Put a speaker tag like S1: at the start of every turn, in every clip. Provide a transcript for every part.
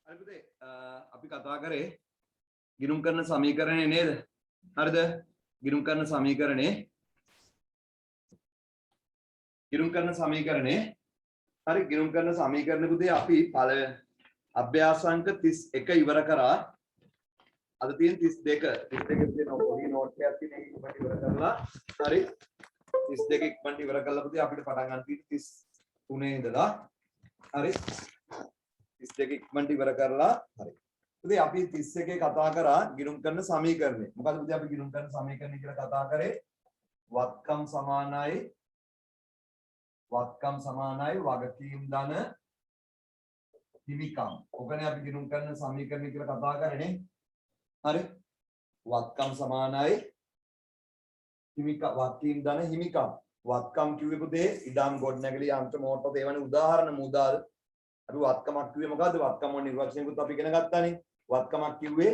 S1: හරි පුතේ අපි කතා කරේ ගිණුම් කරන සමීකරණය නේද? හරිද? ගිණුම් කරන සමීකරණේ හරි ගිණුම් කරන සමීකරණ පුතේ අපි අභ්‍යාසාංක 31 ඉවර කරා. අද තියෙන 32 තියෙන පොඩි නෝට් එකක් තියෙන එක ඉක්මනට ඉවර කරලා හරි 32 ඉක්මනට ඉවර කළා පුතේ අපිට පටන් ගන්න තියෙන්නේ 33 ඉඳලා හරි 32 ඉක්මනට ඉවර කරලා හරි. පුතේ අපි 31 කතා කරා ගිණුම් කරන සමීකරණය. මොකද පුතේ අපි ගිණුම් කරන සමීකරණය කියලා කතා කරේ වත්කම් සමානයි වගකීම් ධන හිමිකම්. ඔකනේ අපි ගිණුම් කරන සමීකරණය කියලා කතා කරන්නේ. හරි. වත්කම් සමානයි වගකීම් ධන හිමිකම්. වත්කම් කිව්වේ පුතේ ඉඩම් ගොඩනැගිලි යන්ත්‍ර මෝටර ඒවනේ උදාහරණ මුදල්. අපි වත්කමක් කිව්වේ මොකද්ද? වත්කම වල නිර්වචනයකුත් අපි ඉගෙන ගත්තානේ. වත්කමක් කිව්වේ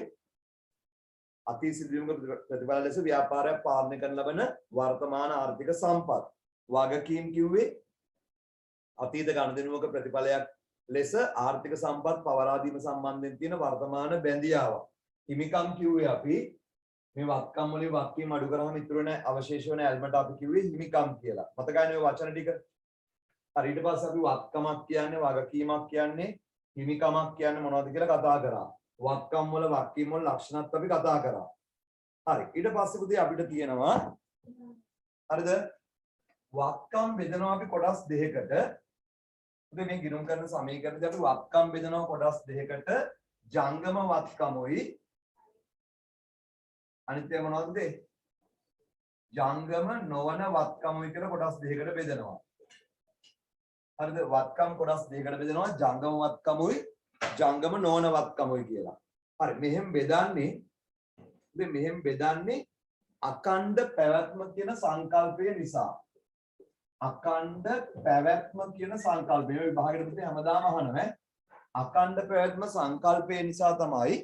S1: අතිසිදුවීමක ප්‍රතිඵල ලෙස ව්‍යාපාරයක් පාලනය කරන ලබන වර්තමාන ආර්ථික සම්පත්. වගකීම් කිව්වේ අතීත ගනුදෙනුවක ප්‍රතිඵලයක් ලෙස ආර්ථික සම්පත් පවරා දීම සම්බන්ධයෙන් තියෙන වර්තමාන බැඳියාව. හිමිකම් කිව්වේ අපි මේ වත්කම් වලින් වගකීම් අඩු කරාම ඉතුරු වෙන අවශේෂ වෙන ඇල්මට අපි කිව්වේ හිමිකම් කියලා. මතකයිනේ ඔය වචන ටික? හරි ඊට පස්සේ අපි වත්කමක් කියන්නේ වගකීමක් කියන්නේ හිමිකමක් කියන්නේ මොනවද කියලා කතා කරා. වත්කම් වල වගකීම් වල ලක්ෂණත් අපි කතා කරා. හරි ඊට පස්සේ පුතේ අපිට තියෙනවා හරිද? වත්කම් බෙදනවා අපි කොටස් දෙකකට. පුතේ මේ ගිණුම් කරන සමීකරණදී අපි වත්කම් බෙදනවා කොටස් දෙකකට. ජංගම වත්කමුයි අනිත් එක මොනවද? ජංගම නොවන වත්කමුයි කියලා කොටස් දෙකකට බෙදනවා. හරිද? වත්කම් කොටස් දෙකකට බෙදනවා ජංගම වත්කමුයි ජංගම නොවන වත්කමුයි කියලා. හරි මෙහෙම බෙදන්නේ අඛණ්ඩ පැවැත්ම කියන සංකල්පය නිසා. අඛණ්ඩ පැවැත්ම කියන සංකල්පය මේ විභාගෙට පුතේ හැමදාම අහනවා. අඛණ්ඩ පැවැත්ම සංකල්පය නිසා තමයි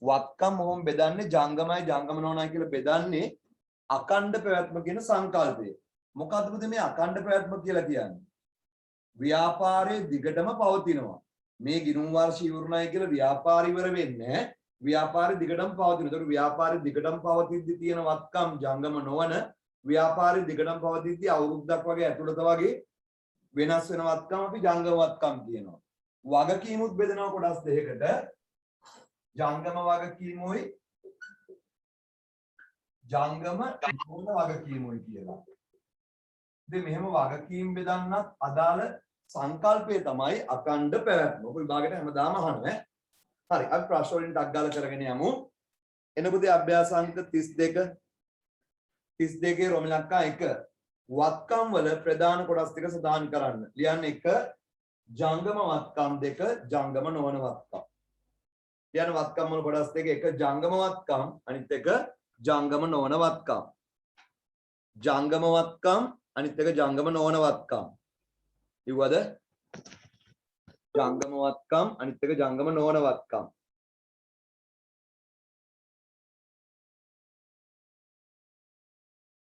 S1: වත්කම් මොහොම බෙදන්නේ ජංගමයි ජංගම නොවනයි කියලා බෙදන්නේ අඛණ්ඩ පැවැත්ම කියන සංකල්පය. මොකද්ද පුතේ මේ අඛණ්ඩ පැවැත්ම කියලා කියන්නේ? ව්‍යාපාරයේ දිගටම පවතිනවා. මේ ගිණුම් වර්ෂය ඉවරණයි කියලා ව්‍යාපාර ඉවර වෙන්නේ නැහැ. ව්‍යාපාරය දිගටම පවතිනවා. ඒතකොට ව්‍යාපාරය දිගටම පවතිද්දි තියෙන වත්කම් ජංගම නොවන ව්‍යාපාරය දිගටම පවතිද්දි අවුරුද්දක් වගේ ඇතුළත වගේ වෙනස් වෙන වත්කම් අපි ජංගම වත්කම් කියනවා. වගකීමුත් බෙදනවා කොටස් දෙකකට. ජංගම වගකීමුයි ජංගම නොවන වගකීමුයි කියලා. ඉතින් මෙහෙම වගකීම් බෙදන්නත් අදාළ සංකල්පය තමයි අඛණ්ඩ පැවැත්ම. ඔබ විභාගයට හැමදාම අහනවා. හරි අපි ප්‍රශ්න වලින් ටක් ගාලා කරගෙන යමු. එනකොට අභ්‍යාසාංක 32 රෝම ඉලක්කා 1 වත්කම් වල ප්‍රධාන කොටස් ටික සඳහන් කරන්න. ලියන්න 1 ජංගම වත්කම් 2 ජංගම නොවන වත්කම්. ලියන්න වත්කම් වල කොටස් දෙක 1 ජංගම වත්කම් අනිත් එක ජංගම නොවන වත්කම්. ජංගම වත්කම් අනිත් එක ජංගම නොවන වත්කම්. ඉවද ජංගම වත්කම් අනිත් එක ජංගම නොවන වත්කම්.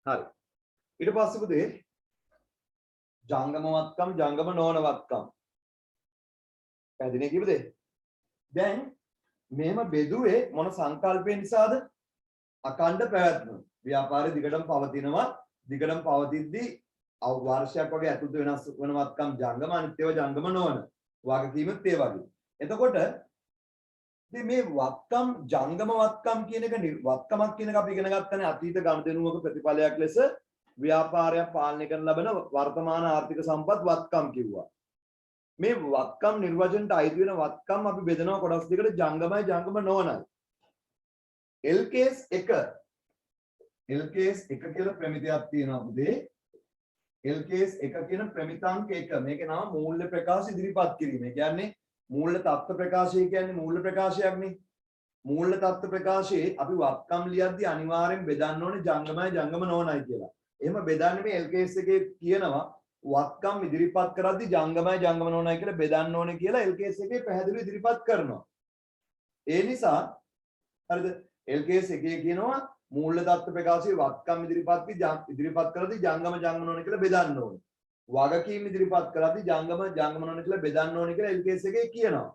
S1: හරි ඊට පස්සේ පුතේ ජංගම වත්කම් ජංගම නොවන වත්කම් පැහැදිලි කිව්වද? දැන් මෙහෙම බෙදුවේ මොන සංකල්පය නිසාද? අඛණ්ඩ පැවැත්ම. ව්‍යාපාරය දිගටම පවතිනවා. දිගටම පවතිද්දී වර්ෂයක් වගේ ඇතුළත වෙනස් වෙන වත්කම් ජංගම අනිත් ඒවා ජංගම නොවන. වගකීමත් ඒ වගේ. එතකොට ඉතින් මේ වත්කම් ජංගම වත්කම් කියන එක වත්කමක් කියන එක අපි ඉගෙන ගන්නනේ අතීත ගනුදෙනුවක ප්‍රතිඵලයක් ලෙස ව්‍යාපාරයක් පාලනය කරන ලබන වර්තමාන ආර්ථික සම්පත් වත්කම් කිව්වා. මේ වත්කම් නිර්වචනට අයිති වෙන වත්කම් අපි බෙදනවා කොටස් දෙකකට ජංගමයි ජංගම නොවනයි. LKS 1 කියලා ප්‍රමිතියක් තියෙනවා පුතේ. LKS 1 කියන ප්‍රමිතාංක 1 මේකේ නම මූල්‍ය ප්‍රකාශ ඉදිරිපත් කිරීම. ඒ කියන්නේ මූල්‍ය තත්ත්ව ප්‍රකාශය කියන්නේ මූල්‍ය ප්‍රකාශයක්නේ. මූල්‍ය තත්ත්ව ප්‍රකාශයේ අපි වත්කම් ලියද්දී අනිවාර්යෙන් බෙදන්න ඕනේ ජංගමයි ජංගම නොවනයි කියලා. එහෙම බෙදන්නේ මේ LKS එකේ කියනවා වත්කම් ඉදිරිපත් කරද්දී ජංගමයි ජංගම නොවනයි කියලා බෙදන්න ඕනේ කියලා LKS එකේ පැහැදිලිව ඉදිරිපත් කරනවා. ඒ නිසා හරිද LKS එකේ කියනවා මූල්‍ය තත්ත්ව ප්‍රකාශයේ වත්කම් ඉදිරිපත් කරද්දී ජංගම ජංගම නොවන කියලා බෙදන්න ඕනේ. වගකීම් ඉදිරිපත් කරද්දී ජංගම ජංගම නොවන කියලා බෙදන්න ඕනේ කියලා LKS එකේ කියනවා.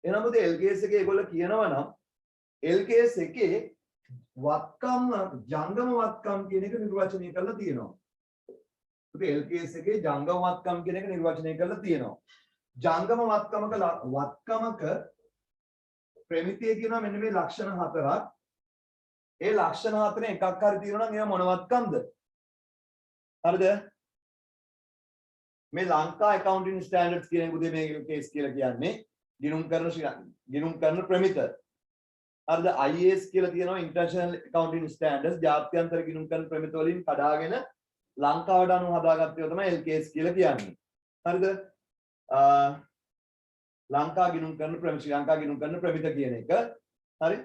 S1: එහෙනම් මොකද L case එකේ ඒගොල්ලෝ කියනවා නම් L case එකේ වත්කම් ජංගම වත්කම් කියන එක නිර්වචනය කරලා තියෙනවා. L case එකේ ජංගම වත්කම් කියන එක නිර්වචනය කරලා තියෙනවා. ජංගම වත්කමක ප්‍රමිතිය කියනවා මෙන්න මේ ලක්ෂණ හතරක්. ඒ ලක්ෂණ හතරෙන් එකක් හරි තියෙනවා නම් ඒවා මොන වත්කම්ද? හරිද? මේ ලංකා accounting standards කියන එක මේ කේස් කියලා කියන්නේ ගිණුම් කරන ප්‍රමිත. හරිද? IAS කියලා තියෙනවා international accounting standards ජාත්‍යන්තර ගිණුම් කරන ප්‍රමිත වලින් කඩාගෙන ලංකාවට අනුව හදාගත්ත ඒවා තමයි LKS කියලා කියන්නේ. හරිද? ලංකා ගිණුම් කරන ප්‍රමිත ශ්‍රී ලංකා ගිණුම් කරන ප්‍රමිත කියන එක. හරි?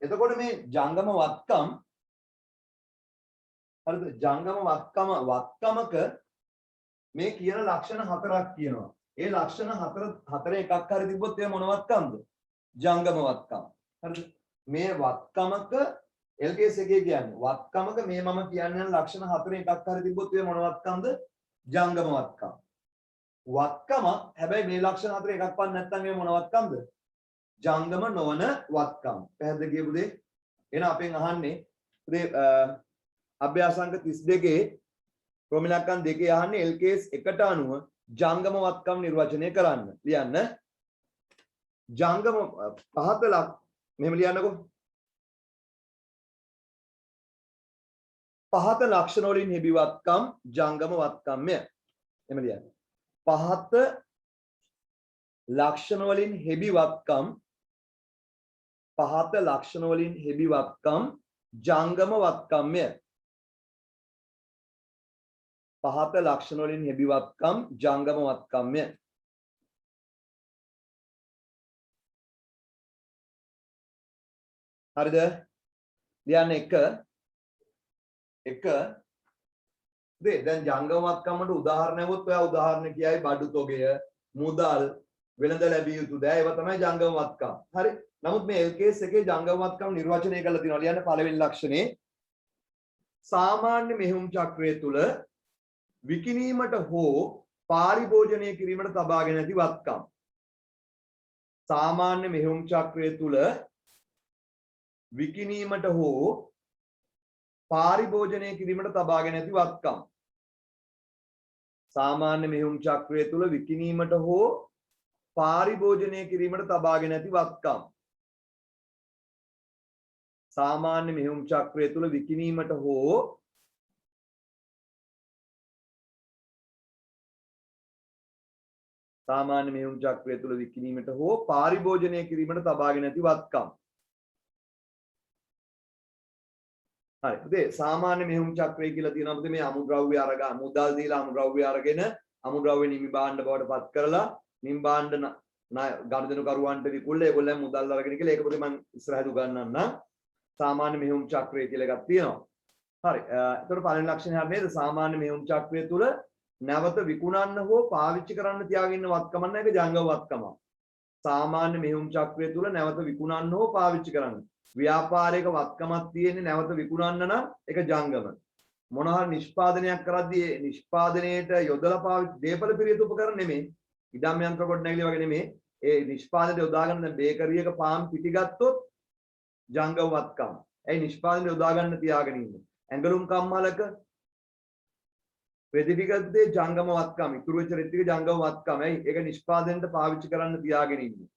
S1: එතකොට මේ ජංගම වත්කම් හරිද? ජංගම වත්කමක මේ කියන ලක්ෂණ හතරක් කියනවා. ඒ ලක්ෂණ හතරේ එකක් හරි තිබ්බොත් ඒ මොන වත්කම්ද? ජංගම වත්කම්. හරිද? මේ වත්කමක LKS එකේ කියන්නේ වත්කමක මේ මම කියන්නේ ලක්ෂණ හතරෙන් එකක් හරි තිබ්බොත් ඒ මොන වත්කම්ද? ජංගම වත්කම්. වත්කම හැබැයි මේ ලක්ෂණ හතරේ එකක්වත් නැත්නම් මේ මොන වත්කම්ද? ජංගම නොවන වත්කම්. පැහැදිලි කියපු දේ. එහෙනම් අපෙන් අහන්නේ උදේ අභ්‍යාසංක 32 ප්‍රමිලක්කම් දෙකේ අහන්නේ LKS එකට අනුව ජංගම වත්කම් නිර්වචනය කරන්න. ලියන්න. ජංගම පහත මෙහෙම ලියන්නකෝ. පහත ලක්ෂණ වලින් හෙබි වත්කම් ජංගම වත්කම්ය. එහෙම ලියන්න. පහත ලක්ෂණ වලින් හෙබි වත්කම් පහත ලක්ෂණ වලින් හෙබි වත්කම් ජංගම වත්කම්ය. පහත ලක්ෂණ වලින් හෙබි වත්කම් ජංගම වත්කම්ය. හරිද? ලියන්න එක දැන් ජංගම වත්කමට උදාහරණයක්වත් ඔයා උදාහරණ කියයි බඩු තොගය මුදල් වෙළඳ ලැබිය යුතු දෑ ඒවා තමයි ජංගම වත්කම්. හරි? නමුත් මේ LKS එකේ ජංගම වත්කම් නිර්වචනය කරලා තියෙනවා. ලියන්න පළවෙනි ලක්ෂණේ සාමාන්‍ය මෙහෙයුම් චක්‍රය තුල විකිණීමට හෝ පාරිභෝජනය කිරීමට තබාගෙන ඇති වත්කම්. සාමාන්‍ය මෙහෙයුම් චක්‍රය තුල විකිණීමට හෝ පාරිභෝජනය කිරීමට තබාගෙන ඇති වත්කම්. සාමාන්‍ය මෙහෙයුම් චක්‍රය තුල විකිණීමට හෝ පාරිභෝජනය කිරීමට තබාගෙන ඇති වත්කම්. සාමාන්‍ය මෙහෙයුම් චක්‍රය තුල විකිණීමට හෝ සාමාන්‍ය මෙහෙයුම් චක්‍රය තුල විකිණීමට හෝ පාරිභෝජනය කිරීමට තබාගෙන ඇති වත්කම්. හරි. ඉතින් සාමාන්‍ය මෙහෙයුම් චක්‍රය කියලා තියෙනවා මොකද මේ අමුද්‍රව්‍ය අරගෙන මුදල් දීලා අමුද්‍රව්‍ය අරගෙන අමුද්‍රව්‍ය නිමි භාණ්ඩ බවට පත් කරලා නිමි භාණ්ඩ ගනුදෙනු කරුවන්ට විකුණලා ඒගොල්ලන් මුදල් අරගෙන කියලා ඒක පොතේ මම ඉස්සරහට උගන්වන්නම්. සාමාන්‍ය මෙහෙයුම් චක්‍රය කියලා එකක් තියෙනවා. හරි. එතකොට පළවෙනි ලක්ෂණය හරිය නේද? සාමාන්‍ය මෙහෙයුම් චක්‍රය තුල නැවත විකුණන්න හෝ පාවිච්චි කරන්න තියාගෙන ඉන්න වත්කම නැහැ ඒක ජංගම වත්කම. සාමාන්‍ය මෙහෙයුම් චක්‍රය තුල නැවත විකුණන්න හෝ පාවිච්චි කරන්න. ව්‍යාපාරික වත්කමක් තියෙන්නේ නැවත විකුණන්න නම් ඒක ජංගම. මොන හරි නිෂ්පාදනයක් කරද්දී ඒ නිෂ්පාදනයේට යොදලා පාවිච්චි දීපල පිරියතු උපකරණ නෙමෙයි. ඉඩම් යන්ත්‍ර කොට නැගිලි වගේ නෙමෙයි. ඒ නිෂ්පාදනයට යොදාගන්න දැන් බේකරි එක පාන් පිටි ගත්තොත් ජංගම වත්කම. ඒ නිෂ්පාදනයට යොදා ගන්න තියාගෙන ඉන්නේ. ඇඟලුම් කම්මලක ප්‍රතිපිකද්දේ ජංගම වත්කම. ඉතුරු වෙච්ච රිත්තික ජංගම වත්කම. ඒක නිෂ්පාදනයට පාවිච්චි කරන්න තියාගෙන ඉන්නේ.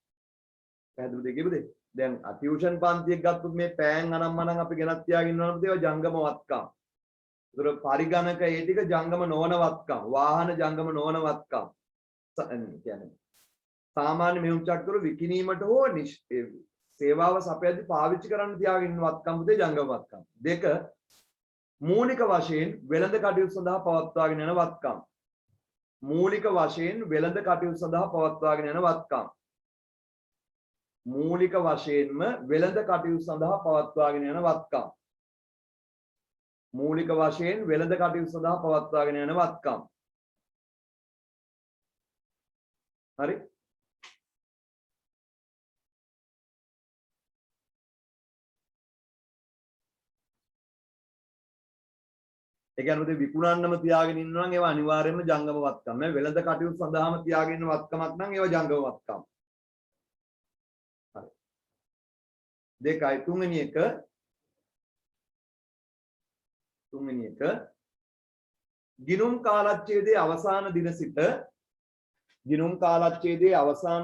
S1: පැහැදිලිද කියපුදේ? දැන් ටියුෂන් පන්තියක් ගත්තොත් මේ පෑන් අනම්මනම් අපි ගෙනත් තියාගෙන ඉන්නවනේ ඒවා ජංගම වත්කම්. ඒතර පරිගණක ඒ ටික ජංගම නොවන වත්කම්. වාහන ජංගම නොවන වත්කම්. කියන්නේ සාමාන්‍ය මෙහෙයුම් චක්‍රවල විකිණීමට හෝ සේවාව සපයද්දී පාවිච්චි කරන්න තියාගෙන ඉන්න වත්කම් පුතේ ජංගම වත්කම්. දෙක මූලික වශයෙන් වෙළඳ කටයුතු සඳහා පවත්වාගෙන යන වත්කම්. මූලික වශයෙන් වෙළඳ කටයුතු සඳහා පවත්වාගෙන යන වත්කම්. මූලික වශයෙන්ම වෙළඳ කටයුතු සඳහා පවත්වාගෙන යන වත්කම්. මූලික වශයෙන් වෙළඳ කටයුතු සඳහා පවත්වාගෙන යන වත්කම්. හරි? ඒ කියන්නේ විකුණන්නම තියාගෙන ඉන්නවා නම් ඒවා අනිවාර්යයෙන්ම ජංගම වත්කම්. මේ වෙළඳ කටයුතු සඳහාම තියාගෙන ඉන්න වත්කමක් නම් ඒවා ජංගම වත්කම්. 2යි තුන්වෙනි එක ගිනුම් කාලච්ඡේදයේ අවසාන දින සිට ගිනුම් කාලච්ඡේදයේ අවසාන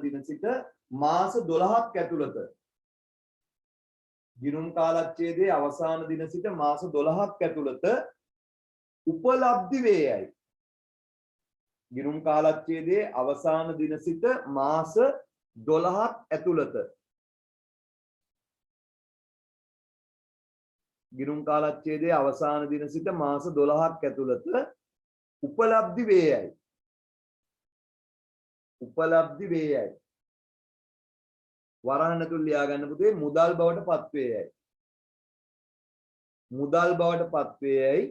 S1: දින සිට මාස 12ක් ඇතුළත ගිනුම් කාලච්ඡේදයේ අවසාන දින සිට මාස 12ක් ඇතුළත උපලබ්ධි වේයයි. ගිනුම් කාලච්ඡේදයේ අවසාන දින සිට මාස 12ක් ඇතුළත ගිනුම් කාලච්ඡේදයේ අවසාන දින සිට මාස 12ක් ඇතුළත උපලබ්ධි වේයයි. වරහන් ඇතුළේ ලියා ගන්න පුතේ මුදල් බවට පත් වේයයි. මුදල් බවට පත් වේයයි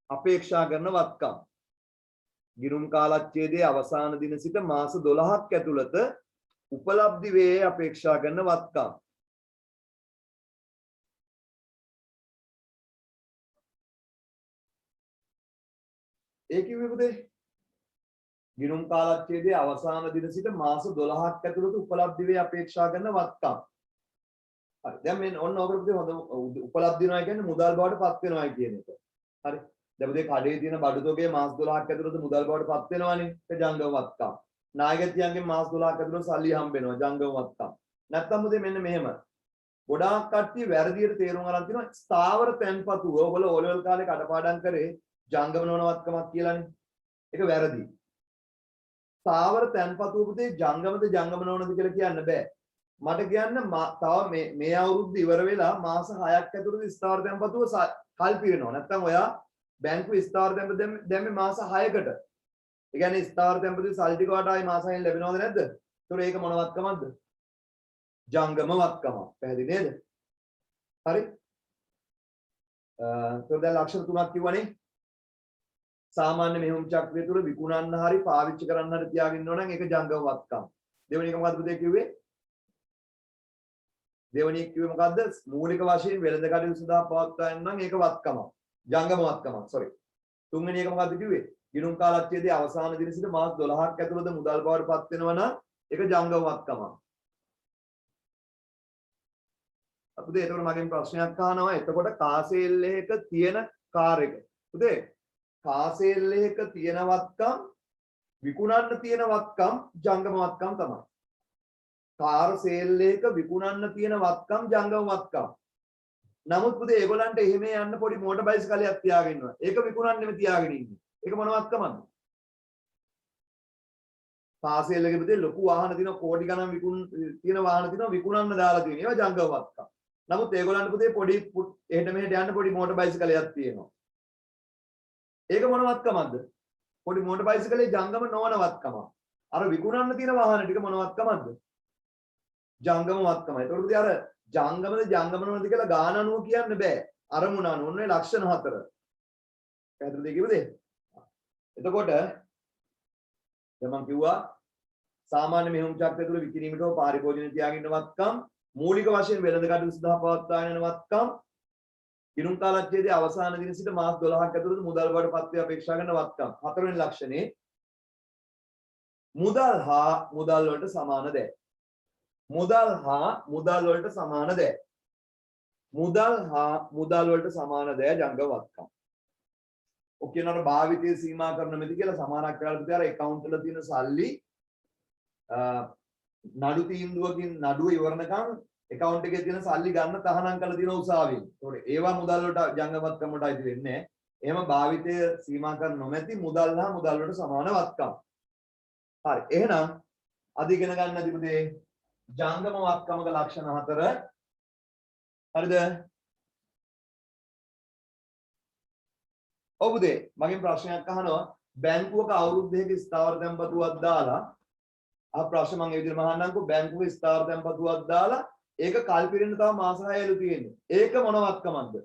S1: අපේක්ෂා කරන වත්කම්. ගිනුම් කාලච්ඡේදයේ අවසාන දින සිට මාස 12ක් ඇතුළත උපලබ්ධි වේයයි අපේක්ෂා කරන වත්කම්. ඒ කිව්වේ පුතේ ගිනුම් කාලච්ඡේදයේ අවසාන දින සිට මාස 12ක් ඇතුළත උපලබ්ධි වේ අපේක්ෂා කරන වත්කම්. හරි. දැන් මේ ඔන්න ඔකට පුතේ හොඳ උපලබ්ධි වෙනවා කියන්නේ මුදල් බවට පත් වෙනවා කියන එක. හරි. දැන් පුතේ කඩේ තියෙන බඩු තොගය මාස 12ක් ඇතුළත මුදල් බවට පත් වෙනවානේ. ඒක ජංගම වත්කම්. නායකයන්ගෙන් මාස 12ක් ඇතුළත සල්ලි හම්බ වෙනවා ජංගම වත්කම්. නැත්තම් පුතේ මෙන්න මෙහෙම. ගොඩාක් කට්ටිය වැරදියට තේරුම් අරන් තිනවා ස්ථාවර තැන්පතු ඔයගොල්ලෝ ඕලෙවල් කාලේ කඩපාඩම් කරේ ජංගම නොවන වත්කමක් කියලානේ. ඒක වැරදි. ස්ථාවර තැන්පතු පුතේ ජංගමද ජංගම නොවනද කියලා කියන්න බෑ. මට කියන්න තව මේ අවුරුද්ද ඉවර වෙලා මාස 6ක් ඇතුළත ස්ථාවර තැන්පතුව කල් පිරෙනවා. නැත්තම් ඔයා බැංකුවේ ස්ථාවර තැන්පත දැම්මේ මාස 6කට. ඒ කියන්නේ ස්ථාවර තැන්පතුවේ සල්ලි ටික වට ආයි මාස 6න් ලැබෙනවද නැද්ද? ඒතකොට ඒක මොන වත්කමක්ද? ජංගම වත්කමක්. පැහැදිලි නේද? හරි. ඒතකොට දැන් ලක්ෂණ තුනක් කිව්වනේ. සාමාන්‍ය මෙහෙයුම් චක්‍රය තුල විකුණන්න හරි පාවිච්චි කරන්න හරි තියාගෙන ඉන්නවා නම් ඒක ජංගම වත්කම්. දෙවෙනි එක මොකද්ද පුතේ කිව්වේ? දෙවෙනි එක කිව්වේ මොකද්ද? මූලික වශයෙන් වෙළඳ කටයුතු සඳහා පවත්වා ගන්න නම් ඒක වත්කමක්. ජංගම වත්කමක්. sorry. තුන්වෙනි එක මොකද්ද කිව්වේ? ගිණුම් කාලච්ඡේදයේ අවසාන දින සිට මාස 12ක් ඇතුළත මුදල් බවට පත් වෙනවා නම් ඒක ජංගම වත්කමක්. පුතේ එතකොට මගෙන් ප්‍රශ්නයක් අහනවා. එතකොට කාසෙල් එකක තියෙන කාර් එක. පුතේ කාසෙල් එකක තියෙන වත්කම් විකුණන්න තියෙන වත්කම් ජංගම වත්කම් තමයි. කාර් සේල් එකක විකුණන්න තියෙන වත්කම් ජංගම වත්කම්. නමුත් පුතේ ඒගොල්ලන්ට එහෙම යන්න පොඩි මෝටර් බයිසිකලයක් තියාගෙන ඉන්නවා. ඒක විකුණන්නෙම තියාගෙන ඉන්නේ. ඒක මොන වත්කමක්ද? කාර් සේල් එකේ පුතේ ලොකු වාහන තියෙනවා, කෝටි ගණන් තියෙන වාහන තියෙනවා, විකුණන්න දාලා තියෙනවා. ඒවා ජංගම වත්කම්. නමුත් ඒගොල්ලන්ට පුතේ පොඩි එහෙට මෙහෙට යන්න පොඩි මෝටර් බයිසිකලයක් තියෙනවා. ඒක මොන වත්කමක්ද? පොඩි මෝටර් බයිසිකලේ ජංගම නොවන වත්කමක්. අර විකුණන්න තියෙන වාහන ටික මොන වත්කමක්ද? ජංගම වත්කමයි. ඒතකොට පුතේ අර ජංගමද ජංගම නොවනද කියලා ගාන අනුව කියන්න බෑ. අරමුණ අනුව ඔන්නේ ලක්ෂණ 4. පැහැදිලිද කිව්වද? එතකොට දැන් මම කිව්වා සාමාන්‍ය මෙහෙයුම් චක්‍රය තුළ විකිණීමට හෝ පාරිභෝජනයට තියාගෙන ඉන්න වත්කම්, මූලික වශයෙන් වෙළඳ කටයුතු සඳහා පවත්වාගෙන යන වත්කම්, ගිණුම් කාලච්ඡේදයේ අවසාන දින සිට මාස 12ක් ඇතුළත මුදල් බවට පත් වේ අපේක්ෂා කරන වත්කම්. හතරවෙනි ලක්ෂණේ මුදල් හා මුදල් වලට සමාන දෑ. මුදල් හා මුදල් වලට සමාන දෑ. මුදල් හා මුදල් වලට සමාන දෑ ජංගම වත්කම්. ඔක කියනවාට භාවිතය සීමා කරන මෙති කියලා සමානක් කරලා පුතේ අර account වල තියෙන සල්ලි නඩු තීන්දුවකින් නඩුව ඉවරනකම් account එකේ තියෙන සල්ලි ගන්න තහනම් කරලා තියෙන උසාවියෙන්. ඒතකොට ඒවා මුදල් වලට ජංගම වත්කම් වලට අයිති වෙන්නේ නැහැ. එහෙම භාවිතය සීමා කර නොමැති මුදල් හා මුදල් වලට සමාන වත්කම්. හරි. එහෙනම් අද ඉගෙන ගන්න තිබුණේ ජංගම වත්කමක ලක්ෂණ 4. හරිද? ඔබුදේ මගෙන් ප්‍රශ්නයක් අහනවා බැංකුවක අවුරුද්දක ස්ථාවර තැන්පතුවක් දාලා ප්‍රශ්න මම ඒ විදිහට මහන්නම්කෝ බැංකුවේ ස්ථාවර තැන්පතුවක් දාලා ඒක කල් පිරෙන්න තව මාස 6යිලු තියෙන්නේ. ඒක මොන වත්කමක්ද?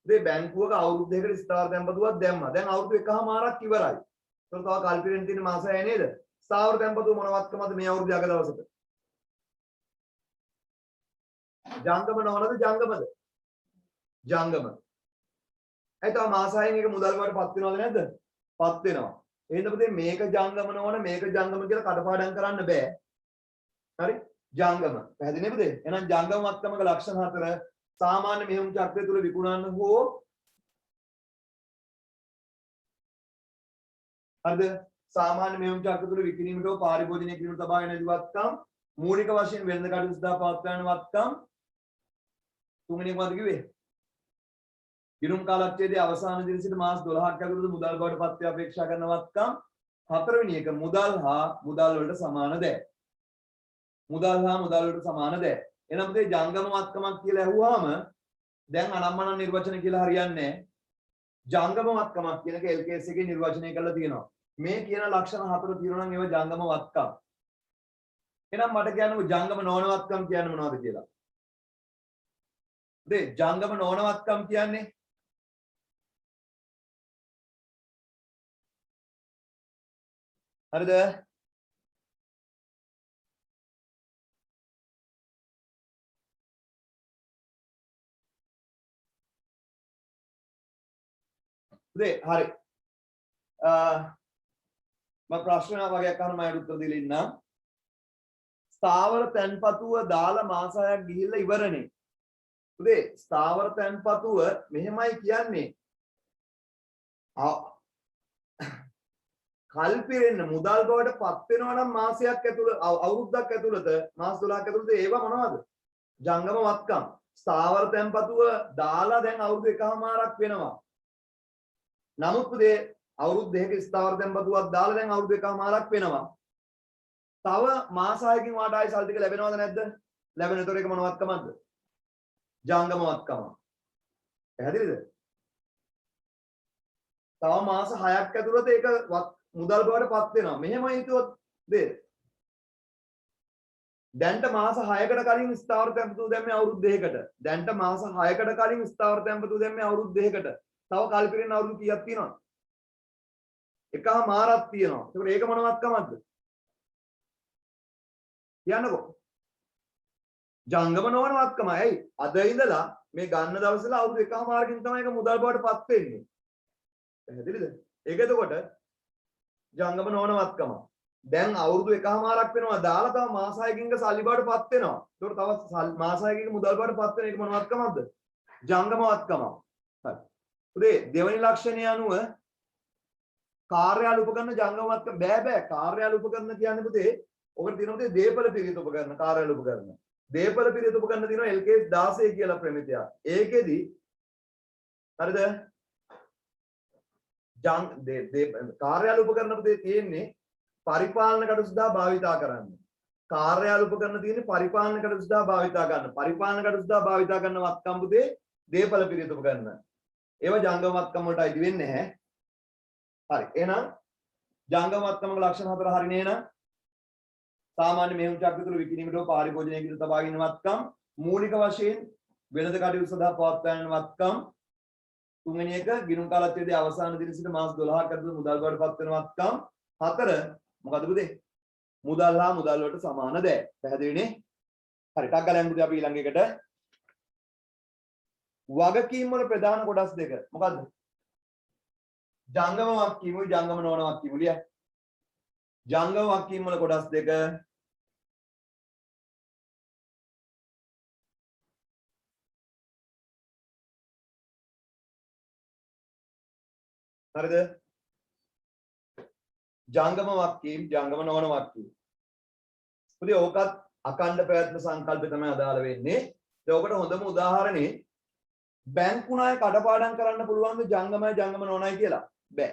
S1: මේ බැංකුවක අවුරුද්දකට ස්ථාවර තැන්පතුවක් දැම්මා. දැන් අවුරුදු එකමාරක් ඉවරයි. ඒතකොට තව කල් පිරෙන්න තියෙන මාස 6 නේද? ස්ථාවර තැන්පතුව මොන වත්කමක්ද මේ අවුරුදු යක දවසට? ජංගම නොවනද ජංගමද? ජංගම. ඒ තව මාස 6න් එක මුදල් වලට පත් වෙනවද නැද්ද? පත් වෙනවා. එහෙනම් පුතේ මේක ජංගම නොවන මේක ජංගම කියලා කඩපාඩම් කරන්න බෑ. හරි? ජංගම. පැහැදිලිද පුතේ? එහෙනම් ජංගම මත්තමක ලක්ෂණ 4 සාමාන්‍ය මෙහෙයුම් චක්‍රය තුල විකුණන්න හෝ හරිද? සාමාන්‍ය මෙහෙයුම් චක්‍රය තුල විකිණීමට හෝ පාරිභෝජනය කිරීමට තබා ගැනීම වත්කම් මූලික වශයෙන් වෙළඳ කටයුතු සඳහා පවත්වා යන වත්කම් තුන්වෙනි එක මොකද කිව්වේ? ගිණුම් කාලච්ඡේදයේ අවසාන දින සිට මාස 12ක් ඇතුළත මුදල් බවට පත්ව අපේක්ෂා කරන වත්කම් හතරවෙනි එක මුදල් හා මුදල් වලට සමාන දෑ. මුදල් හා මුදල් වලට සමාන දෑ. එහෙනම් මේ ජංගම වත්කමක් කියලා ඇහුවාම දැන් අනම්මන නිර්වචන කියලා හරියන්නේ නැහැ. ජංගම වත්කමක් කියන එක LKS එකේ නිර්වචනය කරලා තියෙනවා. මේ කියන ලක්ෂණ හතර තියෙනවා නම් ඒවා ජංගම වත්කම්. එහෙනම් මට කියන්නකෝ ජංගම නොවන වත්කම් කියන්නේ මොනවද කියලා. ජංගම නොවන වත්කම් කියන්නේ හරිද? හරි. මම ප්‍රශ්න වගේක් අහන්න මම උත්තර දෙලා ඉන්නම්. ස්ථාවර තැන්පතුව දාලා මාස 6ක් ගිහිල්ලා ඉවරනේ. උදේ ස්ථාවර තැන්පතුව මෙහෙමයි කියන්නේ. කල්පිරෙන්න මුදල් බවට පත් වෙනවා නම් මාසයක් ඇතුළත අවුරුද්දක් ඇතුළත මාස 12ක් ඇතුළත ඒව මොනවද? ජංගම වත්කම්. ස්ථාවර තැන්පතුව දාලා දැන් අවුරුදු එකමාරක් වෙනවා. නමුත් පුතේ අවුරුදු දෙකක ස්ථාවර තැන්පතුවක් දාලා දැන් අවුරුදු එකමාරක් වෙනවා. තව මාස 6කින් වාට ආයි සල් ටික ලැබෙනවද නැද්ද? ලැබෙනතොර එක මොන වත්කමක්ද? ජංගම වත්කම. පැහැදිලිද? තව මාස 6ක් ඇතුළත ඒක මුදල් බවට පත් වෙනවා. මෙහෙම හිතුවොත් දැන්ට මාස 6කට කලින් ස්ථාවර තැන්පතු දැම්මේ අවුරුදු 2කට. දැන්ට මාස 6කට කලින් ස්ථාවර තැන්පතු දැම්මේ අවුරුදු 2කට. තව කල්පිරෙන අවුරුදු කීයක් තියෙනවද? එකමාරක් තියෙනවා. ඒකට ඒක මොන වත්කමක්ද? කියන්නකෝ. ජංගම නොවන වත්කමයි. ඇයි? අද ඉඳලා මේ ගන්න දවසේලා අවුරුදු එකමාරකින් තමයි ඒක මුදල් බවට පත් වෙන්නේ. පැහැදිලිද? ඒක එතකොට ජංගම නොවන වත්කම. දැන් අවුරුදු එකමාරක් වෙනවා දාලා තව මාස 6කින් සල්ලි බවට පත් වෙනවා. ඒකට තව මාස 6කින් මුදල් බවට පත් වෙන එක මොන වත්කමක්ද? ජංගම වත්කම. හරි. උදේ දෙවෙනි ලක්ෂණය අනුව කාර්යාල උපකරණ ජංගම වත්කම බෑ කාර්යාල උපකරණ කියන්නේ පුතේ ඔකට තියෙනවා පුතේ දීපල පිරිත උපකරණ කාර්යාල උපකරණ. දීපල පිරිත උපකරණ තියෙනවා LKS 16 කියලා ප්‍රමිතියක්. ඒකෙදි හරිද? කාර්යාල උපකරණ පුතේ තියෙන්නේ පරිපාලන කටයුතු සඳහා භාවිතා කරන්න. කාර්යාල උපකරණ තියෙන්නේ පරිපාලන කටයුතු සඳහා භාවිතා කරන්න. පරිපාලන කටයුතු සඳහා භාවිතා කරන වත්කම් පුතේ දීපල පිරිත උපකරණ. ඒවා ජංගම වත්කම් වලට අයිති වෙන්නේ නැහැ. හරි. එහෙනම් ජංගම වත්කමක ලක්ෂණ හතර හරිනේ නේද? සාමාන්‍ය මෙහෙයුම් චක්‍ර තුළ විකිණීමට හෝ පාරිභෝජනය කිරීමට තබා ගැනීම වත්කම් මූලික වශයෙන් වෙළඳ කටයුතු සඳහා පවත්වා යන වත්කම් තුන්වෙනි එක ගිණුම් කාලච්ඡේදයේ අවසාන දින සිට මාස 12ක් ඇතුළත මුදල් බවට පත් වෙන වත්කම් හතර මොකද පුතේ? මුදල් හා මුදල් වලට සමාන දෑ. පැහැදිලිනේ? හරි. ටක් ගාලා යමු අපි ඊළඟ එකට. වගකීම් වල ප්‍රධාන කොටස් දෙක. මොකද්ද? ජංගම වගකීමුයි ජංගම නොවන වගකීමුයි ලිය. ජංගම වගකීම් වල කොටස් දෙක. හරිද? ජංගම වගකීම් ජංගම නොවන වගකීම්. පුතේ ඕකත් අඛණ්ඩ පැවැත්ම සංකල්පය තමයි අදාළ වෙන්නේ. ඒ ඔකට හොඳම උදාහරණේ බැංකු ණය කඩපාඩම් කරන්න පුළුවන් ද ජංගමයි ජංගම නොවනයි කියලා? බෑ.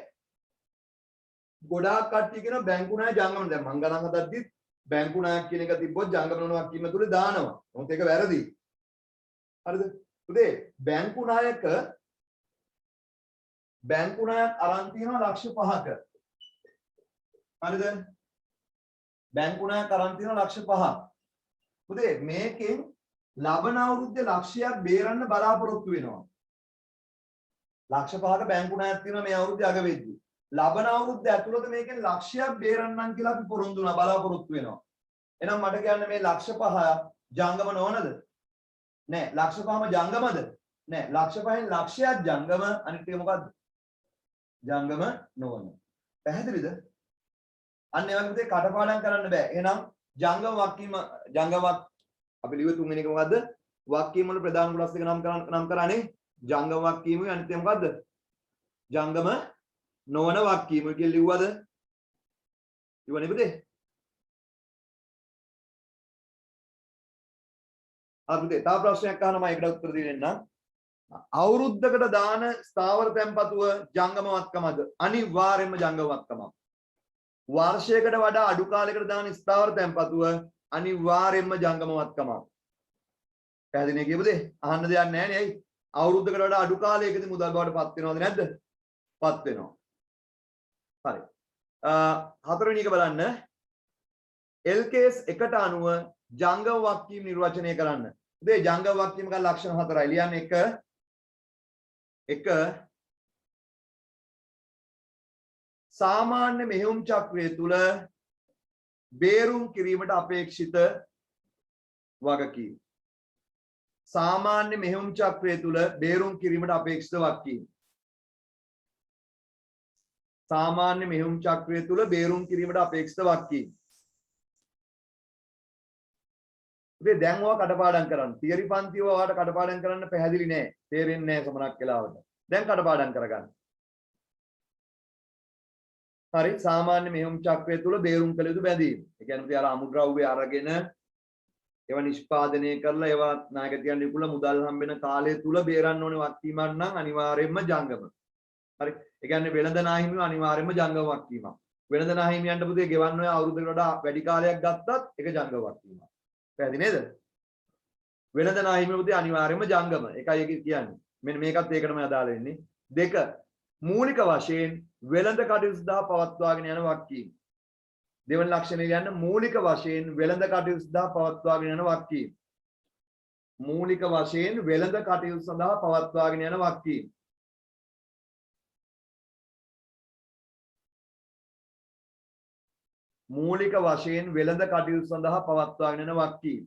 S1: ගොඩාක් කට්ටිය කියන බැංකු ණය ජංගම දැන් මං ගණන් හදද්දි බැංකු ණයක් කියන එක තිබ්බොත් ජංගම නොවන වගකීම තුල දානවා. මොකද ඒක වැරදි. හරිද? පුතේ බැංකු ණයක බැංකු ණයක් අරන් තියෙනවා ලක්ෂ 5ක. හරිද? බැංකු ණයක් අරන් තියෙනවා ලක්ෂ 5ක්. පුතේ මේකෙන් ලබන අවුරුද්දේ ලක්ෂයක් බේරන්න බලාපොරොත්තු වෙනවා. ලක්ෂ 5ක බැංකු ණයක් තියෙනවා මේ අවුරුද්දේ අග වෙද්දී. ලබන අවුරුද්ද ඇතුළත මේකෙන් ලක්ෂයක් බේරන්නම් කියලා අපි පොරොන්දු වෙනවා බලාපොරොත්තු වෙනවා. එහෙනම් මට කියන්න මේ ලක්ෂ 5 ජංගම නොවනද? නෑ. ලක්ෂ 5ම ජංගමද? නෑ. ලක්ෂ 5න් ලක්ෂයක් ජංගම අනිත් එක මොකද්ද? ජංගම නොවන. පැහැදිලිද? අන්න ඒ වගේ පුතේ කටපාඩම් කරන්න බෑ. එහෙනම් ජංගම වාක්‍යම අපි ලියුවේ තුන්වෙනි එක මොකද්ද? වාක්‍යම වල ප්‍රධාන කොටස් දෙක නම් කරානේ. ජංගම වාක්‍යම අනිත් එක මොකද්ද? ජංගම නොවන වාක්‍යම කියලා ලිව්වද? ලිව්වනේ පුතේ. අපිට තව ප්‍රශ්නයක් අහනවා මම ඒකට උත්තර දෙන්නම්. අවුරුද්දකට දාන ස්ථාවර තැන්පතුව ජංගමවත්කමද? අනිවාර්යයෙන්ම ජංගමවත්කමක්. වර්ෂයකට වඩා අඩු කාලයකට දාන ස්ථාවර තැන්පතුව අනිවාර්යයෙන්ම ජංගමවත්කමක්. පැහැදිලි කියපු දේ අහන්න දෙයක් නැහැ නේ. ඇයි? අවුරුද්දකට වඩා අඩු කාලයකදී මුදල් බවට පත් වෙනවද නැද්ද? පත් වෙනවා. හරි. හතරවෙනි එක බලන්න. LKS එකට අනුව ජංගම වාක්‍යම් නිර්වචනය කරන්න. ඉතින් ජංගම වාක්‍යම් ගන්න ලක්ෂණ හතරයි. ලියන්න එක සාමාන්‍ය මෙහෙයුම් චක්‍රය තුල බේරුම් කිරීමට අපේක්ෂිත වගකීම්. සාමාන්‍ය මෙහෙයුම් චක්‍රය තුල බේරුම් කිරීමට අපේක්ෂිත වගකීම්. සාමාන්‍ය මෙහෙයුම් චක්‍රය තුල බේරුම් කිරීමට අපේක්ෂිත වගකීම්. ඉතින් දැන් ඔයා කටපාඩම් කරන්න. තියරි පන්තිව ඔයාට කටපාඩම් කරන්න පැහැදිලි නෑ. තේරෙන්නේ නෑ සමනක් වෙලාවට. දැන් කටපාඩම් කරගන්න. හරි සාමාන්‍ය මෙහෙයුම් චක්‍රය තුල බේරුම් කළ යුතු බැඳීම්. ඒ කියන්නේ අර අමුද්‍රව්‍ය අරගෙන ඒවා නිෂ්පාදනය කරලා ඒවා නායකයන් විකුල මුදල් හම්බෙන කාලය තුල බේරන්න ඕනේ වගකීමක් නම් අනිවාර්යයෙන්ම ජංගම. හරි. ඒ කියන්නේ වෙළඳ නාහිමියෝ අනිවාර්යයෙන්ම ජංගම වගකීමක්. වෙළඳ නාහිමියන්ට පුතේ ගෙවන්න ඔය අවුරුද්දකට වඩා වැඩි කාලයක් ගත්තත් ඒක ජංගම වගකීමක්. පැහැදිලි නේද? වෙළඳ නාහිමියෝ පුතේ අනිවාර්යයෙන්ම ජංගම. ඒකයි ඒක කියන්නේ. මෙන්න මේකත් ඒකටම අදාළ වෙන්නේ. දෙක මූලික වශයෙන් වෙළඳ කටයුතු සඳහා පවත්වාගෙන යන වගකීම්. දෙවන ලක්ෂණය කියන්නේ මූලික වශයෙන් වෙළඳ කටයුතු සඳහා පවත්වාගෙන යන වගකීම්. මූලික වශයෙන් වෙළඳ කටයුතු සඳහා පවත්වාගෙන යන වගකීම්. මූලික වශයෙන් වෙළඳ කටයුතු සඳහා පවත්වාගෙන යන වගකීම්.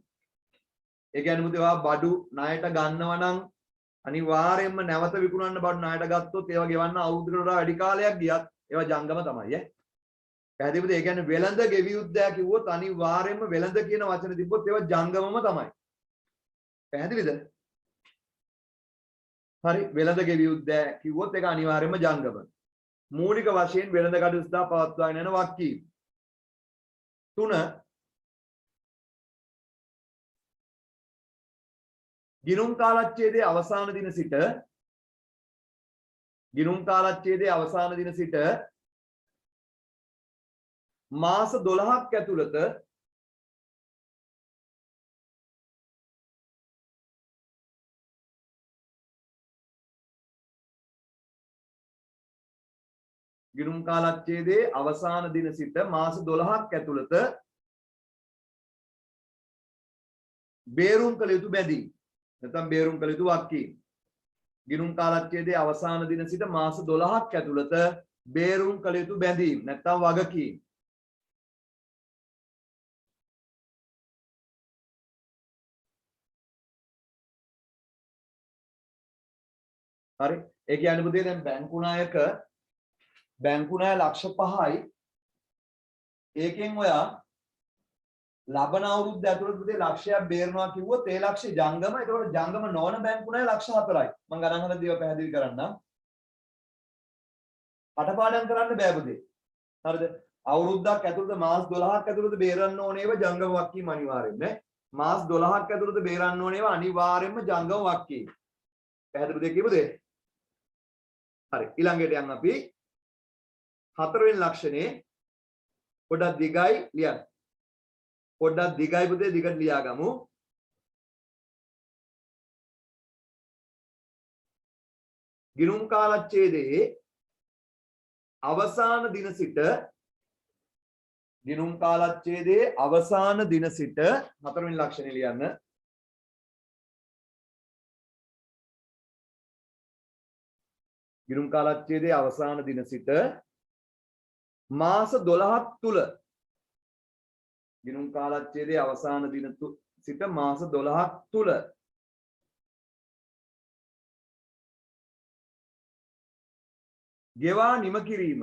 S1: ඒ කියන්නේ මුදේ ඔයා බඩු ණයට ගන්නවා නම් අනිවාර්යයෙන්ම නැවත විකුණන්න බඩු ණයට ගත්තොත් ඒවා ගෙවන්න අවුරුද්දකට වඩා වැඩි කාලයක් ගියත් ඒවා ජංගම තමයි ඈ. පැහැදිලිද? ඒ කියන්නේ වෙළඳ ගෙවියුද්දා කිව්වොත් අනිවාර්යයෙන්ම වෙළඳ කියන වචනේ තිබ්බොත් ඒවා ජංගමම තමයි. පැහැදිලිද? හරි වෙළඳ ගෙවියුද්දා කිව්වොත් ඒක අනිවාර්යයෙන්ම ජංගම. මූලික වශයෙන් වෙළඳ කටයුතු සඳහා පවත්වාගෙන යන වගකීම්. 3 ගිණුම් කාලච්ඡේදයේ අවසාන දින සිට මාස 12ක් ඇතුළත ගිණුම් කාලච්ඡේදයේ අවසාන දින සිට මාස 12ක් ඇතුළත බේරුම් කළ යුතු බැඳීම් නැත්නම් බේරුම් කළ යුතු වගකීම්. ගිණුම් කාලච්ඡේදයේ අවසාන දින සිට මාස 12ක් ඇතුළත බේරුම් කළ යුතු බැඳීම් නැත්නම් වගකීම්. හරි. ඒ කියන්නේ පුතේ දැන් බැංකු ණය ලක්ෂ 5යි. ඒකෙන් ඔයා ලබන අවුරුද්ද ඇතුළත පුතේ ලක්ෂයක් බේරනවා කිව්වොත් ඒ ලක්ෂය ජංගම. ඒකවල ජංගම නොවන බැංකු ණය ලක්ෂ 4යි. මම ගණන් හදලා දේව පැහැදිලි කරන්නම්. කටපාඩම් කරන්න බෑ පුතේ. හරිද? අවුරුද්දක් ඇතුළත මාස 12ක් ඇතුළත බේරන්න ඕනේ ඒවා ජංගම වගකීම් අනිවාර්යෙන් නේ. මාස 12ක් ඇතුළත බේරන්න ඕනේ ඒවා අනිවාර්යෙන්ම ජංගම වගකීම්. පැහැදිලිද කියපු දේ? හරි ඊළඟට යන්න අපි හතරවෙනි ලක්ෂණේ පොඩක් දිගයි ලියන්න. පොඩක් දිගයි පුතේ දිගට ලියාගමු. ගිණුම් කාලච්ඡේදයේ අවසාන දින සිට හතරවෙනි ලක්ෂණේ ලියන්න. ගිණුම් කාලච්ඡේදයේ අවසාන දින සිට මාස 12ක් තුල ගිණුම් කාලච්ඡේදයේ අවසාන දින සිට මාස 12ක් තුල ගෙවා නිම කිරීම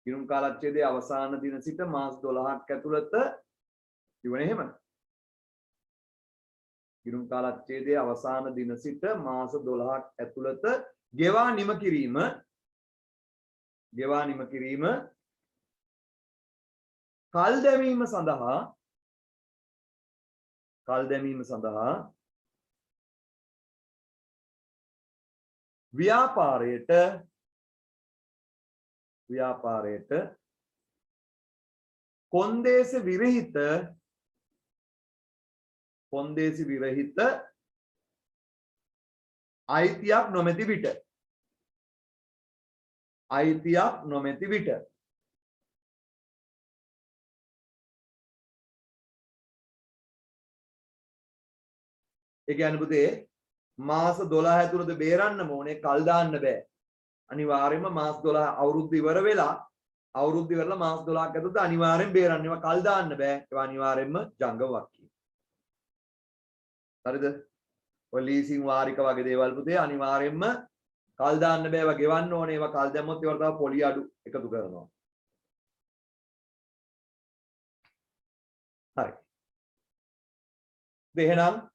S1: ගිණුම් කාලච්ඡේදයේ අවසාන දින සිට මාස 12ක් ඇතුළත ඉවනේ එහෙම. ගිණුම් කාලච්ඡේදයේ අවසාන දින සිට මාස 12ක් ඇතුළත ගෙවා නිම කිරීම කල් දැමීම සඳහා ව්‍යාපාරයට කොන්දේසි විරහිත අයිතියක් නොමැති විට ඒ කියන්නේ පුතේ මාස 12 ඇතුළත බේරන්න ඕනේ කල් දාන්න බෑ. අනිවාර්යයෙන්ම මාස 12 අවුරුද්ද ඉවරලා මාස 12ක් ඇතුළත අනිවාර්යෙන් බේරන්න. ඒවා කල් දාන්න බෑ. ඒවා අනිවාර්යෙන්ම ජංගම වක්කීම්. හරිද? ඔය ලීසින් වාරික වගේ දේවල් පුතේ අනිවාර්යෙන්ම කල් දාන්න බෑ. ඒවා ගෙවන්න ඕනේ. ඒවා කල් දැම්මොත් ඒවට තව පොලි අඩු එකතු කරනවා. හරි. එහෙනම්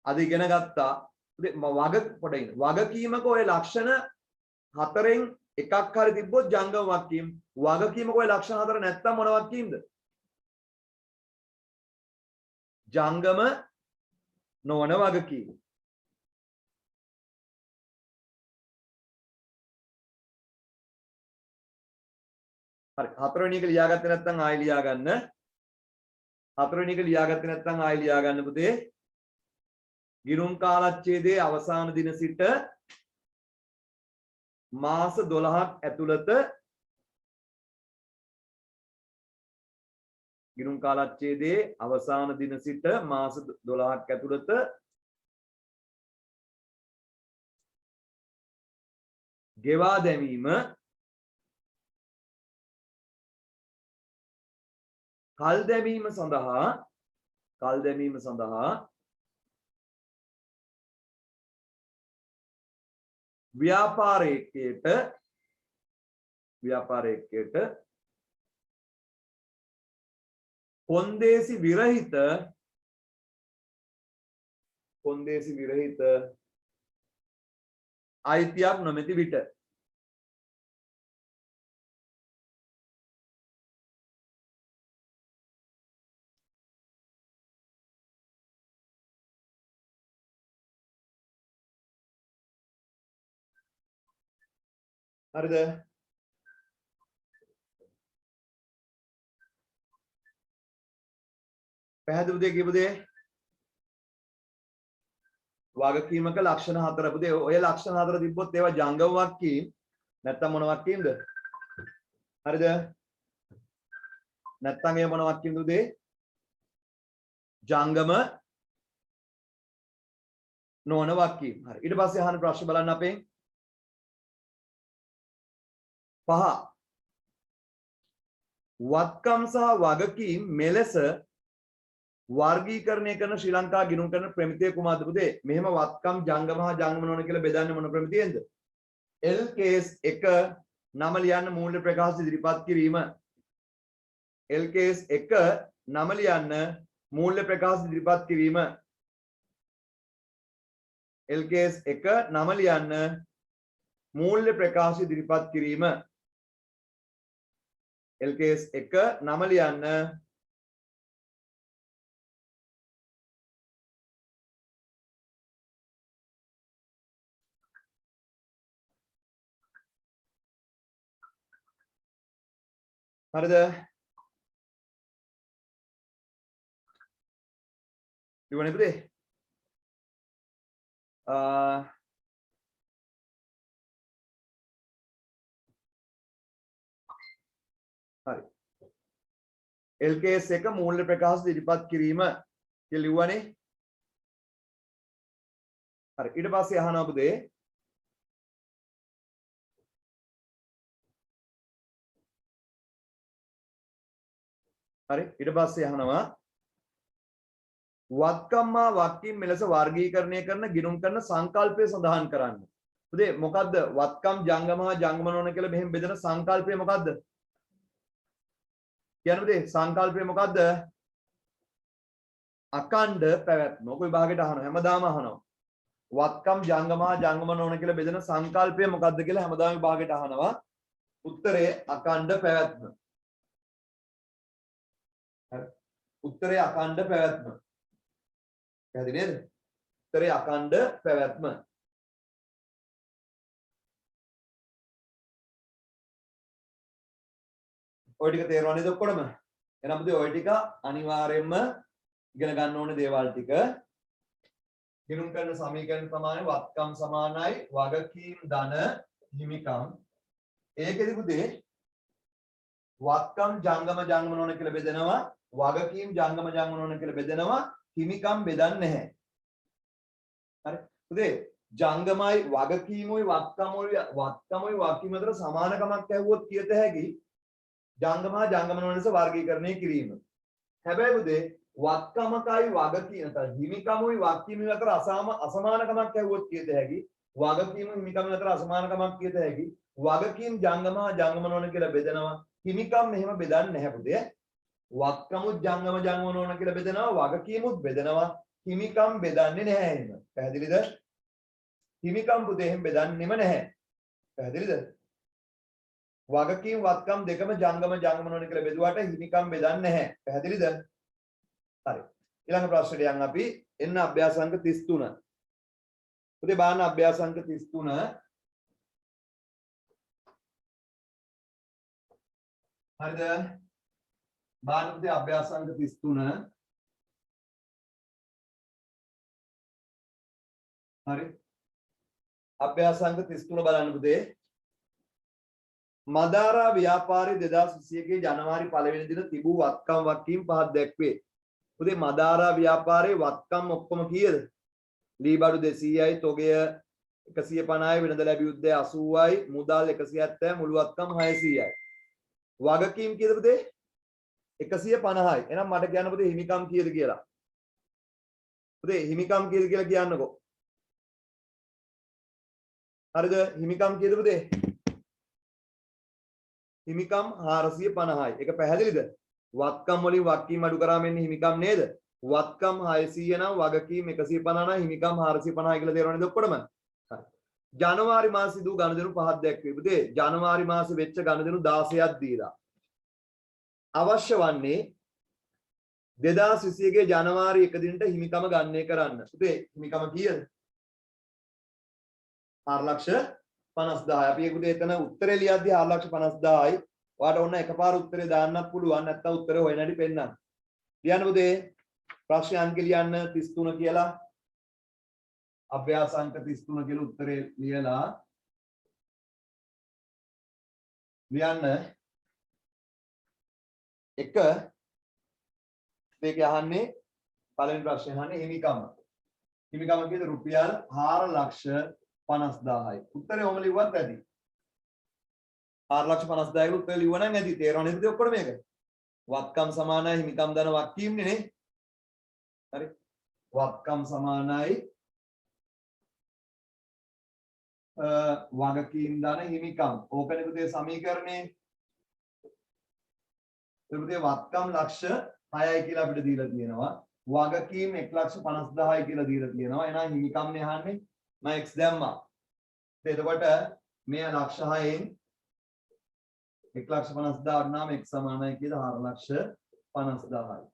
S1: අද ඉගෙන ගත්තා වගකීමක ඔය ලක්ෂණ හතරෙන් එකක් හරි තිබ්බොත් ජංගම වක්කීම්. වගකීමක ඔය ලක්ෂණ හතර නැත්තම් මොන වක්කීම්ද? ජංගම නොවන වගකීම්. හරි හතරවෙනි එක ලියාගත්තේ නැත්නම් ආයෙ ලියාගන්න. පුතේ ගිණුම් කාලච්ඡේදයේ අවසාන දින සිට මාස 12ක් ඇතුළත ගිණුම් කාලච්ඡේදයේ අවසාන දින සිට මාස 12ක් ඇතුළත ගෙවා දැමීම කල් දැමීම සඳහා ව්‍යාපාරයකයට කොන්දේසි විරහිත අයිතියක් නොමැති විට හරිද? පැහැදිලිද කියපු දේ? වගකීමක ලක්ෂණ හතර පුතේ ඔය ලක්ෂණ හතර තිබ්බොත් ඒවා ජංගම වක්කීම්. නැත්තම් මොන වක්කීම්ද? හරිද? නැත්තම් ඒ මොන වක්කීම්ද පුතේ? ජංගම නොවන වක්කීම්. හරි. ඊට පස්සේ අහන ප්‍රශ්න බලන්න අපෙන්. 5 වත්කම් සහ වගකීම් මෙලෙස වර්ගීකරණය කරන ශ්‍රී ලංකා ගිණුම් කරන ප්‍රමිතිය කුමක්ද පුතේ? මෙහෙම වත්කම් ජංගම හා ජංගම නොවන කියලා බෙදන්නේ මොන ප්‍රමිතියෙන්ද? L කේස් 1 නම ලියන්න මූල්‍ය ප්‍රකාශ ඉදිරිපත් කිරීම. L කේස් 1 නම ලියන්න මූල්‍ය ප්‍රකාශ ඉදිරිපත් කිරීම. L කේස් 1 නම ලියන්න මූල්‍ය ප්‍රකාශ ඉදිරිපත් කිරීම. L කේස් 1 නම ලියන්න හරිද? ඉවනේ පුතේ? හරි. LKS 1 මූල්‍ය ප්‍රකාශ ඉදිරිපත් කිරීම කියලා ලිව්වනේ. හරි. ඊට පස්සේ අහනවා පුතේ හරි ඊට පස්සේ අහනවා වත්කම් හා වක්කීම් මෙලෙස වර්ගීකරණය කරන ගිණුම් කරන සංකල්පය සඳහන් කරන්න. පුතේ මොකද්ද වත්කම් ජංගම හා ජංගම නොවන කියලා මෙහෙම බෙදෙන සංකල්පය මොකද්ද කියන්න පුතේ සංකල්පය මොකද්ද අකණ්ඩ පැවැත්ම ඔක විභාගයට අහනවා හැමදාම අහනවා වත්කම් ජංගම හා ජංගම නොවන කියලා බෙදෙන සංකල්පය මොකද්ද කියලා හැමදාම විභාගයට අහනවා උත්තරේ අකණ්ඩ පැවැත්ම හරි උත්තරේ අකණ්ඩ පැවැත්ම පැහැදිලි නේද උත්තරේ අකණ්ඩ පැවැත්ම ඔය ටික තේරෙනව නේද ඔක්කොටම එහෙනම් පුතේ ඔය ටික අනිවාර්යයෙන්ම ඉගෙන ගන්න ඕනේ දේවල් ටික ගිණුම් කරන සමීකරණ ප්‍රමාණය වත්කම් සමානයි වගකීම් ධන හිමිකම් ඒකෙදි පුතේ වත්කම් ජංගම ජංගම නොවන කියලා බෙදෙනවා වගකීම් ජංගම ජංගම නොවන කියලා බෙදෙනවා හිමිකම් බෙදන්නේ නැහැ හරි පුතේ ජංගමයි වගකීමුයි වත්කමුයි වගකීම අතර සමානකමක් ඇහුවොත් කියත හැකි ජංගම ජංගම නොවන ලෙස වර්ගීකරණය කිරීම හැබැයි පුතේ වත්කමකයි වගකීම නැත්නම් හිමිකමුයි වගකීමුයි අතර අසමානකමක් ඇහුවොත් කියත හැකි වගකීම හිමිකම අතර අසමානකමක් කියත හැකි වගකීම් ජංගම ජංගම නොවන කියලා බෙදෙනවා හිමිකම් මෙහෙම බෙදන්නේ නැහැ පුතේ වත්කමුත් ජංගම ජංගම නොවන කියලා බෙදෙනවා වගකීමුත් බෙදෙනවා හිමිකම් බෙදන්නේ නැහැ එහෙම පැහැදිලිද හිමිකම් පුතේ එහෙම බෙදන්නේම නැහැ පැහැදිලිද වගකීම් වත්කම් දෙකම ජංගම ජංගම නොවන කියලා බෙදුවාට හිමිකම් බෙදන්නේ නැහැ පැහැදිලිද හරි ඊළඟ ප්‍රශ්නෙට යන් අපි එන්න අභ්‍යාසංක 33 පුතේ බලන්න අභ්‍යාසංක 33 හරිද බලන්න පුතේ අභ්‍යාසංක 33 හරි අභ්‍යාසංක 33 බලන්න පුතේ මදාරා ව්‍යාපාරයේ 2021 ජනවාරි 1 වෙනි දින තිබූ වත්කම් වගකීම් පහක් දැක්වේ පුතේ මදාරා ව්‍යාපාරයේ වත්කම් ඔක්කොම කීයද ලී බඩු 200යි තොගය 150යි වෙනද ලැබි යුද්ධය 80යි මුදල් 170යි මුළු වත්කම් 600යි වගකීම් කීයද පුතේ 150යි එහෙනම් මට කියන්න පුතේ හිමිකම් කීයද කියලා පුතේ හිමිකම් කීයද කියලා කියන්නකෝ හරිද හිමිකම් කීයද පුතේ හිමිකම් 450යි ඒක පැහැදිලිද වත්කම් වලින් වගකීම් අඩු කරාම එන්නේ හිමිකම් නේද වත්කම් 600 නම් වගකීම් 150 නම් හිමිකම් 450 කියලා තේරෙනවද ඔක්කොටම හරි ජනවාරි මාසෙ සිදු ගණදෙනු පහක් දැක්වේ පුතේ ජනවාරි මාසෙ වෙච්ච ගණදෙනු 16ක් දීලා අවශ්‍ය වන්නේ 2021 ජනවාරි 1 දිනට හිමිකම ගණනය කරන්න පුතේ හිමිකම කීයද 4,50,000 අපි ඒ පුතේ එතන උත්තරේ ලියද්දි 4,50,000යි ඔයාලට ඕන එකපාර උත්තරේ දාන්නත් පුළුවන් නැත්නම් උත්තරේ හොයන හැටි පෙන්නන්න ලියන්න පුතේ ප්‍රශ්න අංක ලියන්න 33 කියලා අභ්‍යාස අංක 33 කියලා උත්තරේ ලියලා ලියන්න එක මේක අහන්නේ පළවෙනි ප්‍රශ්නේ අහන්නේ හිමිකම කීයද රුපියල් 4,50,000යි උත්තරේ ඔම ලිව්වත් ඇති 4,50,000 කියලා උත්තර ලිව්ව නම් ඇති තේරෙන්නේ නැතිද ඔක්කොම මේක වත්කම් සමානයි හිමිකම් දන වගකීම්නේ නේ හරි වත්කම් සමානයි වගකීම් දන හිමිකම් ඕකනේ පුතේ සමීකරණේ පුතේ වත්කම් ලක්ෂ 6යි කියලා අපිට දීලා තියෙනවා වගකීම් 1,50,000යි කියලා දීලා තියෙනවා එහෙනම් හිමිකම්නේ අහන්නේ මම x දැම්මා එතකොට මේ ලක්ෂ 6න් 1,50,000 නම් x සමානයි කියලා 4,50,000යි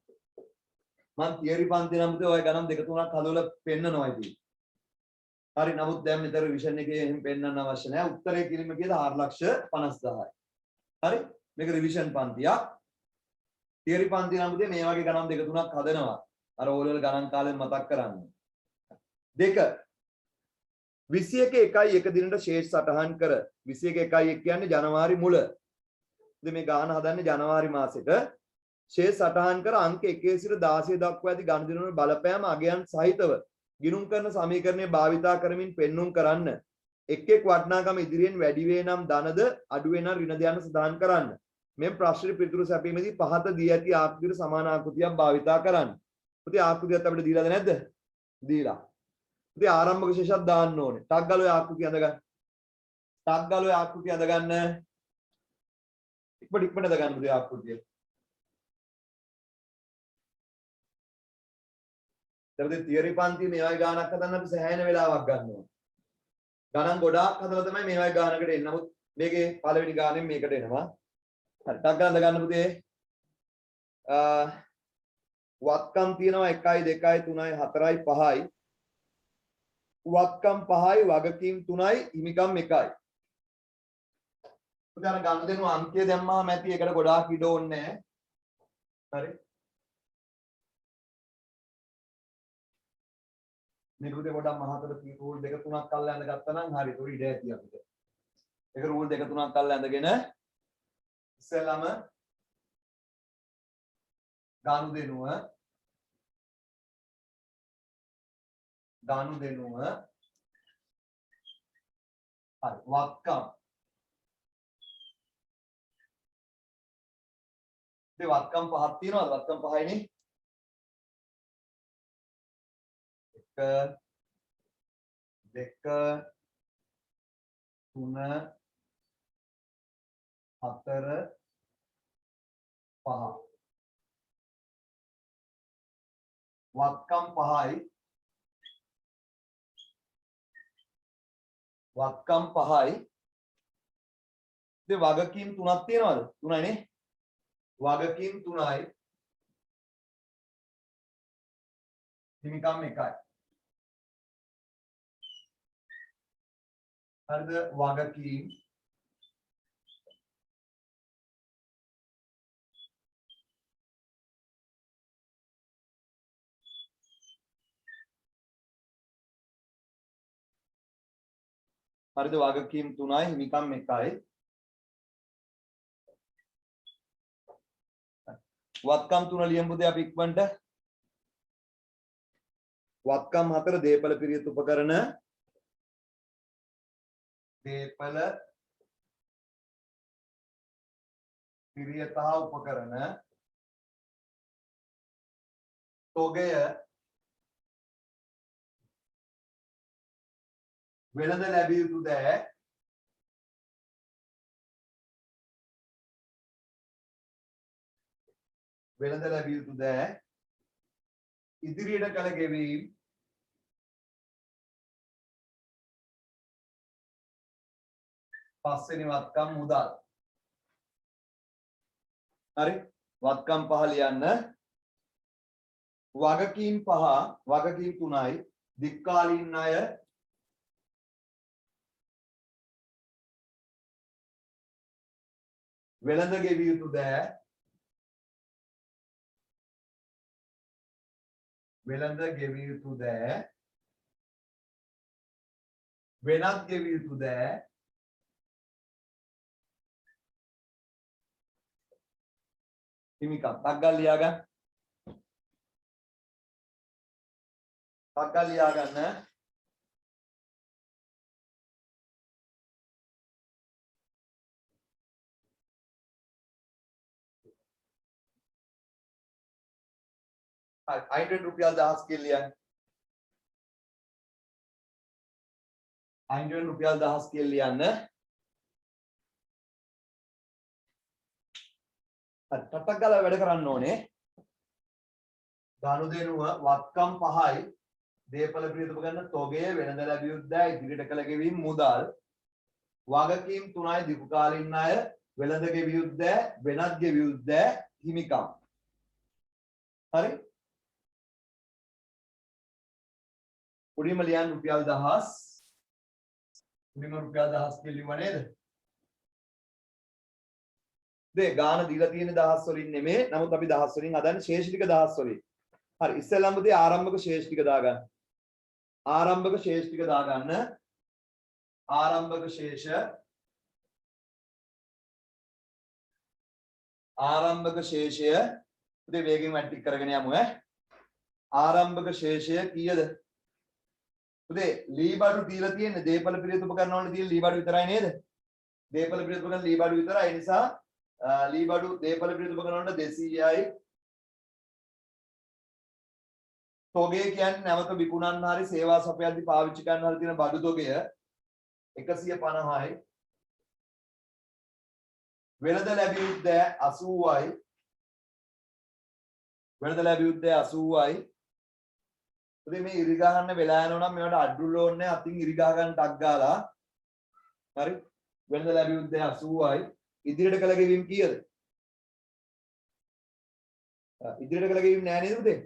S1: මම තියරි පන්ති නම් පුතේ ඔය ගණන් දෙක තුනක් හදවලා පෙන්නනවා ඉතින් හරි නමුත් දැන් මෙතන රිවිෂන් එකේ එහෙම පෙන්නන්න අවශ්‍ය නැහැ උත්තරේ කිරීම කියලා 4,50,000යි හරි මේක රිවිෂන් පන්තියක් තියරි පන්ති නම් පුතේ මේ වගේ ගණන් දෙක තුනක් හදනවා අර ඕලෙවල් ගණන් කාලෙන් මතක් කරන්න දෙක 21/1 දිනට ශේෂ සටහන් කර 21/1 කියන්නේ ජනවාරි මුල ඉතින් මේ ගාන හදන්නේ ජනවාරි මාසෙට ශේෂ සටහන් කර අංක 1 සිට 16 දක්වා ඇති ගණන් බලපෑම අගයන් සහිතව ගිණුම් කරන සමීකරණය භාවිතා කරමින් පෙන්눔 කරන්න එක් එක් වටිනාකම ඉදිරියෙන් වැඩි වේ නම් ධනද අඩු වේ නම් ඍණද යන සඳහන් කරන්න මේ ප්‍රශ්නේ පිළිතුරු සැපීමේදී පහත දී ඇති ආකෘතියට සමාන ආකෘතියක් භාවිතා කරන්න. පුතේ ආකෘතියත් අපිට දීලාද නැද්ද? දීලා. ඉතින් ආරම්භක ශේෂයක් දාන්න ඕනේ. ටක් ගාලා ඔය ආකෘතිය අඳ ගන්න. ටක් ගාලා ඔය ආකෘතිය අඳ ගන්න. ඉක්මනට අඳ ගන්න පුතේ ආකෘතිය. දැන් තියරි පන්ති මේ වගේ ගානක් හදන්න අපි සෑහෙන වෙලාවක් ගන්නවා. ගණන් ගොඩාක් හදලා තමයි මේ වගේ ගානකට එන්නේ. නමුත් මේකේ පළවෙනි ගානෙන් මේකට එනවා. හරි ටක් ගාලා අඳ ගන්න පුතේ. වත්කම් තියෙනවා 1 2 3 4 5යි. වත්කම් 5යි වගකීම් 3යි හිමිකම් 1යි. පුතේ අර ගන්න දෙනු අංකය දැම්මම ඇති ඒකට ගොඩාක් ඉඩ ඕනේ නැහැ. හරි. මේක පුතේ ගොඩක් මහතර රූල් දෙක තුනක් අල්ලලා ඇඳ ගත්තා නම් හරි. ඒක ඉඩ ඇති අපිට. ඒක රූල් දෙක තුනක් අල්ලලා ඇඳගෙන ඉස්සෙල්ලාම ගනුදෙනුව හරි වත්කම් ඉතින් වත්කම් පහක් තියෙනවද වත්කම් පහයිනේ 1 2 3 4 5 වත්කම් 5යි වත්කම් 5යි ඉතින් වගකීම් 3ක් තියෙනවද 3යිනේ වගකීම් 3යි හිමිකම් 1යි හරිද වගකීම් හරිද වගකීම් 3යි හිමිකම් 1යි වත්කම් 3 ලියමුද අපි ඉක්මනට වත්කම් 4 දීපල පිරියත් උපකරණ දීපල පිරියත හා උපකරණ තොගය වෙළඳ ලැබිය යුතු දෑ වෙළඳ ලැබිය යුතු දෑ ඉදිරියට කළ ගෙවීම් පස්වෙනි වත්කම් මුදල් හරි වත්කම් 5 ලියන්න වගකීම් 3යි දික්කාලීන ණය වෙළඳ ගෙවිය යුතු දෑ වෙළඳ ගෙවිය යුතු දෑ වෙනත් ගෙවිය යුතු දෑ හිමිකම් ටග්ගල් ලියා ගන්න ටග්ගල් ලියා ගන්න අයිඩෙන් රුපියල් 1000 කියලා ලියන්න අයිඩෙන් රුපියල් 1000 කියලා ලියන්න ටටක් ගාලා වැඩ කරන්න ඕනේ ගනුදෙනුව වත්කම් 5යි දීපල පිරියත උපකරණ තොගය වෙළඳ ලැබිය යුතු දෑ ඉදිරියට කළ ගෙවීම් මුදල් වගකීම් 3යි දීර්ඝකාලීන ණය වෙළඳ ගෙවිය යුතු දෑ වෙනත් ගෙවිය යුතු දෑ හිමිකම් හරි උඩින්ම ලියන්න රුපියල් 1000 උඩින්ම රුපියල් 1000 කියලා ලියුවා නේද දේ ගාන දීලා තියෙන 1000 වලින් නෙමෙයි නමුත් අපි 1000 වලින් හදන්නේ ශේෂ ටික 1000 වලින් හරි ඉස්සෙල්ලාම පුතේ ආරම්භක ශේෂ ටික දාගන්න ආරම්භක ශේෂ ටික දාගන්න ආරම්භක ශේෂ ආරම්භක ශේෂය පුතේ වේගෙන් වැඩි කරගෙන යමු ආරම්භක ශේෂය කීයද පුතේ ලී බඩු දීලා තියෙන්නේ දීපල පිරියත උපකරණ වල තියෙන ලී බඩු විතරයි නේද දීපල පිරියත උපකරණ ලී බඩු විතරයි ඒ නිසා ලී බඩු දීපල පිරියත උපකරණ වලට 200යි තොගය කියන්නේ නැවත විකුණන්න හරි සේවා සපයද්දී පාවිච්චි කරන්න හරි තියෙන බඩු තොගය 150යි. වෙළඳ ලැබියුත්තේ 80යි. වෙළඳ ලැබියුත්තේ 80යි. ඉතින් මේ ඉරි ගහන්න වෙලා යනවා නම් මේවට අඩුල ඕනේ අතින් ඉරි ගහ ගන්න ටක් ගාලා. හරි. වෙළඳ ලැබියුත්තේ 80යි. ඉදිරියට කළ ගෙවීම් කීයද? ඉදිරියට කළ ගෙවීම් නෑ නේද පුතේ?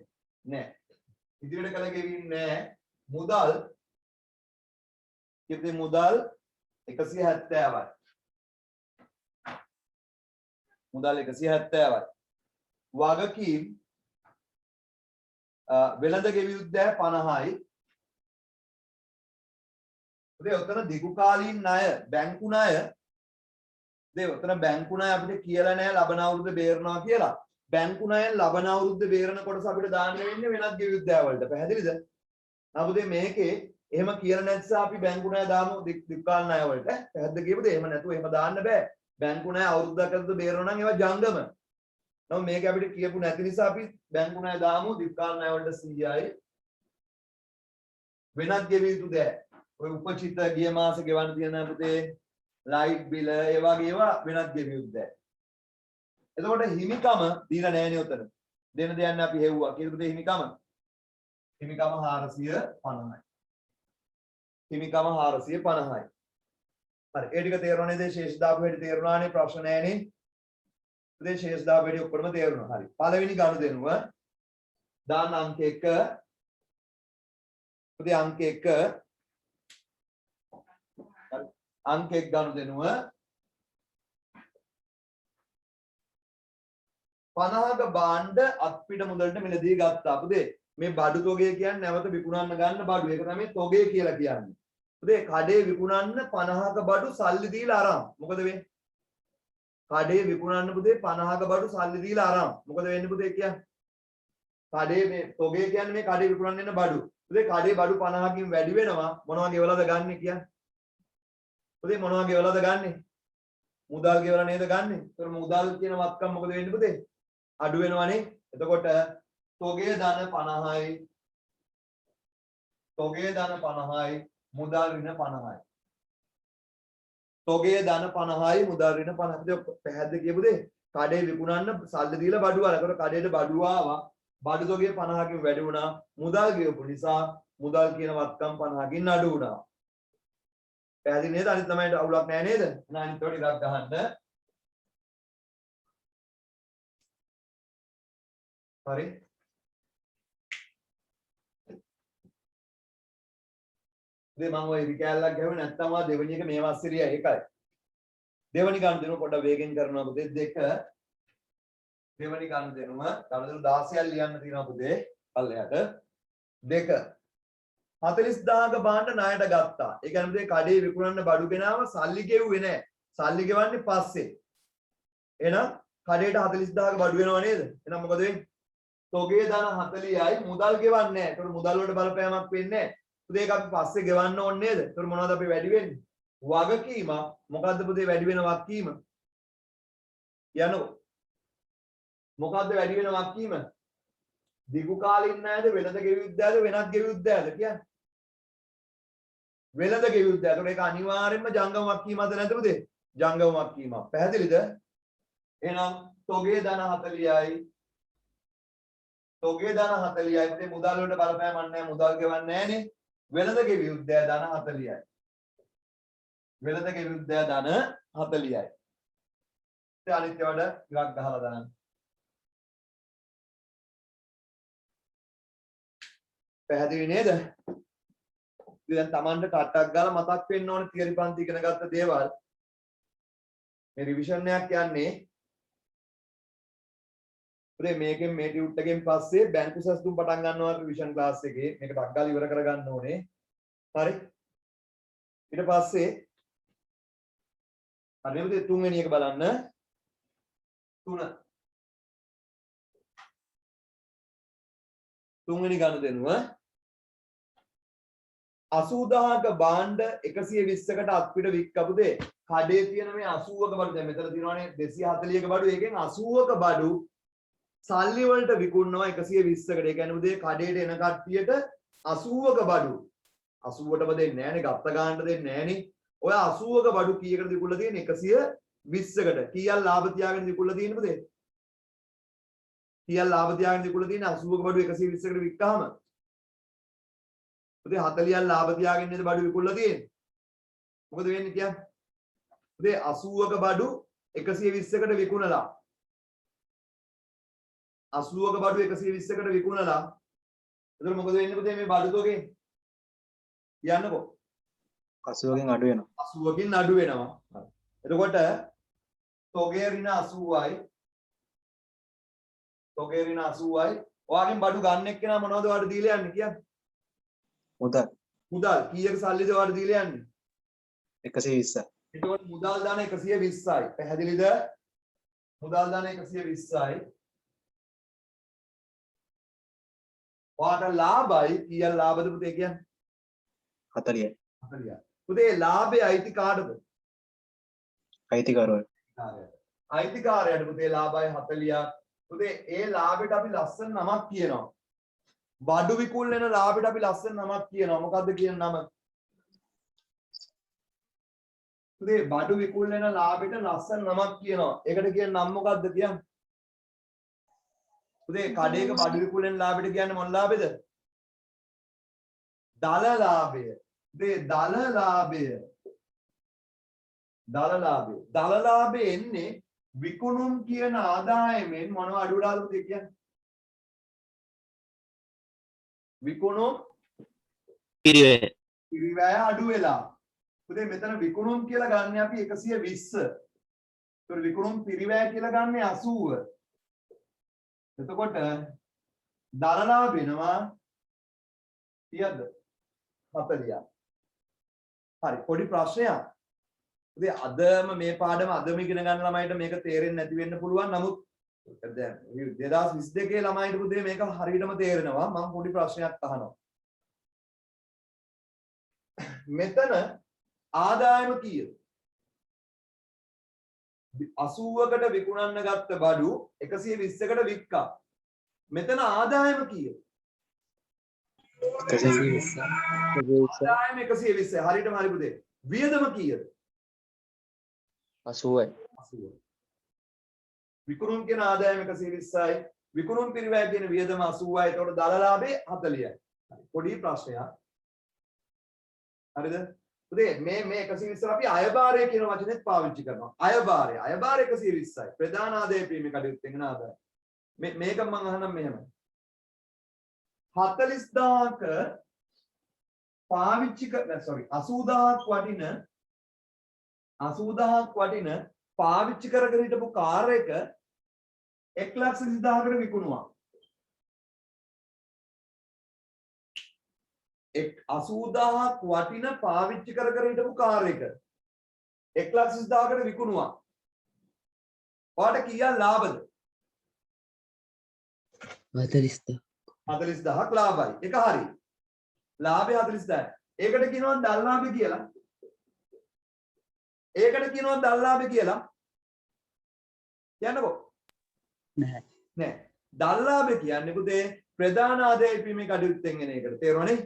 S1: නෑ. ඉදිරියට කළ ගෙවීම් නෑ. මුදල් කිව්වේ මුදල් 170යි. මුදල් 170යි. වගකීම් වෙළඳ ගෙවියුත්තේ 50යි. පුතේ ඔතන දිගු කාලීන ණය බැංකු ණය උතන බැංකු ණය අපිට කියලා නෑ ලබන අවුරුද්ද බේරනවා කියලා. බැංකු ණයෙන් ලබන අවුරුද්ද බේරන කොටස අපිට දාන්න වෙන්නේ වෙනත් ගෙවියුද්දෑ වලට. පැහැදිලිද? නමුත් මේකේ එහෙම කියලා නැත්නම් අපි බැංකු ණය දාමු දික්කාල ණය වලට. පැහැදිලිද කියපුද? එහෙම නැතුව එහෙම දාන්න බෑ. බැංකු ණය අවුරුද්දකට බේරනවා නම් ඒවා ජංගම. නමුත් මේක අපිට කියපු නැති නිසා අපි බැංකු ණය දාමු දික්කාල ණය වලට 100යි. වෙනත් ගෙවියුතු දෑ. ඔය උපචිත ගිය මාසේ ගෙවන්න තියෙන පුතේ ලයිට් බිල ඒ වගේ ඒවා වෙනත් ගෙවියුත් දැන්. එතකොට හිමිකම දීලා නැහැනේ උතන. දෙන්න දෙයන්න අපි හෙව්වා. කීයද හිමිකම? හිමිකම 450යි. හිමිකම 450යි. හරි. ඒ ටික තේරුණා නේද? ශේෂ දාපු හැටි තේරුණානේ ප්‍රශ්න නැහැනේ. ඉතින් ශේෂ දාපු හැටි ඔක්කොම තේරුණා. හරි. පළවෙනි ගනුදෙනුව දාන අංක 1 ඉතින් අංක 1 අංක 1 ගනුදෙනුව 50ක භාණ්ඩ අත්පිට මුදලට මිලදී ගත්තා. පුතේ මේ බඩු තොගය කියන්නේ නැවත විකුණන්න ගන්න බඩු. ඒක තමයි තොගය කියලා කියන්නේ. පුතේ කඩේ විකුණන්න 50ක බඩු සල්ලි දීලා අරන්. මොකද වෙන්නේ? කඩේ විකුණන්න පුතේ 50ක බඩු සල්ලි දීලා අරන්. මොකද වෙන්නේ පුතේ කියන්නේ? කඩේ මේ තොගය කියන්නේ මේ කඩේ විකුණන්න එන බඩු. පුතේ කඩේ බඩු 50කින් වැඩි වෙනවා. මොනවා ගෙවලාද ගන්නෙ කියන්නේ? පුතේ මොනවා ගෙවලාද ගන්නෙ? මුදල් ගෙවලා නේද ගන්නෙ? ඒතර මුදල් කියන වත්කම් මොකද වෙන්නේ පුතේ? අඩු වෙනවනේ. එතකොට තොගය ධන 50යි. තොගය ධන 50යි. මුදල් ඍණ 50යි. තොගය ධන 50යි මුදල් ඍණ 50යි. පැහැදිලි කියපුදේ කඩේ විකුණන්න සල්ලි දීලා බඩු ආවා. ඒතර කඩේට බඩු ආවා. බඩු තොගය 50කින් වැඩි වුණා. මුදල් ගෙවපු නිසා මුදල් කියන වත්කම් 50කින් අඩු වුණා. පැහැදිලි නේද? අනිත් ළමයින්ට අවුලක් නැහැ නේද? එහෙනම් අනිත් වට ඉරක් ගහන්න. හරි. ඉතින් මම ওই විකැලක් ගහුවේ නැත්තම් ආ දෙවෙනි එක මේ වස්සරිය ඒකයි. දෙවෙනි ගනුදෙනුව පොඩ්ඩක් වේගෙන් කරනවා පුතේ. 2 දෙවෙනි ගනුදෙනුව ගනුදෙනු 16ක් ලියන්න තියෙනවා පුතේ. පල්ලෙහාට 2 40000ක භාණ්ඩ ණයට ගත්තා. ඒ කියන්නේ පුතේ කඩේ විකුණන්න බඩු ගෙනාව සල්ලි ගෙව්වේ නැහැ. සල්ලි ගෙවන්නේ පස්සේ. එහෙනම් කඩේට 40000ක බඩු වෙනව නේද? එහෙනම් මොකද වෙන්නේ? තොගේ ධන 40යි මුදල් ගෙවන්නේ නැහැ. ඒතකොට මුදල් වලට බලපෑමක් වෙන්නේ නැහැ. පුතේ ඒක අපි පස්සේ ගෙවන්න ඕනේ නේද? ඒතකොට මොනවද අපි වැඩි වෙන්නේ? වගකීම. මොකද්ද පුතේ වැඩි වෙන වගකීම? කියනකො. මොකද්ද වැඩි වෙන වගකීම? දිගු කාලින් ණයද වෙළඳ ගෙවියුද්දද වෙනත් ගෙවියුද්දද කියන්නේ? වෙළඳ ගෙවියුද්ද. ඒතකොට ඒක අනිවාර්යයෙන්ම ජංගම වගකීමද නැද්ද පුතේ? ජංගම වගකීමක්. පැහැදිලිද? එහෙනම් තොගේ ධන 40යි තොගේ ධන 40යි. පුතේ මුදල් වලට බලපෑමක් නැහැ. මුදල් ගෙවන්නේ නැහනේ. වෙළඳ ගෙවියුද්ද ධන 40යි. වෙළඳ ගෙවියුද්ද ධන 40යි. ඉතින් අනිත් ඒවාට ඉරක් ගහලා දාන්න. පැහැදිලි නේද? දැන් Tamanට ටට්ටක් ගාලා මතක් වෙන්න ඕනේ තියරි පන්ති ඉගෙන ගත්ත දේවල්. මේ රිවිෂන් එකක් යන්නේ පුතේ මේකෙන් මේ ටියුට් එකෙන් පස්සේ බැංකු සැස්තුම් පටන් ගන්නවා රිවිෂන් ක්ලාස් එකේ. මේක ටක් ගාලා ඉවර කරගන්න ඕනේ. හරි. ඊට පස්සේ හරි පුතේ තුන්වෙනි එක බලන්න. 3 තුන්වෙනි ගනුදෙනුව 80000ක භාණ්ඩ 120කට අත්පිට වික්කපුදේ කඩේ තියෙන මේ 80ක බඩු දැන් මෙතන තියෙනවානේ 240ක බඩු ඒකෙන් 80ක බඩු සල්ලි වලට විකුණනවා 120කට. ඒ කියන්නේ උදේ කඩේට එන කට්ටියට 80ක බඩු. 80ටම දෙන්නේ නැහනේ, ගත්ත ගන්න දෙන්නේ නැහනේ. ඔය 80ක බඩු කීයකටද විකුණලා තියෙන්නේ? 120කට. කීයක් ලාභ තියාගෙන විකුණලා තියෙන්නේ පුතේ? කීයක් ලාභ තියාගෙන විකුණලා තියෙන්නේ? 80ක බඩු 120කට වික්කාම පුතේ 40ක් ලාභ තියාගෙන නේද බඩු විකුණලා තියෙන්නේ. මොකද වෙන්නේ කියන්නේ? පුතේ 80ක බඩු 120කට විකුණලා 80ක බඩු 120කට විකුණලා එතකොට මොකද වෙන්නේ පුතේ මේ බඩු තෝගේ? කියන්නකෝ.
S2: 80කින් අඩු වෙනවා.
S1: 80කින් අඩු වෙනවා. එතකොට තෝගේ ඍණ 80යි. තෝගේ ඍණ 80යි. ඔයාගෙන් බඩු ගන්න එක්කෙනා මොනවද ඔයාලට දීලා යන්නේ කියන්නේ?
S2: මුදල්.
S1: මුදල් කීයක සල්ලිද ඔයාලට දීලා යන්නේ?
S2: 120.
S1: එතකොට මුදල් දාන 120යි. පැහැදිලිද? මුදල් දාන 120යි. ඔයාට ලාභයි කීයක් ලාභද පුතේ කියන්නේ?
S2: 40යි.
S1: 40යි. පුතේ ලාභයේ අයිති කාටද?
S2: අයිතිකාරවල.
S1: අයිතිකාරයට පුතේ ලාභයි 40ක්. පුතේ ඒ ලාභයට අපි ලස්සන නමක් කියනවා. බඩු විකුල් වෙන ලාභයට අපි ලස්සන නමක් කියනවා. මොකද්ද කියන නම? පුතේ බඩු විකුල් වෙන ලාභයට ලස්සන නමක් කියනවා. ඒකට කියන නම මොකද්ද කියන්නේ? පුතේ කඩේක බඩු විකුල් වෙන ලාභයට කියන්නේ මොන ලාභෙද? දල ලාභය. පුතේ දල ලාභය. දල ලාභය. දල ලාභය එන්නේ විකුණුම් කියන ආදායමෙන් මොනව අඩු වෙලාද පුතේ කියන්නේ? විකුණුම් පිරිවැය අඩු වෙලා. පුතේ මෙතන විකුණුම් කියලා ගන්න අපි 120. ඒතකොට විකුණුම් පිරිවැය කියලා ගන්න 80. එතකොට දලලා වෙනවා කීයද? 40ක්. හරි පොඩි ප්‍රශ්නයක්. පුතේ අදම මේ පාඩම අදම ඉගෙන ගන්න ළමයිට මේක තේරෙන්නේ නැති වෙන්න පුළුවන්. නමුත් දැන් 2022 ළමයිට පුතේ මේක හරියටම තේරෙනවා. මම පොඩි ප්‍රශ්නයක් අහනවා. මෙතන ආදායම කීයද? 80කට විකුණන්න ගත්ත බඩු 120කට වික්කා. මෙතන ආදායම කීයද?
S2: 120.
S1: ආදායම 120. හරියටම හරි පුතේ. වියදම කීයද?
S2: 80යි.
S1: 80. විකුණුම් කියන ආදායම 120යි. විකුණුම් පිරිවැය කියන වියදම 80යි. එතකොට දල ලාභේ 40යි. පොඩි ප්‍රශ්නයක්. හරිද? පුතේ මේ 120 අපි අයභාරය කියන වචනේත් පාවිච්චි කරනවා. අයභාරය 120යි. ප්‍රධාන ආදාය ප්‍රීමිය කටයුත්තෙන් එන ආදාය. මේක මම අහනම් මෙහෙම. 40000ක පාවිච්චි 80000ක් වටින 80000ක් වටින පාවිච්චි කරගෙන හිටපු කාර් එක 1,20,000කට විකුණුවා. 80000ක් වටින පාවිච්චි කර හිටපු කාර් එක 1,20,000කට විකුණුවා. ඔයාට කීයක් ලාභද?
S3: 40,000.
S1: 40,000ක් ලාභයි. ඒක හරි. ලාභය 40,000යි. ඒකට කියනවා දල් ලාභය කියලා. ඒකට කියනවා දල් ලාභය කියලා. කියන්නකෝ.
S3: නැහැ.
S1: නෑ. දල් ලාභය කියන්නේ පුතේ ප්‍රධාන ආදාය පිරීමේ කටයුත්තෙන් එන එකට. තේරුණානේ?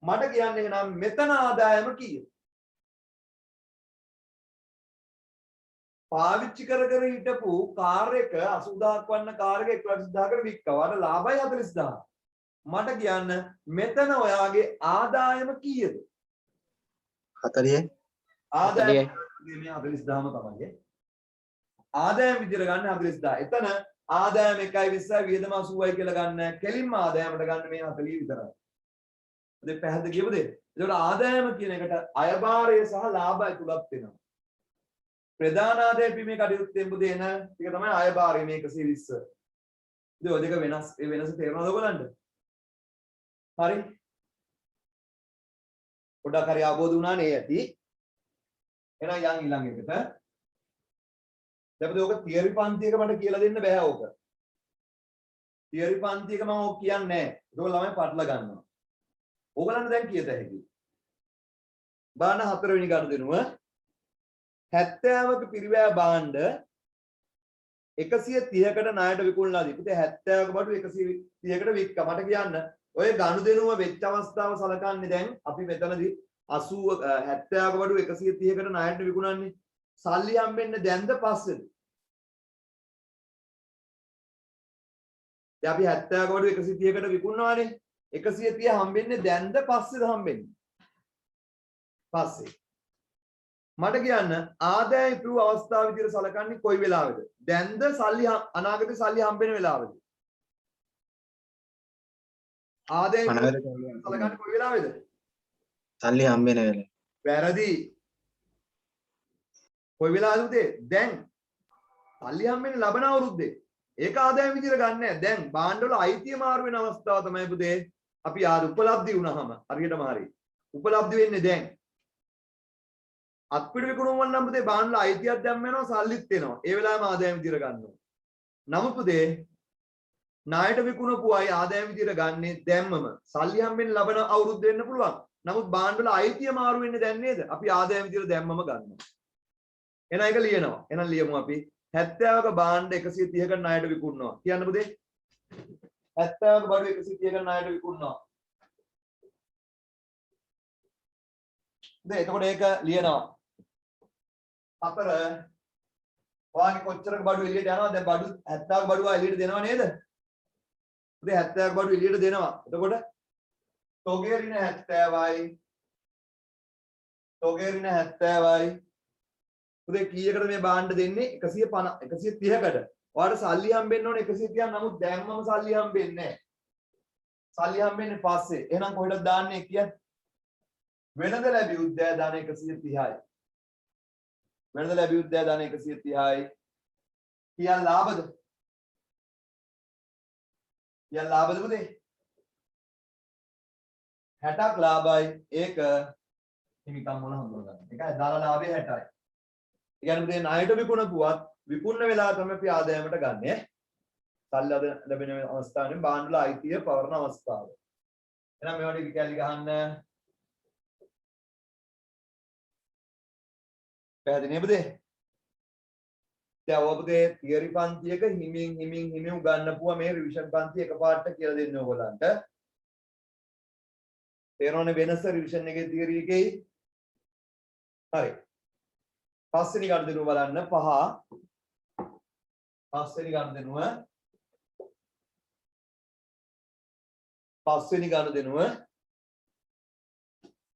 S1: මට කියන්නේ නම් මෙතන ආදායම කීයද? පාවිච්චි කර හිටපු කාර් එක 80000ක් වන්න කාර් එක 1,20,000කට වික්කා. වාට ලාභයි 40,000. මට කියන්න මෙතන ඔයාගේ ආදායම කීයද?
S2: 40යි.
S1: ආදායම මේ 40,000ම තමයි. ආදායම විදිහට ගන්න 40,000. එතන ආදායම 1,20යි වියදම 80යි කියලා ගන්න. කෙලින්ම ආදායමට ගන්න මේ 40 විතරයි. දෙක පැහැදිලි කියමුද? ඒකට ආදායම කියන එකට අයභාරය සහ ලාභය තුලක් වෙනවා. ප්‍රධාන ආදාය පිරීමේ කටයුත්තෙන් බුදේ එන ටික තමයි අයභාරය මේ 120. ඉතින් ඔය දෙක වෙනස් ඒ වෙනස තේරෙනවද ඔයගලන්ට? හරි. පොඩ්ඩක් හරි අවබෝධ වුණා නේ ඇති. එහෙනම් යන් ඊළඟ එකට. දැන් ඔක තියරි පන්තියක මට කියලා දෙන්න බෑ ඕක. තියරි පන්තියක මම ඕක කියන්නේ නැහැ. ඒක ළමයි පටල ගන්නවා. ඕගලන්ට දැන් කීයද හැකි? බාන 4 වෙනි ගනුදෙනුව 70ක පිරිවැය භාණ්ඩ 130කට ණයට විකුණලාදී පුතේ 70ක බඩු 130කට වික්කා. මට කියන්න ඔය ගනුදෙනුව වෙච්ච අවස්ථාව සලකන්නේ දැන් අපි මෙතනදී 80 70ක බඩු 130කට ණයට විකුණන්නේ. සල්ලි හම්බෙන්නේ දැන්ද පස්සේද? දැන් අපි 70ක බඩු 130කට විකුණනවානේ. 130 හම්බෙන්නේ දැන්ද පස්සේද හම්බෙන්නේ? පස්සේ. මට කියන්න ආදායම් පිරු අවස්ථාව විදිහට සලකන්නේ කොයි වෙලාවෙද? දැන්ද සල්ලි අනාගතේ සල්ලි හම්බෙන වෙලාවෙද? ආදායම් සලකන්නේ කොයි වෙලාවෙද?
S2: සල්ලි හම්බෙන වෙලාව.
S1: වැරදි. කොයි වෙලාවද උදේ? දැන්. සල්ලි හම්බෙන්නේ ලබන අවුරුද්දේ. ඒක ආදායම් විදිහට ගන්න නැහැ. දැන් භාණ්ඩ වල අයිතිය මාරු වෙන අවස්ථාව තමයි පුතේ අපි ආද උපලබ්ධි වුණාම හරියටම හරි. උපලබ්ධි වෙන්නේ දැන්. අත්පිට විකුණුම් වල නම් පුතේ භාණ්ඩ අයිතියක් දැම්ම වෙනවා සල්ලිත් එනවා. ඒ වෙලාවෙම ආදායම් විදිහට ගන්නවා. නමුත් පුතේ ණයට විකුණපු අය ආදායම් විදිහට ගන්නේ දැම්මම. සල්ලි හම්බෙන්නේ ලබන අවුරුද්ද වෙන්න පුළුවන්. නමුත් භාණ්ඩ වල අයිතිය මාරු වෙන්නේ දැන් නේද? අපි ආදායම් විදිහට දැම්මම ගන්නවා. එහෙනම් ඒක ලියනවා. එහෙනම් ලියමු අපි 70ක භාණ්ඩ 130කට ණයට විකුණනවා. කියන්න පුතේ 70ක බඩු 130කට ණයට විකුණනවා. එතකොට ඒක ලියනවා. 4 ඔයාගේ කොච්චරක බඩු එළියට යනවද? දැන් බඩු 70ක බඩුව එළියට දෙනව නේද? පුතේ 70ක බඩු එළියට දෙනවා. එතකොට තොගේ ඍණ 70යි. තොගේ ඍණ 70යි. පුතේ කීයකට මේ භාණ්ඩ දෙන්නේ? 150 130කට. ඔයාලට සල්ලි හම්බෙන්න ඕනේ 130ක්. නමුත් දැම්මම සල්ලි හම්බෙන්නේ නැහැ. සල්ලි හම්බෙන්නේ පස්සේ. එහෙනම් කොහෙටද දාන්නේ කියන්නේ? වෙනද ලැබි උද්දෑ ධන 130යි. වෙනද ලැබි උද්දෑ ධන 130යි. කියන් ලාභද? කියන් ලාභද පුතේ? 60ක් ලාභයි. ඒක හිමිකම් මොන හඳුනගන්න. ඒකයි දාන ලාභය 60යි. ඒ කියන්නේ පුතේ ණයට විකුණපුවත් විකුණන වෙලාව තමයි අපි ආදායමට ගන්නෙ. සල්ලි ලැබෙන අවස්ථාවෙන් භාණ්ඩ වල අයිතිය පවරන අවස්ථාව. එහෙනම් මේවට කැලි ගහන්න. පැහැදිලි නේද? දැන් ඔබගේ තියරි පන්තියක හිමින් උගන්වපුවා මේ රිවිෂන් පන්ති එකපාරට කියලා දෙන්න ඕගොල්ලන්ට. තේරෙනවනේ වෙනස රිවිෂන් එකේ තියරි එකේ? හරි. පස්වෙනි ගනුදෙනුව බලන්න 5. පස්වෙනි ගනුදෙනුව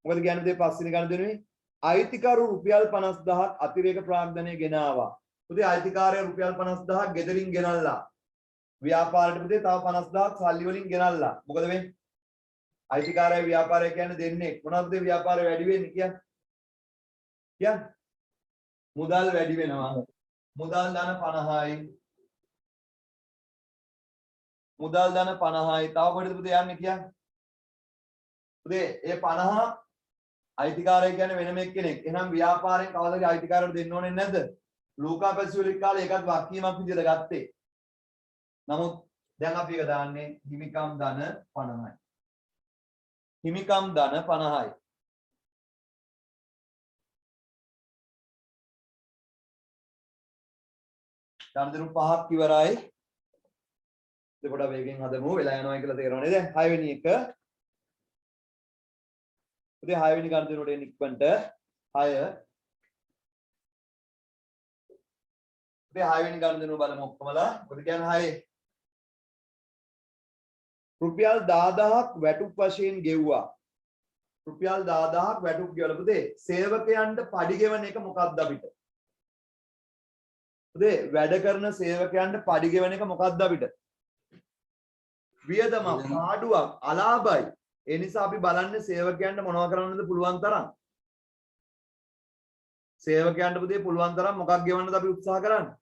S1: මොකද කියන්නේ පස්වෙනි ගනුදෙනුවේ අයිතිකරු රුපියල් 50000ක් අතිරේක ප්‍රාග්ධනය ගෙන ආවා. පුතේ අයිතිකාරය රුපියල් 50000ක් ගෙදරින් ගෙනල්ලා. ව්‍යාපාරයට පුතේ තව 50000ක් සල්ලි වලින් ගෙනල්ලා. මොකද වෙන්නේ? අයිතිකාරය ව්‍යාපාරය කියන්නේ දෙන්නේ. මොනවද ව්‍යාපාරය වැඩි වෙන්නේ කියන්නේ? මුදල් වැඩි වෙනවා. මුදල් ධන 50යි. මුදල් ධන 50යි. තව කොහෙද පුතේ යන්නේ කියන්නේ? පුතේ ඒ 50 අයිතිකාරය කියන්නේ වෙනම එක්කෙනෙක්. එහෙනම් ව්‍යාපාරයෙන් කවදාද අයිතිකාරයට දෙන්න ඕනේ නැද්ද? ලූකා පැසියුලික් කාලේ ඒකත් වක්කීමක් විදිහට ගත්තේ. නමුත් දැන් අපි එක දාන්නේ හිමිකම් ධන 50යි. හිමිකම් ධන 50යි. ගනුදෙනු 5ක් ඉවරයි. දෙපොඩ වේගෙන් හදමු. වෙලා යනවා කියලා තේරෙනවනේ. දැන් 6 වෙනි එක. පුතේ 6 වෙනි ගනුදෙනුවට එන්න ඉක්මනට 6. පුතේ 6 වෙනි ගනුදෙනුව බලමු ඔක්කොමලා. මොකද කියන්නේ 6. රුපියල් 10000ක් වැටුප් වශයෙන් ගෙව්වා. රුපියල් 10000ක් වැටුප් ගෙවලා පුතේ සේවකයන්ට පඩි ගෙවන එක මොකක්ද අපිට? පුතේ වැඩ කරන සේවකයන්ට පඩි ගෙවන එක මොකක්ද අපිට? වියදම පාඩුවක් අලාභයි. ඒ නිසා අපි බලන්නේ සේවකයන්ට මොනව කරන්නද පුළුවන් තරම්. සේවකයන්ට පුතේ පුළුවන් තරම් මොකක් ගෙවන්නද අපි උත්සාහ කරන්නේ?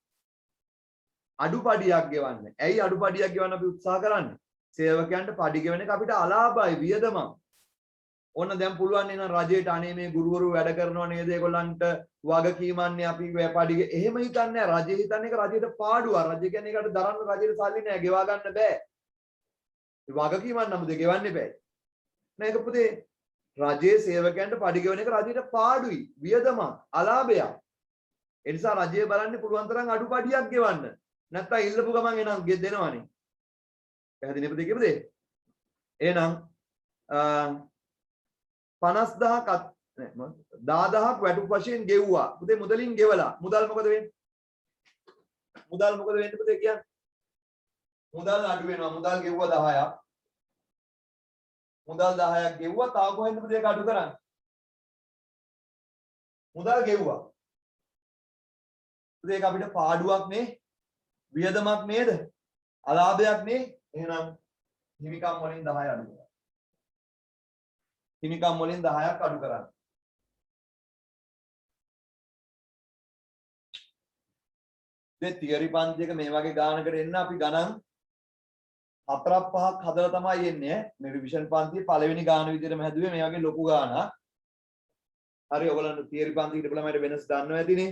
S1: අඩුපඩියක් ගෙවන්න. ඇයි අඩුපඩියක් ගෙවන්න අපි උත්සාහ කරන්නේ? සේවකයන්ට පඩි ගෙවන එක අපිට අලාභයි වියදමක්. ඕන්න දැන් පුළුවන් නේද රජයට අනේ මේ ගුරුවරු වැඩ කරනවා නේද ඒගොල්ලන්ට වගකීමන්නේ අපි පඩි එහෙම හිතන්නේ නැහැ. රජය හිතන්නේ ඒක රජයට පාඩුවක්. රජය කියන්නේ ඒකට දරන්න රජයට සල්ලි නැහැ. ගෙවා ගන්න බෑ. ඒ වගකීමක් නමුද ගෙවන්න බෑ. මේක පුතේ රජයේ සේවකයන්ට පඩි ගෙවන එක රජයට පාඩුයි වියදමක් අලාභයක්. ඒ නිසා රජය බලන්නේ පුළුවන් තරම් අඩුපඩියක් ගෙවන්න. නැත්තම් ඉල්ලපු ගමන් එනං ගෙ දෙනවනේ. පැහැදිලිද පුතේ කියපු දේ? එහෙනම් 50000ක් 10000ක් වැටුප් වශයෙන් ගෙව්වා. පුතේ මුදලින් ගෙවලා. මුදල් මොකද වෙන්නේ? මුදල් මොකද වෙන්නේ පුතේ කියන්නේ? මුදල් අඩු වෙනවා. මුදල් ගෙව්වා 10ක්. මුදල් 10ක් ගෙව්වා. තව කොහෙන්ද පුතේ ඒක අඩු කරන්නේ? මුදල් ගෙව්වා. පුතේ ඒක අපිට පාඩුවක් නේ? වියදමක් නේද? අලාභයක් නේ? එහෙනම් හිමිකම් වලින් 10 අඩු කරා. හිමිකම් වලින් 10ක් අඩු කරා. දැන් තියරි පන්තියක මේ වගේ ගානකට එන්න අපි ගණන් 4ක් 5ක් හදලා තමයි එන්නේ. මේ රිවිෂන් පන්තියේ පළවෙනි ගාන විදිහටම හැදුවේ මේ වගේ ලොකු ගානක්. හරි ඔයගොල්ලෝ තියරි පන්තියේ හිටපු ළමයිට වෙනස් දන්නව ඇතිනේ.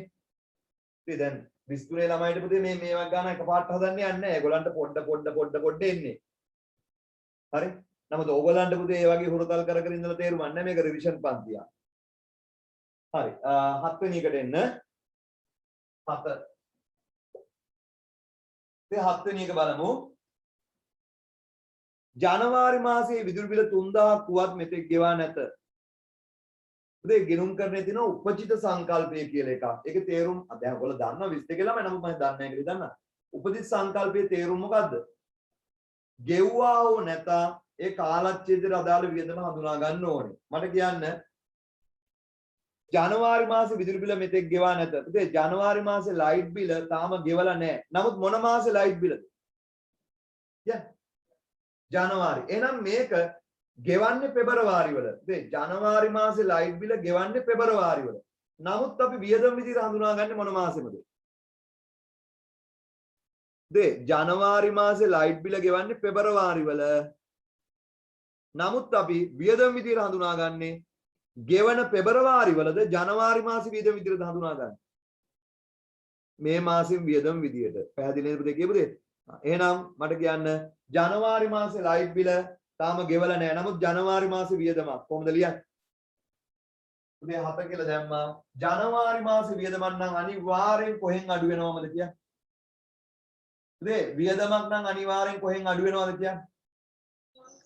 S1: ඉතින් දැන් 23 ළමයිට පුතේ මේ වගේ ගාන එකපාරට හදන්න යන්නේ නැහැ. ඒගොල්ලන්ට පොඩ එන්නේ. හරි. නමුත් ඕගොල්ලන්ට පුතේ මේ වගේ හුරුතල් කර කර ඉඳලා තේරුම් ගන්න මේක රිවිෂන් පන්තිය. හරි. 7 වෙනි එකට එන්න. 7. ඉතින් 7 වෙනි එක බලමු. ජනවාරි මාසයේ විදුලි බිල 3000ක් වුවත් මෙතෙක් ගෙවා නැත. පුතේ ගිණුම් කරන්නේ තියෙන උපචිත සංකල්පය කියලා එකක්. ඒකේ තේරුම දැන් ඔයගොල්ලෝ දන්නවා 22 ළමයි නමුත් මම දන්නේ නැහැ කියලා දන්නා. උපචිත සංකල්පයේ තේරුම මොකද්ද? ගෙව්වා හෝ නැත ඒ කාලච්ඡේදයට අදාළ වියදම හඳුනා ගන්න ඕනේ. මට කියන්න ජනවාරි මාසේ විදුලි බිල මෙතෙක් ගෙවා නැත. පුතේ ජනවාරි මාසේ ලයිට් බිල තාම ගෙවලා නැහැ. නමුත් මොන මාසේ ලයිට් බිලද? ජනවාරි. එහෙනම් මේක ගෙවන්නේ පෙබරවාරි වල. පුතේ ජනවාරි මාසේ ලයිට් බිල ගෙවන්නේ පෙබරවාරි වල. නමුත් අපි වියදම් විදිහට හඳුනාගන්නේ මොන මාසෙමද? ජනවාරි මාසේ ලයිට් බිල ගෙවන්නේ පෙබරවාරි වල. නමුත් අපි වියදම් විදිහට හඳුනාගන්නේ ගෙවන පෙබරවාරි වලද ජනවාරි මාසේ වියදම් විදිහට හඳුනාගන්නේ. මේ මාසෙන් වියදම් විදිහට. පැහැදිලි නේද පුතේ කියපු දේ? එහෙනම් මට කියන්න ජනවාරි මාසේ ලයිට් බිල තාම ගෙවලා නැහැ. නමුත් ජනවාරි මාසේ වියදමක් කොහොමද ලියන්නේ? පුතේ 7 කියලා දැම්මා. ජනවාරි මාසේ වියදමක් නම් අනිවාර්යෙන් කොහෙන් අඩු වෙනවමද කියන්නේ? පුතේ වියදමක් නම් අනිවාර්යෙන් කොහෙන් අඩු වෙනවද කියන්නේ?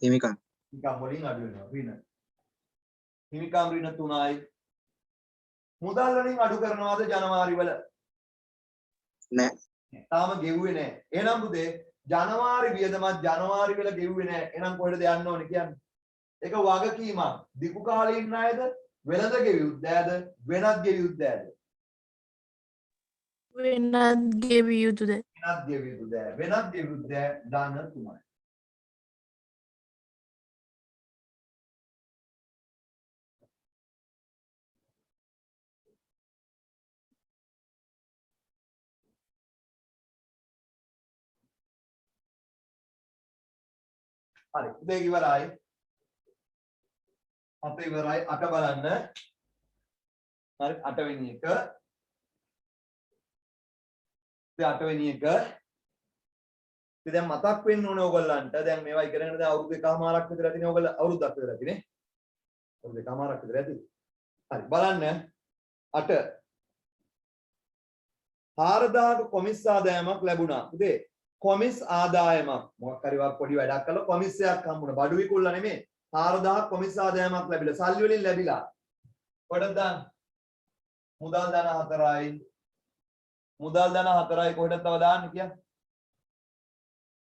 S2: හිමිකම්.
S1: හිමිකම් වලින් අඩු වෙනවා. ඍණ. හිමිකම් ඍණ 3යි. මුදල් වලින් අඩු කරනවාද ජනවාරි වල?
S2: නෑ.
S1: තාම ගෙව්වේ නැහැ. එහෙනම් පුතේ ජනවාරි වියදමත් ජනවාරි වල ගෙව්වේ නැහැ. එහෙනම් කොහෙද යන්න ඕනේ කියන්නේ? ඒක වගකීමක්. දීපු කාලේ ඉන්න අයද වෙනද ගෙවියුත් දෑද වෙනත් ගෙවියුත් දෑද?
S4: වෙනත් ගෙවිය යුතුද?
S1: වෙනත් ගෙවියුත් දෑ. වෙනත් ගෙවියුත් දෑ දාන 3යි. හරි. දෙක ඉවරයි. අප ඉවරයි. 8 බලන්න. හරි 8 වෙනි එක. 8 වෙනි එක. ඉතින් දැන් මතක් වෙන්න ඕනේ ඔයගොල්ලන්ට. දැන් මේවා ඉගෙනගෙන දැන් අවුරුදු එකමාරක් විතර ඇතිනේ ඔයගොල්ලෝ අවුරුද්දක් විතර ඇතිනේ. අවුරුදු එකමාරක් විතර ඇති. හරි බලන්න 8 4000ක කොමිස් ආදායමක් ලැබුණා. පුතේ කොමිස් ආදායමක් මොකක් හරි පොඩි වැඩක් කළා කොමිස් එකක් හම්බුණා. බඩු විකුල්ලා නෙමෙයි. 4000ක් කොමිස් ආදායමක් ලැබිලා. සල්ලි වලින් ලැබිලා. කොහෙද දාන්න? මුදල් ධන 4යි. මුදල් ධන 4යි කොහෙටද තව දාන්න කියන්නේ?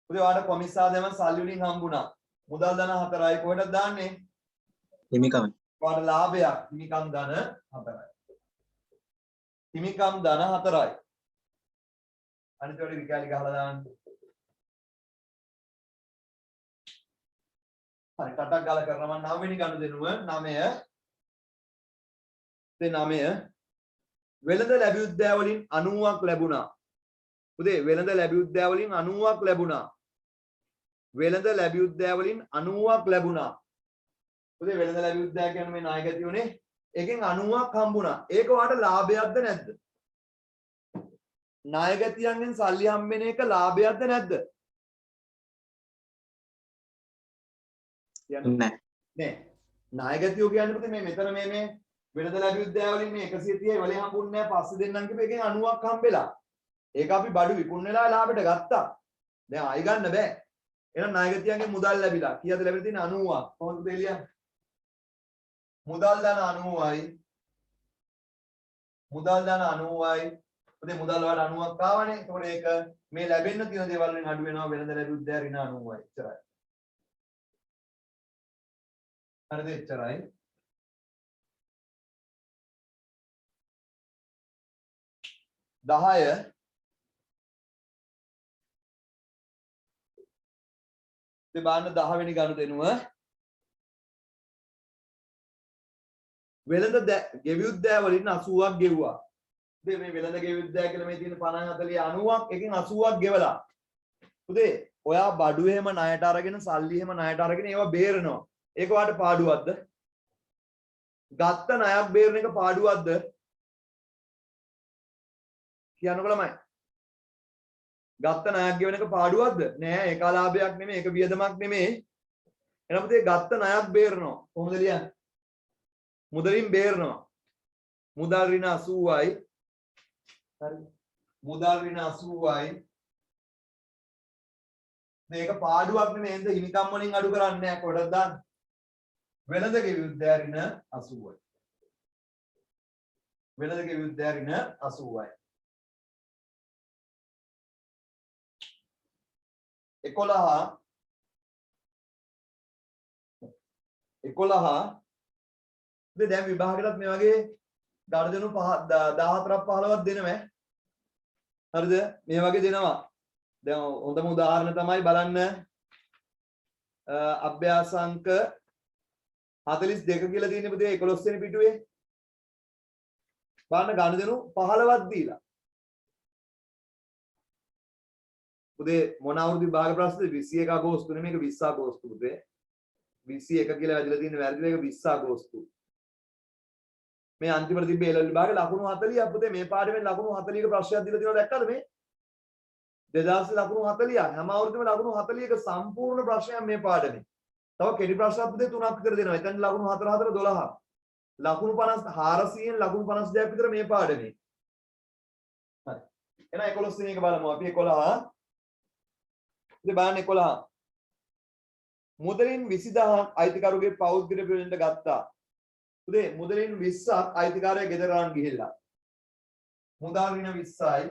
S1: පුතේ ඔයාලට කොමිස් ආදායමක් සල්ලි වලින් හම්බුණා. මුදල් ධන 4යි කොහෙටද දාන්නේ?
S2: හිමිකම්.
S1: ඔයාලට ලාභයක් හිමිකම් ධන 4යි. හිමිකම් ධන 4යි. අනිත් වල විකාලි ගහලා දාන්න. හරි කටක් ගාලා කරනවා මම 9 වෙනි ගනුදෙනුව 9 වෙළඳ ලැබියුද්දෑ වලින් 90ක් ලැබුණා. පුතේ වෙළඳ ලැබියුද්දෑ වලින් 90ක් ලැබුණා. වෙළඳ ලැබියුද්දෑ වලින් 90ක් ලැබුණා. පුතේ වෙළඳ ලැබියුද්දෑ කියන්නේ මේ නායකතියෝනේ. එකෙන් 90ක් හම්බුණා. ඒක වාට ලාභයක්ද නැද්ද? නායකතියන්ගෙන් සල්ලි හම්බෙන එක ලාභයක්ද නැද්ද?
S2: නෑ.
S1: නෑ. නායකතියෝ කියන්නේ පුතේ මේ මෙතන මේ වෙළඳ ලැබියුද්දෑ වලින් මේ 130යි වලින් හම්බුන්නේ නැහැ. පස්සේ දෙන්නම් කිව්ව එකෙන් 90ක් හම්බෙලා. ඒක අපි බඩු විකුණන වෙලාවේ ලාභයට ගත්තා. දැන් ආයි ගන්න බෑ. එහෙනම් ණයගතියන්ගේ මුදල් ලැබිලා. කීයද ලැබිලා තියෙන්නේ 90ක්. කොහොමද දෙලියන්නේ? මුදල් ධන 90යි. මුදල් ධන 90යි. උදේ මුදල් වල 90ක් ආවනේ. ඒකෝට ඒක මේ ලැබෙන්න තියෙන දේවල් වලින් අඩු වෙනවා. වෙනද ලැබුත් දැන් ඍණ 90යි. එච්චරයි. හරිද? එච්චරයි. දහය බලන්න 10 වෙනි ගනුදෙනුව වෙළඳ ගෙවියුද්දෑ වලින් 80ක් ගෙවුවා. උදේ මේ වෙළඳ ගෙවියුද්දෑ කියලා මේ තියෙන 50 40 90ක් එකෙන් 80ක් ගෙවලා. උදේ ඔයා බඩු එහෙම ණයට අරගෙන සල්ලි එහෙම ණයට අරගෙන ඒවා බේරනවා. ඒක වාට පාඩුවක්ද? ගත්ත ණයක් බේරන එක පාඩුවක්ද? කියන්නකො ළමයි. ගත්ත ණයක් ගෙවන එක පාඩුවක්ද? නෑ ඒක ලාභයක් නෙමෙයි ඒක වියදමක් නෙමෙයි. එහෙනම් පුතේ ගත්ත ණයක් බේරනවා. කොහොමද ලියන්නේ? මුදලින් බේරනවා. මුදල් ඍණ 80යි. හරි. මුදල් ඍණ 80යි. මේක පාඩුවක් නෙමෙයි එහෙනම් හිමිකම් වලින් අඩු කරන්නේ නැහැ කොටද දාන්න. වෙළඳ ගෙවියුද්දෑ ඍණ 80යි. වෙළඳ ගෙවියුද්දෑ ඍණ 80යි. 11 දැන් විභාගෙටත් මේ වගේ ගණදෙනු 14ක් 15ක් දෙනවා. හරිද? මේ වගේ දෙනවා. දැන් හොඳම උදාහරණ තමයි බලන්න අභ්‍යාසංක 42 කියලා තියෙන පුතේ 11 වෙනි පිටුවේ. බලන්න ගණදෙනු 15ක් දීලා. පුතේ මොන අවුරුදු විභාග ප්‍රශ්නද 21 අගෝස්තු නෙමෙයි මේක 20 අගෝස්තු පුතේ 21 කියලා වැදලා තියෙන වැරදිලා ඒක 20 අගෝස්තු මේ අන්තිමට තිබ්බේ එළ විභාගේ ලකුණු 40ක් පුතේ මේ පාඩමෙන් ලකුණු 40ක ප්‍රශ්නයක් දීලා තියෙනවා දැක්කද මේ 2000 ලකුණු 40ක් හැම අවුරුද්දෙම ලකුණු 40ක සම්පූර්ණ ප්‍රශ්නයක් මේ පාඩමේ තව කෙටි ප්‍රශ්නක් පුතේ 3ක් විතර දෙනවා එතන ලකුණු 4 4 12 ලකුණු 50 400න් ලකුණු 52ක් විතර මේ පාඩමේ හරි එහෙනම් 11 වෙනි එක බලමු අපි 11 බලන්න 11 මුදලින් 20000ක් අයිතිකරුගේ පෞද්ගලික පිළිවෙලට ගත්තා. උදේ මුදලින් 20ක් අයිතිකාරයා ගෙදර ගන්න ගිහිල්ලා. මුදල් ඍණ 20යි.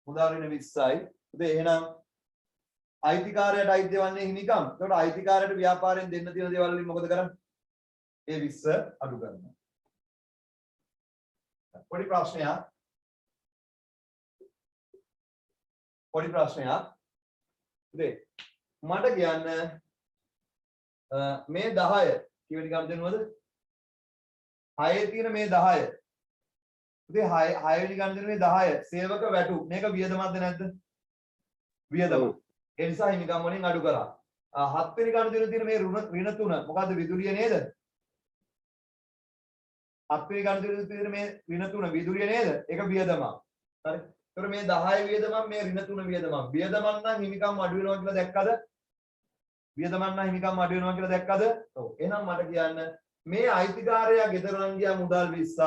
S1: මුදල් ඍණ 20යි. උදේ එහෙනම් අයිතිකාරයාට අයිති වන්නේ හිමිකම්. ඒකට අයිතිකාරයාට ව්‍යාපාරයෙන් දෙන්න තියෙන දේවල් වලින් මොකද කරන්නේ? ඒ 20 අඩු කරනවා. පොඩි ප්‍රශ්නයක්. පොඩි ප්‍රශ්නයක්. ඉතින් මට කියන්න මේ 10 කීවෙනි ගණදෙනුවද? 6 තියෙන මේ 10. ඉතින් 6 වෙනි ගණදෙනුවේ මේ 10 සේවක වැටු. මේක වියදමක්ද නැද්ද? වියදම. ඒ නිසා හිමිකම් වලින් අඩු කරා. 7 වෙනි ගණදෙනුවේ තියෙන මේ ඍණ 3 මොකද්ද විදුලිය නේද? 7 වෙනි ගණදෙනුවේ තියෙන මේ ඍණ 3 විදුලිය නේද? ඒක වියදමක්. හරි. ඒතර මේ 10 වියදමක් මේ ඍණ 3 වියදමක්. වියදමක් නම් හිමිකම් අඩු වෙනවා කියලා දැක්කද? වියදමක් නම් හිමිකම් අඩු වෙනවා කියලා දැක්කද? ඔව්. එහෙනම් මට කියන්න මේ අයිතිකාරයා ගෙදර නම් ගියා මුදල් 20ක්.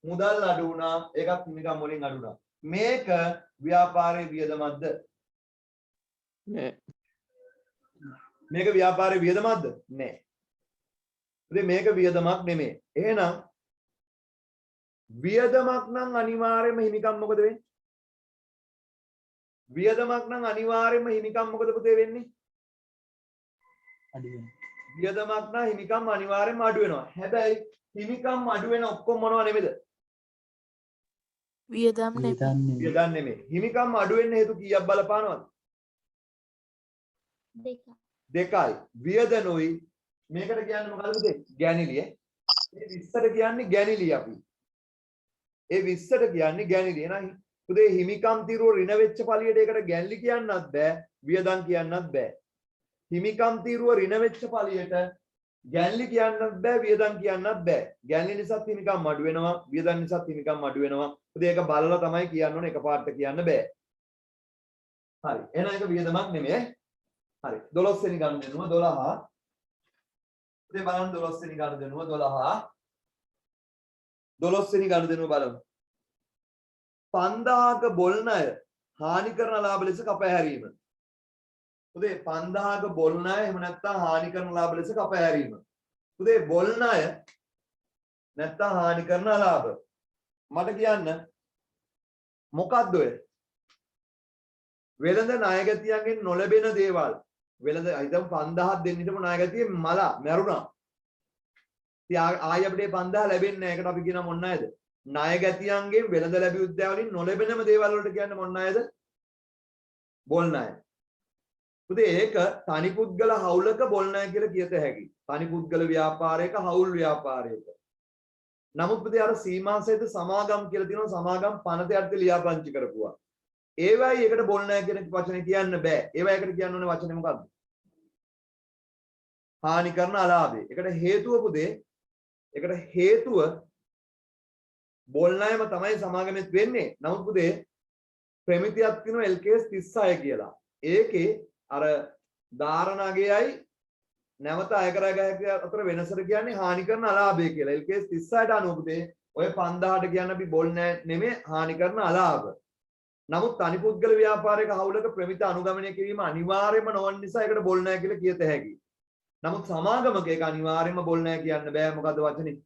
S1: මුදල් අඩු වුණා. ඒකත් හිමිකම් වලින් අඩු වුණා. මේක ව්‍යාපාරයේ වියදමක්ද?
S5: නෑ.
S1: මේක ව්‍යාපාරයේ වියදමක්ද? නෑ. ඉතින් මේක වියදමක් නෙමෙයි. එහෙනම් වියදමක් නම් අනිවාර්යයෙන්ම හිමිකම් මොකද වෙන්නේ? වියදමක් නම් අනිවාර්යයෙන්ම හිමිකම් මොකද පුතේ වෙන්නේ?
S3: අඩු වෙනවා.
S1: වියදමක් නම් හිමිකම් අනිවාර්යයෙන්ම අඩු වෙනවා. හැබැයි හිමිකම් අඩු වෙන ඔක්කොම මොනවා නෙමෙයිද?
S4: වියදම් නෙමෙයි.
S1: වියදම් නෙමෙයි. හිමිකම් අඩු වෙන්න හේතු කීයක් බලපානවද? දෙකයි. වියදනොයි මේකට කියන්නේ මොකද්ද පුතේ? ගැනිලිය. මේ 20ට කියන්නේ ගැනිලිය අපි. ඒ 20ට කියන්නේ ගැනිලිය. එහෙනම් පුතේ හිමිකම් తీරුව ඍණ වෙච්ච පළියට ඒකට ගැන්ලි කියන්නත් බෑ වියදම් කියන්නත් බෑ හිමිකම් తీරුව ඍණ වෙච්ච පළියට ගැන්ලි කියන්නත් බෑ වියදම් කියන්නත් බෑ ගැන්ලි නිසාත් හිමිකම් අඩු වෙනවා වියදම් නිසාත් හිමිකම් අඩු වෙනවා පුතේ ඒක බලලා තමයි කියන්න ඕනේ එකපාරට කියන්න බෑ හරි එහෙනම් ඒක වියදමක් නෙමෙයි හරි 12 වෙනි ගණන් දෙනුව 12 පුතේ බලන්න 12 වෙනි ගණන් දෙනුව 12 12 වෙනි ගණන් දෙනුව බලමු 5000ක බොල් ණය හානි කරන ලාභ ලෙස කපහැරීම. උදේ 5000ක බොල් ණය එහෙම නැත්නම් හානි කරන ලාභ ලෙස කපහැරීම. උදේ බොල් ණය නැත්නම් හානි කරන ලාභ. මට කියන්න මොකක්ද ඔය? වෙළඳ ණයගැතියන්ගෙන් නොලැබෙන දේවල්. වෙළඳ හිතමු 5000ක් දෙන්න හිටපු ණයගැතිය මැරුණා. ඉතින් ආයෙ අපිට 5000 ලැබෙන්නේ නැහැ. ඒකට අපි කියනවා මොන ණයද? ණයගැතියන්ගෙන් වෙළඳ ලැබි උද්‍යාවලින් නොලැබෙනම දේවල් වලට කියන්නේ මොන ණයද? බොල් ණය. උදේ ඒක තනි පුද්ගල හවුලක බොල් ණය කියලා කියත හැකියි. තනි පුද්ගල ව්‍යාපාරයක හවුල් ව්‍යාපාරයක. නමුත් පුතේ අර සීමාසහිත සමාගම් කියලා තියෙනවා සමාගම් පනත යටතේ ලියාපදිංචි කරපුවා. ඒවයි එකට බොල් ණය කියන වචනේ කියන්න බෑ. ඒවයි එකට කියන්න ඕනේ වචනේ මොකද්ද? හානි කරන අලාභය. ඒකට හේතුව පුතේ ඒකට හේතුව බොල් ණයම තමයි සමාගමෙත් වෙන්නේ. නමුත් පුතේ ප්‍රමිතියක් තියෙනවා LKS 36 කියලා. ඒකේ අර ධාරණගයයි නැවත අය කරගහ අතර වෙනසට කියන්නේ හානි කරන අලාභය කියලා. LKS 36ට අනුව පුතේ ඔය 5000ට කියන්නේ අපි බොල් නෙමෙයි හානි කරන අලාභ. නමුත් තනිපුද්ගල ව්‍යාපාරයක හවුලක ප්‍රමිත අනුගමනය කිරීම අනිවාර්යම නොවන නිසා ඒකට බොල් ණය කියලා කියත හැකියි. නමුත් සමාගමක ඒක අනිවාර්යයෙන්ම බොල් ණය කියන්න බෑ. මොකද වචනේ?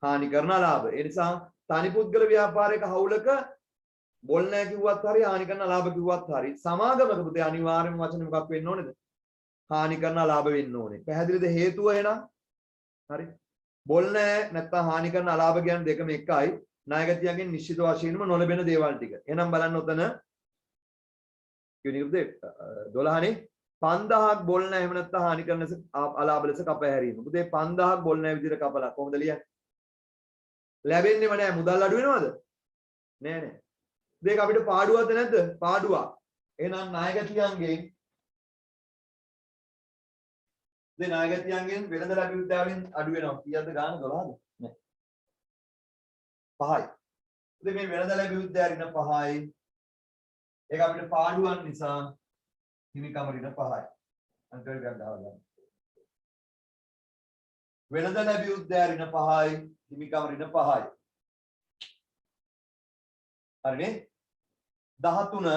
S1: හානි කරන අලාභ. ඒ නිසා තනිපුද්ගල ව්‍යාපාරයක හවුලක බොල් ණය කිව්වත් හරි හානි කරන අලාභ කිව්වත් හරි සමාගමක පුතේ අනිවාර්යයෙන්ම වචනේ මොකක් වෙන්න ඕනේද? හානි කරන අලාභ වෙන්න ඕනේ. පැහැදිලිද හේතුව එහෙනම්? හරි. බොල් ණය නැත්නම් හානි කරන අලාභ කියන්නේ දෙකම එකයි. ණයගැතියන්ගෙන් නිශ්චිත වශයෙන්ම නොලැබෙන දේවල් ටික. එහෙනම් බලන්න උතන කියුණේ පුතේ 12නේ 5000ක් බොල් ණය එහෙම නැත්නම් හානි කරන අලාභ ලෙස කපහැරීම. පුතේ 5000ක් බොල් ණය විදිහට කපලා කොහොමද ලියන්නේ? ලැබෙන්නේම නැහැ. මුදල් අඩු වෙනවද? නෑ නෑ. දෙක අපිට පාඩුවක්ද නැද්ද? පාඩුවක්. එහෙනම් ණයගැතියන්ගෙන් ණයගැතියන්ගෙන් වෙළඳ ලැබි උද්‍යාවලින් අඩු වෙනවා. කීයද ගාන 12ද? නෑ. 5යි. ඉතින් මේ වෙළඳ ලැබි උද්‍යාවලින් 5යි. ඒක අපිට පාඩුවක් නිසා හිමිකම ඍණ 5යි. අන්තර ගන්න දාලා. වෙළඳ ලැබි උද්‍යාවලින් 5යි. හිමිකම ඍණ 5යි. හරිනේ? 13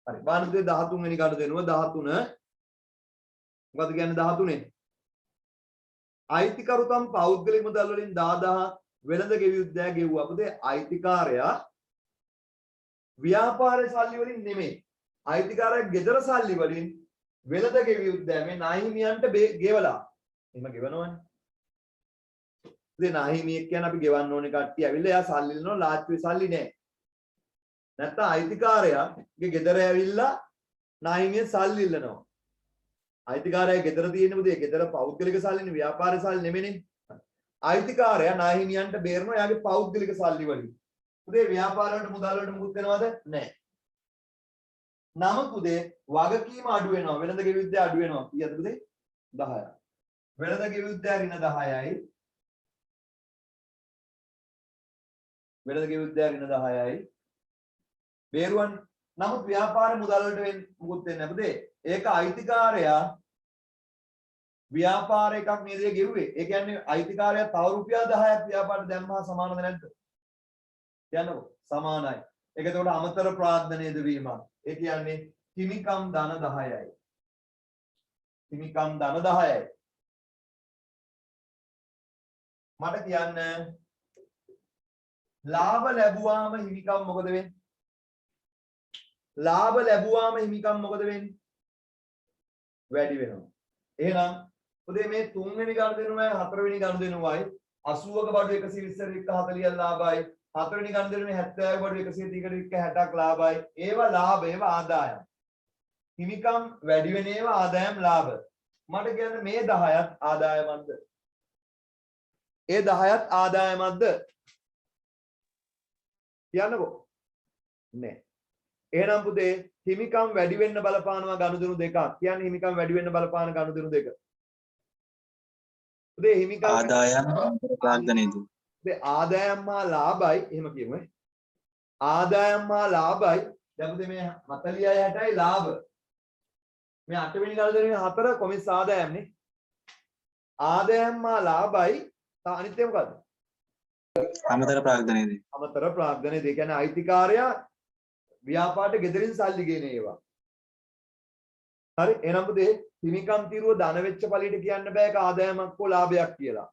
S1: හරි බානුදේ 13 වෙනි කාට දෙනුව 13 මොකද කියන්නේ 13 අයිතිකරුතම් පෞද්ගලික මුදල් වලින් 10000 වෙළඳ ගෙවි උද්‍යාව ගෙව්වා. අපද අයිතිකාරයා ව්‍යාපාරේ සල්ලි වලින් නෙමෙයි අයිතිකාරයා ගෙදර සල්ලි වලින් වෙළඳ ගෙවි උද්‍යාව මේ නාහිමියන්ට ගෙවලා. එහෙම ගෙවනවනේ. ඉතින් නාහිමියෙක් කියන්නේ අපි ගෙවන්න ඕනේ කට්ටිය ඇවිල්ලා එයා සල්ලි දෙනවා ලාච්චුවේ සල්ලි නැහැ. නැත්නම් අයිතිකාරයාගේ ගෙදර ඇවිල්ලා නාහිමිය සල්ලි ඉල්ලනවා. අයිතිකාරයා ගෙදර තියෙන මුදේ ගෙදර පෞද්ගලික සල්ලිනේ ව්‍යාපාරික සල්ලි නෙමෙයිනේ. අයිතිකාරයා නාහිමියන්ට බේරනවා එයාගේ පෞද්ගලික සල්ලි වලින්. මුදේ ව්‍යාපාර වලට මුදල් වලට මුකුත් වෙනවද? නැහැ. නමුත් මුදේ වගකීම අඩු වෙනවා. වෙළඳ ගෙවි උද්‍යාව අඩු වෙනවා. කීයද මුදේ? 10යි. වෙළඳ ගෙවි උද්‍යාව ඍණ 10යි. වෙළඳ ගෙවි උද්‍යාව ඍණ 10යි. බේරුවන් නමුත් ව්‍යාපාර මුදල් වලට මුකුත් වෙන්නේ නැහැ. ඒක අයිතිකාරයා ව්‍යාපාර එකක් නේද ගෙව්වේ. ඒ කියන්නේ අයිතිකාරයා තව රුපියල් 10ක් ව්‍යාපාරට දැම්මහා සමානද නැද්ද? කියන්නකෝ සමානයි. ඒක එතකොට අමතර ප්‍රාර්ථනයේද වීම. ඒ කියන්නේ හිමිකම් ධන 10යි. හිමිකම් ධන 10යි. මට කියන්න ලාභ ලැබුවාම හිමිකම් මොකද වෙන්නේ? ලාභ ලැබුවාම හිමිකම් මොකද වෙන්නේ? වැඩි වෙනවා. එහෙනම් උදේ මේ 3 වෙනි ගනුදෙනුවයි 4 වෙනි ගනුදෙනුවයි 80ක බඩු 120 ක 40ක් ලාභයි 4 වෙනි ගනුදෙනුවේ 70ක බඩු 130ක 60ක් ලාභයි. ඒවා ලාභ ඒවා ආදායම්. හිමිකම් වැඩි වෙන ඒවා ආදායම් ලාභ. මට කියන්න මේ 10ත් ආදායමක්ද? ඒ 10ත් ආදායමක්ද? කියන්නකෝ. නෑ. එහෙනම් පුතේ හිමිකම් වැඩි වෙන්න බලපානවා ගනුදෙනු දෙකක්. කියන්නේ හිමිකම් වැඩි වෙන්න බලපාන ගනුදෙනු දෙක. පුතේ හිමිකම්
S2: ආදායම් ප්‍රාග්ධනයේදී.
S1: පුතේ ආදායම් හා ලාභයි එහෙම කියමු. ආදායම් හා ලාභයි. දැන් පුතේ මේ 40යි 60යි ලාභ. මේ 8 වෙනි ගනුදෙනුවේ 4 කොමිස් ආදායම්නේ. ආදායම් හා ලාභයි අනිත් එක මොකද්ද?
S2: අමතර ප්‍රාග්ධනයේදී.
S1: අමතර ප්‍රාග්ධනයේදී කියන්නේ අයිතිකාරයා ව්‍යාපාරයට ගෙදරින් සල්ලි ගෙන ඒවා. හරි එහෙනම් පුතේ හිමිකම් తీරුව ධන වෙච්ච පළියට කියන්න බෑ ඒක ආදායමක් හෝ ලාභයක් කියලා.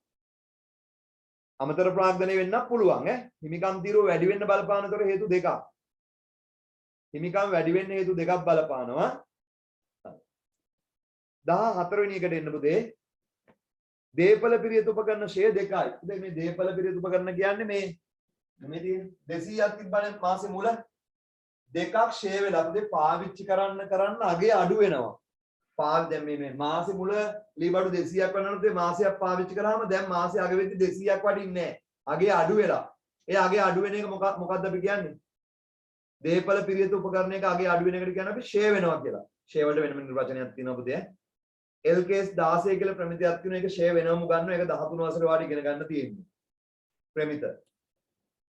S1: අමතර ප්‍රාග්ධනය වෙන්නත් පුළුවන් ඈ. හිමිකම් తీරුව වැඩි වෙන්න බලපානතර හේතු දෙකක්. හිමිකම් වැඩි වෙන්න හේතු දෙකක් බලපානවා. 14 වෙනි එකට එන්න පුතේ. දේපල පිරියත් උපකරණ ෂේ දෙකයි. ඉතින් මේ දේපල පිරියත් උපකරණ කියන්නේ මේ තියෙන 200ක් තිබ්බනේ මාසෙ මුල දෙකක් ෂේ වෙලා පුතේ පාවිච්චි කරන්න අගේ අඩු වෙනවා. දැන් මේ මාසෙ මුල ලීබඩු 200ක් වෙනකොට මාසයක් පාවිච්චි කරාම දැන් මාසෙ අග වෙද්දි 200ක් වටින්නේ නැහැ. අගේ අඩු වෙලා. ඒ අගේ අඩු වෙන එක මොකක්ද අපි කියන්නේ? දේපල පිරියත් උපකරණයක අගේ අඩු වෙන එකට කියන්නේ අපි ෂේ වෙනවා කියලා. ෂේ වලට වෙනම නිර්වචනයක් තියෙනවා පුතේ. LKS 16 කියලා ප්‍රමිතියක් තියෙනවා. ඒක ෂේ වෙනවම ගන්නවා. ඒක 13 වසරේ වාඩි ඉගෙන ගන්න තියෙන්නේ. ප්‍රමිත.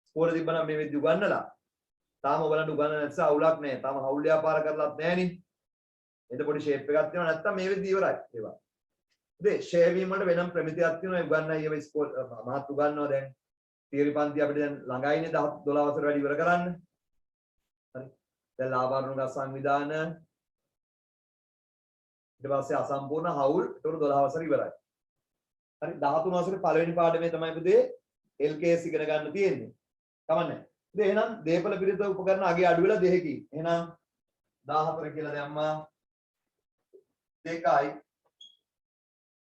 S1: ස්කෝර තිබ්බනම් මේ විදිහ උගන්නලා. තාම ඔයගලන්ට උගන්නන්න නැත්නම් අවුලක් නැහැ. තාම හවුල් ව්‍යාපාර කරලත් නැහැ නේ. එතකොට පොඩි ෂේප් එකක් තියෙනවා නැත්නම් මේ විදිහ ඉවරයි ඒවා. ඉතින් ෂේ වීම වලට වෙනම ප්‍රමිතියක් තියෙනවා. ඒ උගන්නයි ඒවා ස්කෝර මහත් උගන්නවා දැන්. තියරි පන්ති අපිට දැන් ළඟයිනේ 12 වසර වැඩි ඉවර කරන්න. හරි. දැන් ලාභාරුණ සංවිධාන ඊට පස්සේ අසම්පූර්ණ හවුල් ඒතකොට 12 වසර ඉවරයි. හරි 13 වසරේ පළවෙනි පාඩමේ තමයි පුතේ LKS ඉගෙන ගන්න තියෙන්නේ. කමන්නේ. ඉතින් එහෙනම් දේපල පිරිත උපකරණ අගේ අඩු වෙලා දෙකකි. එහෙනම් 14 කියලා දැම්මා. දෙකයි.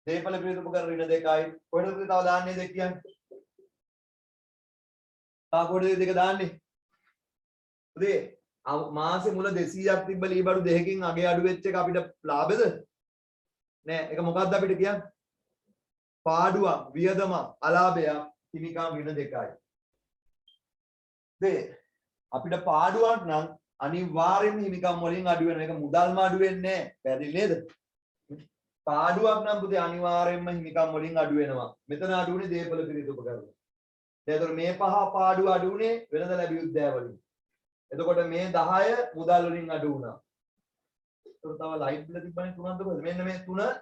S1: දේපල පිරිත උපකරණ ඍණ දෙකයි. කොහෙද පුතේ තව දාන්නේ දෙක කියන්නේ? තා කොහෙද දෙක දාන්නේ? පුතේ මාසෙ මුල 200ක් තිබ්බ ලීබඩු දෙකකින් අගේ අඩු වෙච්ච එක අපිට ලාභද? නෑ. ඒක මොකද්ද අපිට කියන්නේ? පාඩුවක්, වියදමක්, අලාභයක්, හිමිකම් ඍණ දෙකයි. අපිට පාඩුවක් නම් අනිවාර්යයෙන්ම හිමිකම් වලින් අඩු වෙනවා. ඒක මුදල්ම අඩු වෙන්නේ නැහැ. පැහැදිලි නේද? පාඩුවක් නම් පුතේ අනිවාර්යයෙන්ම හිමිකම් වලින් අඩු වෙනවා. මෙතන අඩු උනේ දේපල පිරිත උපකරණ. එතකොට මේ පහ පාඩුව අඩු උනේ වෙනද ලැබියුත් දෑ වලින්. එතකොට මේ 10 මුදල් වලින් අඩු වුණා. එතකොට තව ලයිට් බිල තිබ්බනේ 3ක්ද කොහෙද? මෙන්න මේ 3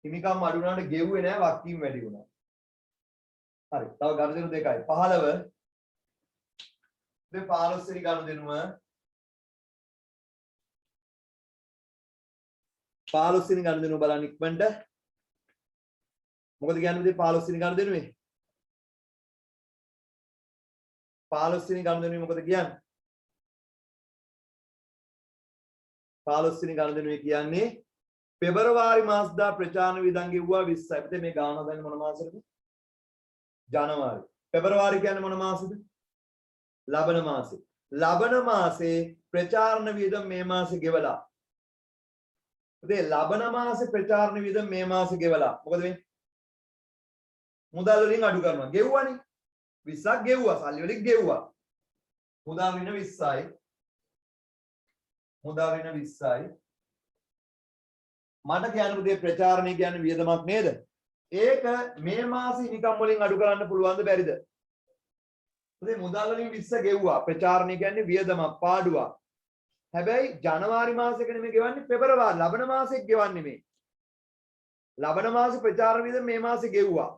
S1: හිමිකම් අඩු වුණාට ගෙව්වේ නැහැ වක්කීම් වැඩි වුණා. හරි. තව ගනුදෙනු දෙකයි. 15 දැන් 15 වෙනි ගනුදෙනුව 15 වෙනි ගනුදෙනුව බලන්න ඉක්මනට. මොකද කියන්නේ මේ 15 වෙනි ගනුදෙනුවේ? 15 වෙනි ගනුදෙනුවේ මොකද කියන්නේ? 15 වෙනි ගනුදෙනුවේ කියන්නේ පෙබරවාරි මාසදා ප්‍රචාරණ වියදම් ගෙවුවා 20යි. අපිට මේ ගාන හදන්නේ මොන මාසෙද? ජනවාරි. පෙබරවාරි කියන්නේ මොන මාසෙද? ලබන මාසේ. ලබන මාසේ ප්‍රචාරණ වියදම් මේ මාසේ ගෙවලා. ඉතින් ලබන මාසේ ප්‍රචාරණ වියදම් මේ මාසේ ගෙවලා. මොකද වෙන්නේ? මුදල් වලින් අඩු කරනවා. ගෙව්වනේ. 20ක් ගෙව්වා. සල්ලි වලින් ගෙව්වා. මුදල් ඍණ 20යි. මුදල් ඍණ 20යි. මට කියන්න පුතේ ප්‍රචාරණය කියන්නේ වියදමක් නේද? ඒක මේ මාසේ නිකම් වලින් අඩු කරන්න පුළුවන්ද බැරිද? පුතේ මුදල් වලින් 20 ගෙව්වා. ප්‍රචාරණය කියන්නේ වියදමක් පාඩුවක්. හැබැයි ජනවාරි මාසෙක නෙමෙයි ගෙවන්නේ පෙබරවාරි ලබන මාසෙක ගෙවන්නේ මේ. ලබන මාසේ ප්‍රචාරණ වියදම මේ මාසේ ගෙව්වා.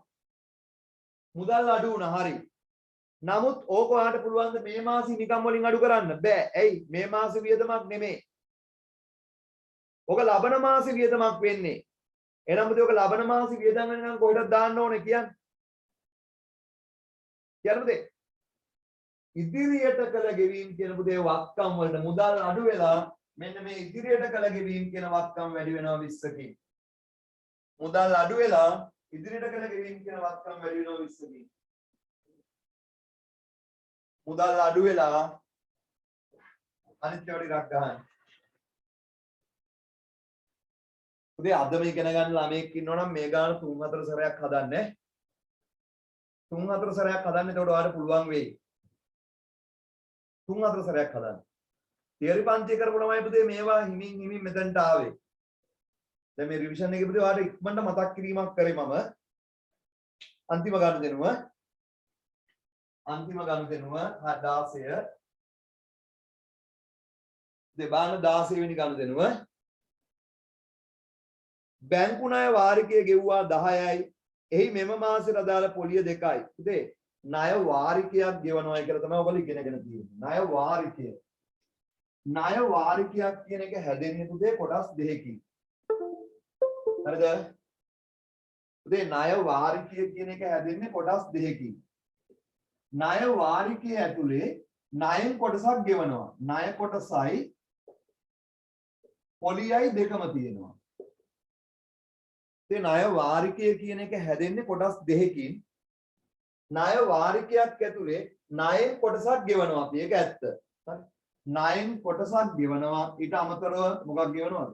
S1: මුදල් අඩු වුණා හරි. නමුත් ඕක ඔයාලට පුළුවන් ද මේ මාසේ නිකම් වලින් අඩු කරන්න? බෑ. ඇයි? මේ මාසේ වියදමක් නෙමෙයි. ඔක ලබන මාසේ වියදමක් වෙන්නේ. එහෙනම් මුදේ ඔක ලබන මාසේ වියදම් වෙන නම් කොහෙටද දාන්න ඕනේ කියන්නේ? කියන්නද? ඉදිරියට කළ ගෙවීම් කියන පුතේ වක්කම් වලට මුදල් අඩු වෙලා මෙන්න මේ ඉදිරියට කළ ගෙවීම් කියන වක්කම් වැඩි වෙනවා 20කින්. මුදල් අඩු වෙලා ඉදිරියට කළ ගෙවීම් කියන වක්කම් වැඩි වෙනවා 20කින්. මුදල් අඩු වෙලා අනිත් ඒවා ටිකක් ගන්න. පුතේ අදම ඉගෙන ගන්න ළමයෙක් ඉන්නවනම් මේ ගාන 3-4 සැරයක් හදන්නේ. 3-4 සැරයක් හදන්න එතකොට ඔයාලට පුළුවන් වෙයි. 3-4 සැරයක් හදන්න. තියරි පන්තිය කරපු ළමයි පුතේ මේවා හිමින් මෙතනට ආවේ. දැන් මේ රිවිෂන් එකේ පුතේ ඔයාලට ඉක්මනට මතක් කිරීමක් කරේ මම. අන්තිම ගනුදෙනුව 16 දෙබාන 16 වෙනි ගනුදෙනුව බැංකු ණය වාරිකය ගෙව්වා 10යි. එහි මෙම මාසෙට අදාළ පොලිය 2යි. පුතේ ණය වාරිකයක් ගෙවනවා කියලා තමයි ඔයගොල්ලෝ ඉගෙනගෙන තියෙන්නේ. ණය වාරිකය. ණය වාරිකයක් කියන එක හැදෙන්නේ පුතේ කොටස් දෙකකින්. හරිද? පුතේ ණය වාරිකය කියන එක හැදෙන්නේ කොටස් දෙකකින්. ණය වාරිකයේ ඇතුලේ ණයෙන් කොටසක් ගෙවනවා. ණය කොටසයි පොලියයි දෙකම තියෙනවා. ඉතින් ණය වාරිකය කියන එක හැදෙන්නේ කොටස් දෙකකින්. ණය වාරිකයක් ඇතුලේ ණයෙන් කොටසක් ගෙවනවා අපි. ඒක ඇත්ත. හරි. ණයෙන් කොටසක් ගෙවනවා. ඊට අමතරව මොකක් ගෙවනවද?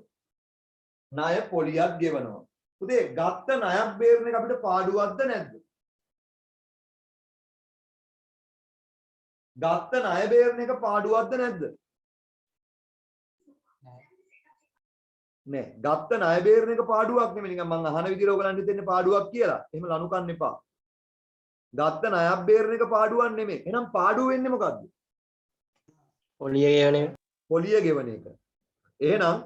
S1: ණය පොලියක් ගෙවනවා. පුතේ ගත්ත ණයක් බේරන එක අපිට පාඩුවක්ද නැද්ද? ගත්ත ණය බේරන එක පාඩුවක්ද නැද්ද? නෑ. ගත්ත ණය බේරන එක පාඩුවක් නෙමෙයි. නිකන් මං අහන විදිහට ඔයගලන්ට හිතෙන්නේ පාඩුවක් කියලා. එහෙම ලනු කන්න එපා. ගත්ත ණයක් බේරන එක පාඩුවක් නෙමෙයි. එහෙනම් පාඩුව වෙන්නේ මොකද්ද?
S5: පොලිය ගෙවන
S1: පොලිය ගෙවන එක. එහෙනම්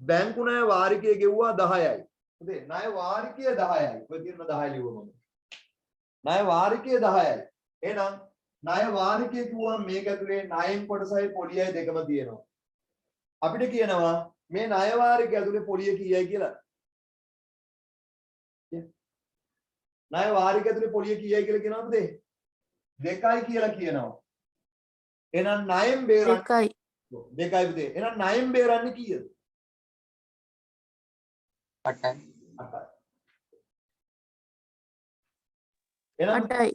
S1: බැංකු ණය වාරිකය ගෙවුවා 10යි. පුතේ ණය වාරිකය 10යි. ඔය කියන 10 ලියුවා මම. ණය වාරිකය 10යි. එහෙනම් ණය වාරිකය කිව්වම මේක ඇතුලේ ණයෙන් කොටසයි පොලියයි දෙකම තියෙනවා. අපිට කියනවා මේ ණය වාරිකය ඇතුලේ පොලිය කීයයි කියලා. ණය වාරිකය ඇතුලේ පොලිය කීයයි කියලා කියනවා පුතේ? 2යි කියලා කියනවා. එහෙනම් ණයෙන් බේරන්න
S4: 2යි.
S1: 2යි පුතේ. එහෙනම් ණයෙන් බේරන්නේ කීයද?
S2: 8යි.
S1: 8යි. එහෙනම්
S4: 8යි.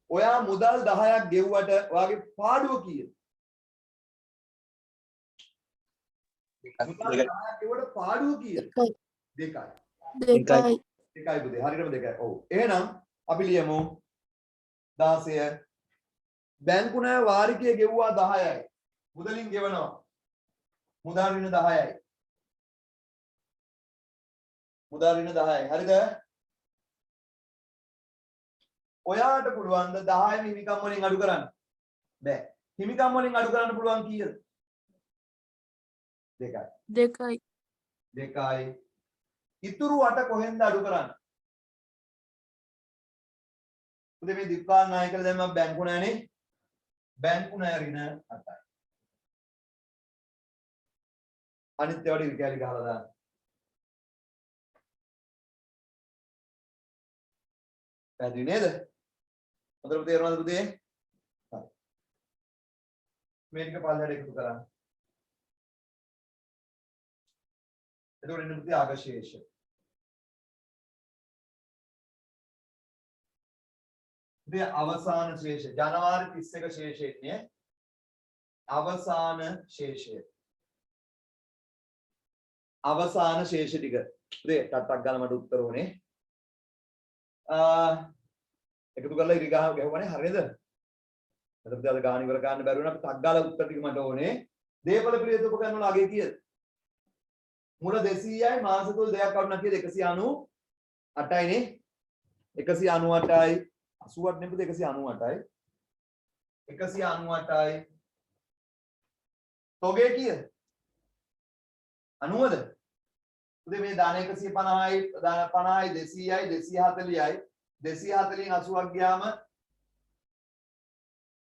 S1: ඔයා මුදල් 10ක් ගෙව්වට ඔයාගේ පාඩුව කීයද? මුදල් 10ක් ගෙවුවට පාඩුව කීයද? 2යි.
S4: 2යි.
S1: 2යි පුතේ. හරියටම 2යි. ඔව්. එහෙනම් අපි ලියමු 16 බැංකු ණය වාරිකය ගෙවුවා 10යි. මුදලින් ගෙවනවා. මුදල් ඍණ 10යි. මුදල් ඍණ 10යි. හරිද? ඔයාට පුළුවන් ද 10 හිමිකම් වලින් අඩු කරන්න? බෑ. හිමිකම් වලින් අඩු කරන්න පුළුවන් කීයද? 2යි.
S4: 2යි.
S1: 2යි. ඉතුරු 8 කොහෙන්ද අඩු කරන්නේ? පුතේ මේ දික්කාන් ණය කියලා දැන් මම බැංකු ණයනේ. බැංකු ණය ඍණ 8යි. අනිත් ඒවාට ඉරිකැලි ගහලා දාන්න. පැහැදිලි නේද? හොඳට තේරුණාද පුතේ? හරි. මේ ටික පල්ලෙහාට එකතු කරන්න. එතකොට එන්න පුතේ ආගශේෂ. පුතේ අවසාන ශේෂ ජනවාරි 31 ශේෂයන්නේ අවසාන ශේෂය. අවසාන ශේෂ ටික. පුතේ ටට්ටක් ගාලා මට උත්තර ඕනේ. එකතු කරලා ඉරි ගහ ගැහුවානේ හරියද? එතකොට අද ගාන ඉවර ගන්න බැරි වුණා අපි ටක් ගාලා උත්තර ටික මට ඕනේ. දේපල පිළිවෙත උපකරණ වල අගේ කීයද? මුල 200යි මාස තුල දෙයක් කරුණා කීයද? 198යි නේ. 198යි 88 නෙමෙයි 198යි. 198යි. තොගේ කීයද? 90ද? පුතේ මේ දාන 150යි දාන 50යි 200යි 240යි 240න් 80ක් ගියාම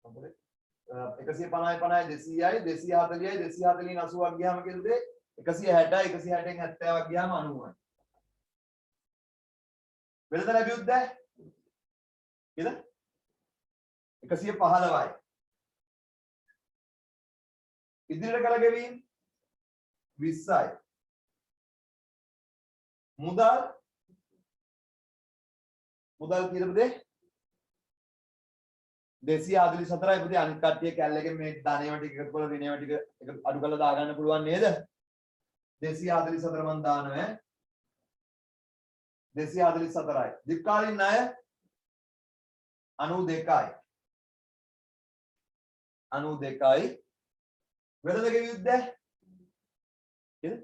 S1: 150යි 50යි 200යි 240යි 240න් 80ක් ගියාම කියද්දී 160යි 160න් 70ක් ගියාම 90යි. වෙනද ලැබියොත් දැ කීයද? 115යි. ඉදිරියට කළ ගෙවීම 20යි. මුදල් කීයද පුතේ? 244යි පුතේ. අනිත් කට්ටිය කැල්ලකින් මේ ධනේව ටික එකතු කරලා ඍණේව ටික අඩු කරලා දාගන්න පුළුවන් නේද? 244 මන් දානවා. 244යි. දීර්ඝකාලීන ණය 92යි. 92යි. වෙනද ගෙවියුද්ද? කීයද?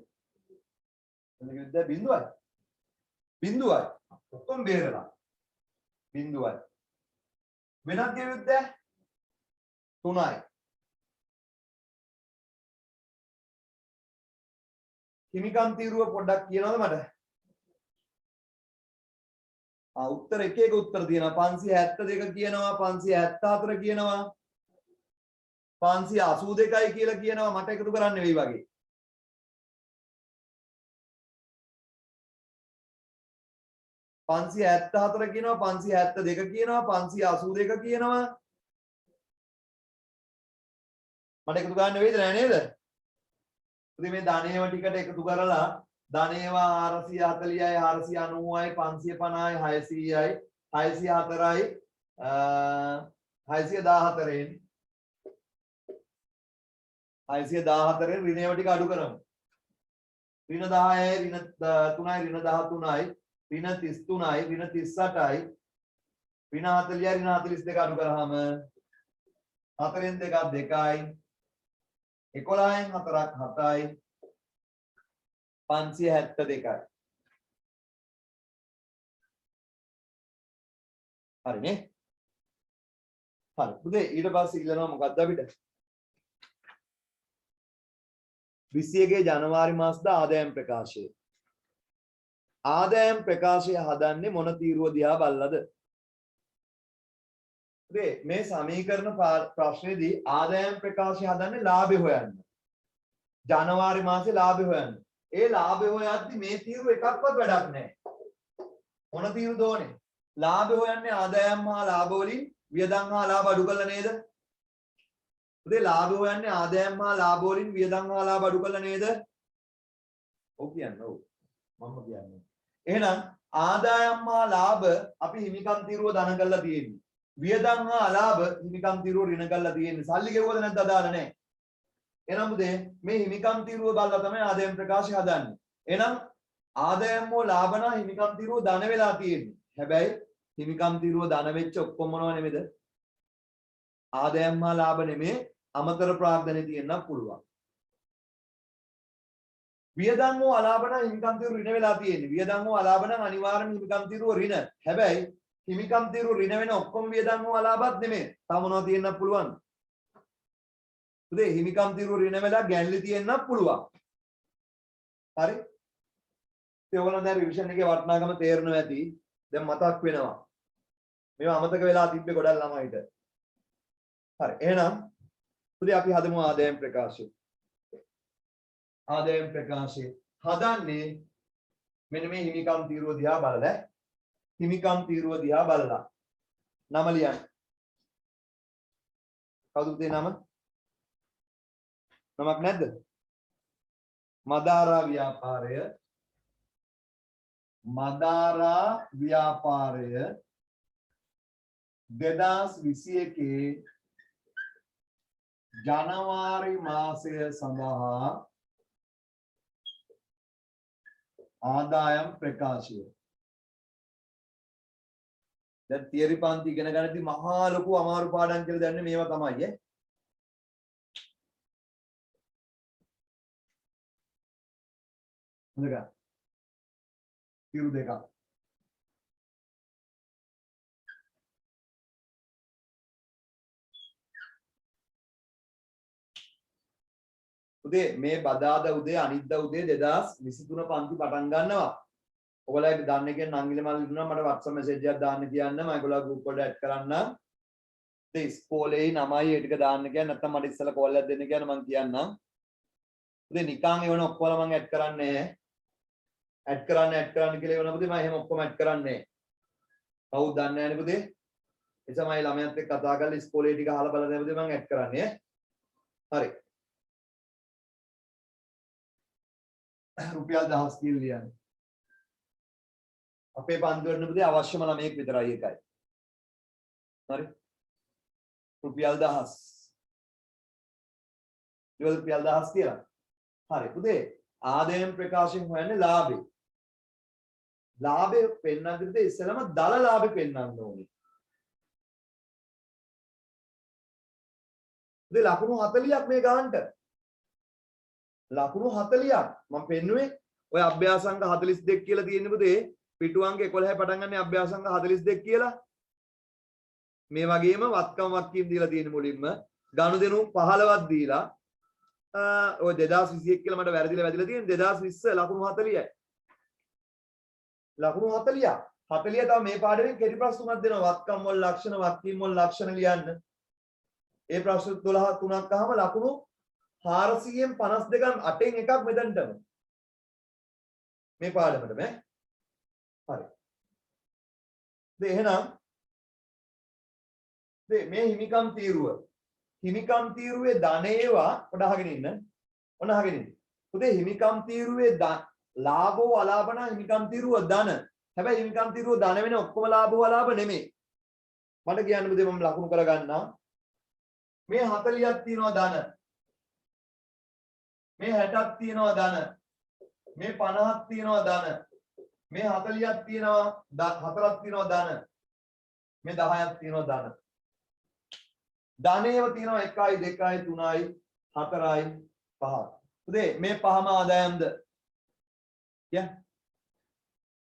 S1: වෙනද ගෙවියුද්ද 0යි. 0යි. ඔක්කොම බේරලා. 0යි. වෙනත් ගෙවියුද්ද 3යි. හිමිකම් තීරුව පොඩ්ඩක් කියනවද මට? උත්තර එක එක උත්තර තියෙනවා. 572 කියනවා, 574 කියනවා, 582යි කියලා කියනවා. මට එකතු කරන්න වෙයි වගේ. පන්සිය 74 කියනවා, 572 කියනවා, 582 කියනවා. මට එකතු ගන්න වෙයිද නෑ නේද? ඉතින් මේ ධනේව ටිකට එකතු කරලා ධනේවා 440යි 490යි 550යි 600යි 604යි 614න් 614න් ඍණේව ටික අඩු කරමු. ඍණ 10යි ඍණ 3යි ඍණ 13යි ඍණ 33යි ඍණ 38යි ඍණ 40යි ඍණ 42 අඩු කරාම 4න් 2ක් 2යි 11න් 4ක් 7යි 572යි. හරිනේ. හරි. පුතේ ඊට පස්සේ ඉල්ලනවා මොකක්ද අපිට? 21 ජනවාරි මාසද ආදායම් ප්‍රකාශය. ආදායම් ප්‍රකාශය හදන්නේ මොන තීරුව දිහා බලලාද? පුතේ මේ සමීකරණ ප්‍රශ්නේදී ආදායම් ප්‍රකාශය හදන්නේ ලාභය හොයන්න. ජනවාරි මාසේ ලාභය හොයන්න. ඒ ලාභය හොයද්දි මේ තීරුව එකක්වත් වැඩක් නැහැ. මොන තීරුවද ඕනේ? ලාභය හොයන්නේ ආදායම් හා ලාභ වලින් වියදම් හා ලාභ අඩු කළා නේද? පුතේ ලාභය හොයන්නේ ආදායම් හා ලාභ වලින් වියදම් හා ලාභ අඩු කළා නේද? ඔව් කියන්නේ ඔව්. මම කියන්නේ. එහෙනම් ආදායම් හා ලාභ අපි හිමිකම් තීරුව දන කරලා තියෙන්නේ. වියදම් හා අලාභ හිමිකම් තීරුව ඍණ කරලා තියෙන්නේ. සල්ලි ගෙවුවද නැද්ද අදාළ නැහැ. එහෙනම් පුතේ මේ හිමිකම් තීරුව බලලා තමයි ආදායම් ප්‍රකාශය හදන්නේ. එහෙනම් ආදායම් හෝ ලාභ නා හිමිකම් තීරුව ධන වෙලා තියෙන්නේ. හැබැයි හිමිකම් තීරුව ධන වෙච්ච ඔක්කොම මොනව නෙමෙද? ආදායම් හා ලාභ නෙමේ අමතර ප්‍රාග්ධනෙ තියෙන්න පුළුවන්. වියදම් හෝ අලාභ නා හිමිකම් තීරුව ඍණ වෙලා තියෙන්නේ. වියදම් හෝ අලාභ නම් අනිවාර්යයෙන්ම හිමිකම් තීරුව ඍණ. හැබැයි හිමිකම් තීරුව ඍණ වෙන ඔක්කොම වියදම් හෝ අලාභත් නෙමෙයි. තව මොනවද තියෙන්න පුළුවන්? පුතේ හිමිකම් තීරුව ඍණ වෙලා ගැන්ලි තියෙන්න පුළුවන්. හරි? ඒ ඔයගොල්ලෝ දැන් රිවිෂන් එකේ වටිනාකම තේරෙනවා ඇති. දැන් මතක් වෙනවා. මේවා අමතක වෙලා තිබ්බේ ගොඩක් ළමයිට. හරි. එහෙනම් පුතේ අපි හදමු ආදායම් ප්‍රකාශය. ආදායම් ප්‍රකාශය හදන්නේ මෙන්න මේ හිමිකම් තීරුව දිහා බලලා. හිමිකම් තීරුව දිහා බලලා. නම ලියන්න. කවුද පුතේ නම? නමක් නැද්ද? මදාරා ව්‍යාපාරය 2021 ජනවාරි මාසය සඳහා ආදායම් ප්‍රකාශය. දැන් තියරි පන්ති ඉගෙන ගන්නදී මහා ලොකු අමාරු පාඩම් කියලා දැනන්නේ මේවා තමයි ඈ. හොඳයි. තීරු දෙකක්. උදේ මේ බදාදා උදේ අනිද්දා උදේ 2023 පන්ති පටන් ගන්නවා. ඔයාලට දන්නේ කියන නංගිල මල් දුන්නා මට WhatsApp message එකක් දාන්න කියන්න මම ඒගොල්ලෝ group එකට add කරන්නම්. ඉතින් ඉස්කෝලේ නමයි ඒ ටික දාන්න කියන්න නැත්නම් මට ඉස්සෙල්ලා call එකක් දෙන්න කියන්න මම කියන්නම්. උදේ නිකන් ඒවන ඔක්කොම මම add කරන්නේ නැහැ. add කරන්න කියලා ඒවන පුතේ මම එහෙම ඔක්කොම add කරන්නේ නැහැ. කවුද දන්නේ නැහැ නේ පුතේ? ඒ තමයි ළමයාත් එක්ක කතා කරලා ඉස්කෝලේ ටික අහලා බලලා දැන් පුතේ මම add කරන්නේ ඈ. හරි. රුපියල් 1000 කියලා ලියන්නේ. අපේ පන්ති වලට පුතේ අවශ්‍යම ළමයෙක් විතරයි එකයි. හරි. රුපියල් 1000. ඊවල රුපියල් 1000 කියලා. හරි පුතේ ආදායම් ප්‍රකාශයෙන් හොයන්නේ ලාභය. ලාභය පෙන්වන්න පුතේ ඉස්සෙල්ලාම දල ලාභය පෙන්වන්න ඕනේ. පුතේ ලකුණු 40ක් මේ ගන්නට. ලකුණු 40ක් මම පෙන්නුවේ ඔය අභ්‍යාසංග 42 කියලා තියෙන්නේ පුතේ පිටු අංක 11 පටන් ගන්න අභ්‍යාසංග 42 කියලා මේ වගේම වත්කම් වත්කීම් දීලා තියෙන මුලින්ම ගනුදෙනු 15ක් දීලා ඔය 2021 කියලා මට වැරදිලා තියෙන 2020 ලකුණු 40යි. ලකුණු 40. 40 තව මේ පාඩමෙන් කෙටි ප්‍රශ්න තුනක් දෙනවා. වත්කම් වල ලක්ෂණ, වත්කීම් වල ලක්ෂණ ලියන්න. ඒ ප්‍රශ්න 12 තුනක් අහම ලකුණු 452න් 8න් එකක් මෙතනටම. මේ පාඩමටම ඈ. හරි. දැන් එහෙනම් මේ හිමිකම් තීරුව. හිමිකම් තීරුවේ ධන ඒවා පොඩ අහගෙන ඉන්න. ඔන්න අහගෙන ඉන්න. පුතේ හිමිකම් තීරුවේ ලාභෝ අලාභන හිමිකම් තීරුව ධන. හැබැයි හිමිකම් තීරුව ධන වෙන ඔක්කොම ලාභෝ අලාභ නෙමෙයි. මට කියන්න පුතේ මම ලකුණු කරගන්නම්. මේ 40ක් තියෙනවා ධන. මේ 60ක් තියෙනවා ධන. මේ 50ක් තියෙනවා ධන. මේ 40ක් තියෙනවා 4ක් තියෙනවා ධන. මේ 10ක් තියෙනවා ධන. ධනේව තියෙනවා 1යි 2යි 3යි 4යි 5යි. පුතේ මේ පහම ආදායම්ද?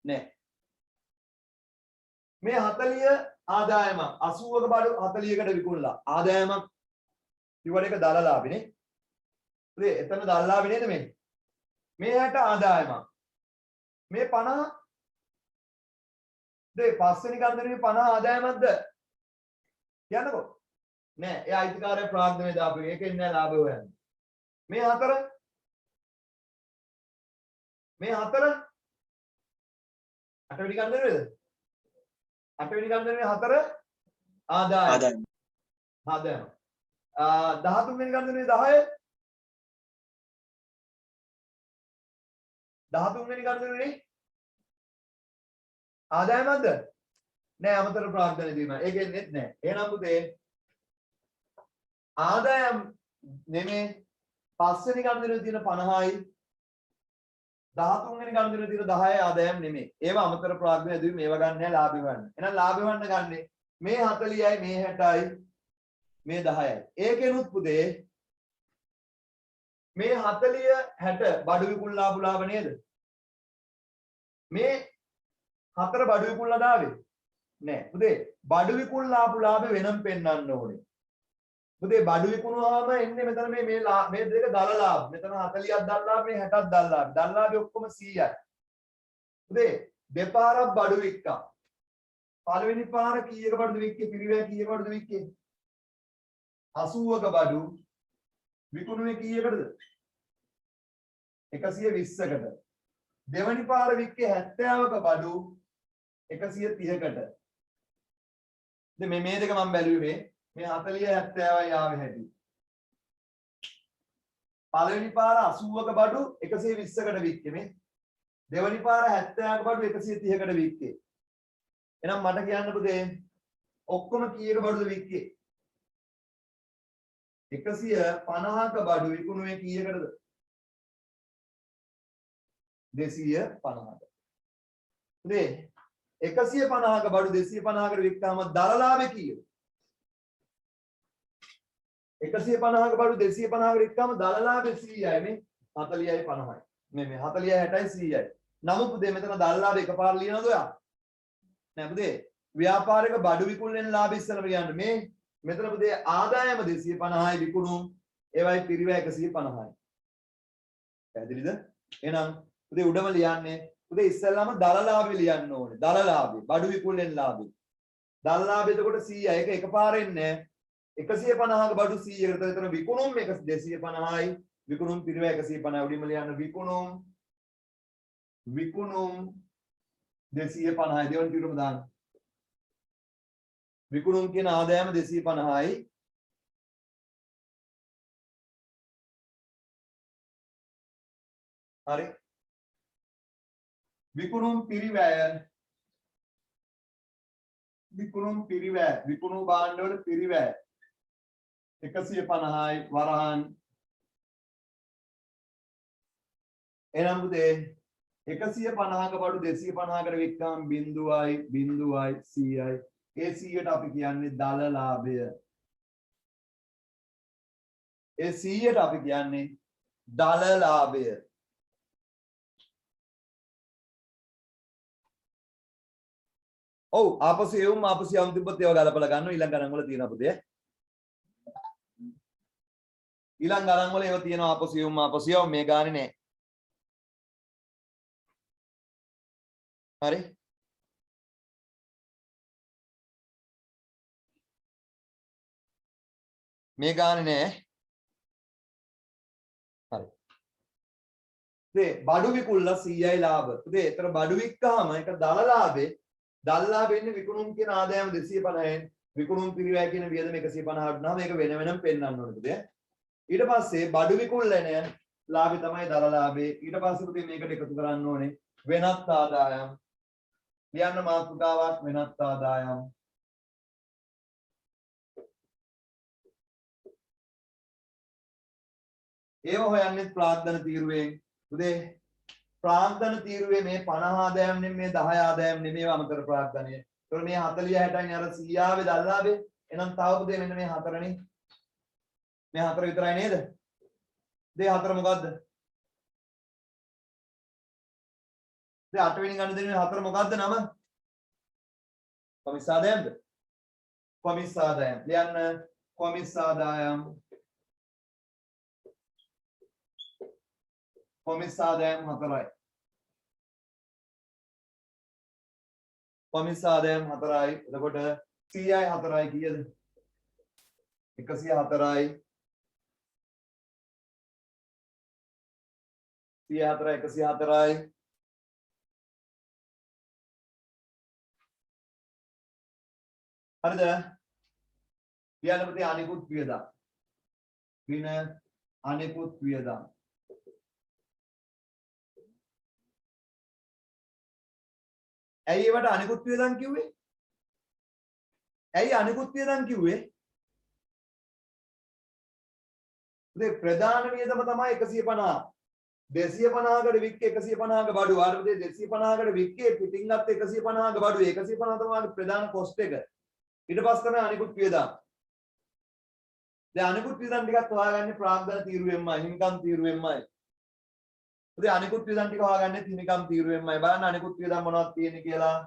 S1: නෑ. මේ 40 ආදායමක් 80ක බඩු 40කට විකුණලා ආදායමක් ඉවර එක දලලාභනේ. පුතේ එතන දලලාභ නේද මේ? මේ 60 ආදායමක්. මේ 50 දෙ පස්වෙනි ගන්ධනේ 50 ආදායමක්ද? කියන්නකෝ. නෑ ඒ අයිතිකාරය ප්‍රාග්ධනයේ දාපු එකෙන් නෑ ලාභය හොයන්නේ. මේ 4 මේ 4 අටවෙනි ගන්ධනේ නේද? අටවෙනි ගන්ධනේ 4 ආදායම. ආදායම. 13 වෙනි ගන්ධනේ 10 13 වෙනි ගන්ධනේ ආදායමක්ද? නෑ අමතර ප්‍රාග්ධනයේ තියෙනවා. ඒකෙන්නෙත් නෑ. එහෙනම් පුතේ ආදායම් නෙමේ පස්වෙනි ගන්ධනේ තියෙන 50යි 13 වෙනි ගන්ධනේ තියෙන 10යි ආදායම් නෙමේ. ඒවා අමතර ප්‍රාග්ධනය ඇදුවේ මේවා ගන්න නෑ ලාභය ගන්න. එහෙනම් ලාභය ගන්න ගන්නේ මේ 40යි මේ 60යි මේ 10යි. ඒකෙනුත් පුතේ මේ 40 60 බඩු විකුණු ලාභ නේද? මේ 4 බඩු විකුණලා දාවේ නෑ. පුතේ බඩු විකුණු ලාභ වෙනම පෙන්වන්න ඕනේ. පුතේ බඩු විකුණුවාම එන්නේ මෙතන මේ දෙක දල ලාභ. මෙතන 40ක් දල ලාභ මේ 60ක් දල ලාභ. දල ලාභය ඔක්කොම 100යි. පුතේ දෙපාරක් බඩු වික්කා. පළවෙනි පාර කීයක බඩුද වික්කේ? පිරිවැය කීයක බඩුද වික්කේ? 80ක බඩු විකුණුවේ කීයකටද? 120කට. දෙවනි පාර වික්කේ 70ක බඩු 130කට. දැන් මේ දෙක මම බැලුවේ මේ 40 70යි ආවේ හැටි. පළවෙනි පාර 80ක බඩු 120කට වික්කේ මේ. දෙවනි පාර 70ක බඩු 130කට වික්කේ. එහෙනම් මට කියන්න පුතේ ඔක්කොම කීයක බඩුද වික්කේ? 150ක බඩු විකුණුවේ කීයකටද? 250කට. පුතේ 150ක බඩු 250කට වික්කාම දල ලාභය කීයද? 150ක බඩු 250කට වික්කාම දල ලාභය 100යි මේ 40යි 50යි. මේ 40යි 60යි 100යි. නමුත් පුතේ මෙතන දල ලාභය එකපාර ලියනවද ඔයා? නෑ පුතේ. ව්‍යාපාරික බඩු විකුණුවෙන් ලාභය ඉස්සෙල්ලාම කියන්න මේ මෙතන පුතේ ආදායම 250යි විකුණු ඒවයි පිරිවැය 150යි. පැහැදිලිද? එහෙනම් පුතේ උඩම ලියන්නේ පුතේ ඉස්සෙල්ලාම දල ලාභය ලියන්න ඕනේ. දල ලාභය බඩු විකුණුවෙන් ලාභය. දල ලාභය එතකොට 100යි. ඒක එකපාරෙන් නෑ. 150ක බඩු 100කට එතන විකුණුම් 250යි විකුණුම් පිරිවැය 150යි. උඩින්ම ලියන්න විකුණුම් 250යි. දෙවන පිටුම දාන්න. විකුණුම් කියන ආදායම 250යි. හරි. විකුණුම් පිරිවැය විකුණු භාණ්ඩ වල පිරිවැය 150යි වරහන්. එනම් පුතේ 150ක බඩු 250කට වික්කාම 0යි 100යි. ඒ 100ට අපි කියන්නේ දල ලාභය. ඒ 100ට අපි කියන්නේ දල ලාභය. ඔව් ආපසු එවුම් ආපසු යම් තිබ්බත් ඒවා ගලපලා ගන්නවා ඊළඟ ගණන් වල තියෙනවා පුතේ. ඊළඟ ගණන් වල ඒව තියෙනවා අපොසියුම් මේ ගානේ නෑ. හරි. මේ ගානේ නෑ. හරි. බඩු විකුල්ලා 100යි ලාභ. ඒතර බඩු වික්කහම ඒක දල ලාභේ. දල ලාභ වෙන්නේ විකුණුම් කියන ආදායම 250න්. විකුණුම් පිරිවැය කියන වියදම 150 වුණාම මේක වෙන වෙනම පෙන්වන්න ඕනේ. ඊට පස්සේ බඩු විකුල්ලන ලාභය තමයි දල ලාභේ. ඊට පස්සේ පුතේ මේකට එකතු කරන්න ඕනේ වෙනත් ආදායම්. ලියන්න මාතෘකාවක් වෙනත් ආදායම්. ඒව හොයන්නේ ප්‍රාග්ධන තීරුවෙන්. පුතේ ප්‍රාග්ධන තීරුවේ මේ 50 ආදායම් නෙමෙයි මේ 10 ආදායම් නෙමෙයි අමතර ප්‍රාග්ධනය. ඒතකොට මේ 40 60න් අර 100 ආවේ දල්ලාවේ. එහෙනම් තව පුතේ මෙන්න මේ හතරනේ. මේ හතර විතරයි නේද? දෙය හතර මොකද්ද? දෙය 8 වෙනි ගන්න දෙන්නේ හතර මොකද්ද නම? කොමිස් ආදායම්ද? කොමිස් ආදායම්. ලියන්න කොමිස් ආදායම්. කොමිස් ආදායම් හතරයි. කොමිස් ආදායම් හතරයි. එතකොට 100යි 4යි කීයද? 104යි. 104යි 104යි. හරිද? ලියන්න පුතේ අනිකුත් වියදම්. වින අනිකුත් වියදම්. ඇයි ඒවට අනිකුත් වියදම් කිව්වේ? ඇයි අනිකුත් වියදම් කිව්වේ? පුතේ ප්‍රධාන වියදම තමයි 150. 250කට වික්ක 150ක බඩු. ආරම්භයේ 250කට වික්කේ පිටින් ගත්ත 150ක බඩු. 150 තමයි ප්‍රධාන කොස්ට් එක. ඊට පස්සේ තමයි අනිකුත් වියදම්. දැන් අනිකුත් වියදම් ටිකක් හොයාගන්නේ ප්‍රාග්ධන තීරුවෙන්මයි, හිමිකම් තීරුවෙන්මයි. ඉතින් අනිකුත් වියදම් ටික හොයාගන්නේ හිමිකම් තීරුවෙන්මයි. බලන්න අනිකුත් වියදම් මොනවද තියෙන්නේ කියලා.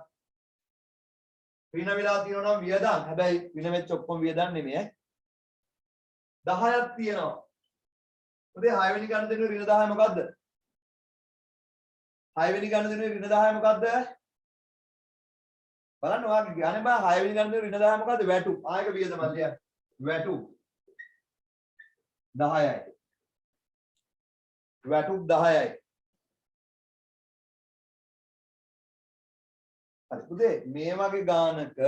S1: ඍණ වෙලා තියෙනවා නම් වියදම්. හැබැයි ඍණ වෙච්ච ඔක්කොම වියදම් නෙමෙයි. 10ක් තියෙනවා. ඉතින් 6 වෙනි ගන්න දෙනුවේ ඍණ 10 මොකද්ද? 6 වෙනි ගන්න දෙනුවේ ඍණ 10 මොකද්ද? බලන්න ඔයාගේ ගානේ බා 6 වෙනි ගන්න දෙනුවේ ඍණ 10 මොකද්ද? වැටු. ආයක වියදමක් ලියන්න. වැටු 10යි. වැටු 10යි. හරි පුතේ මේ වගේ ගානක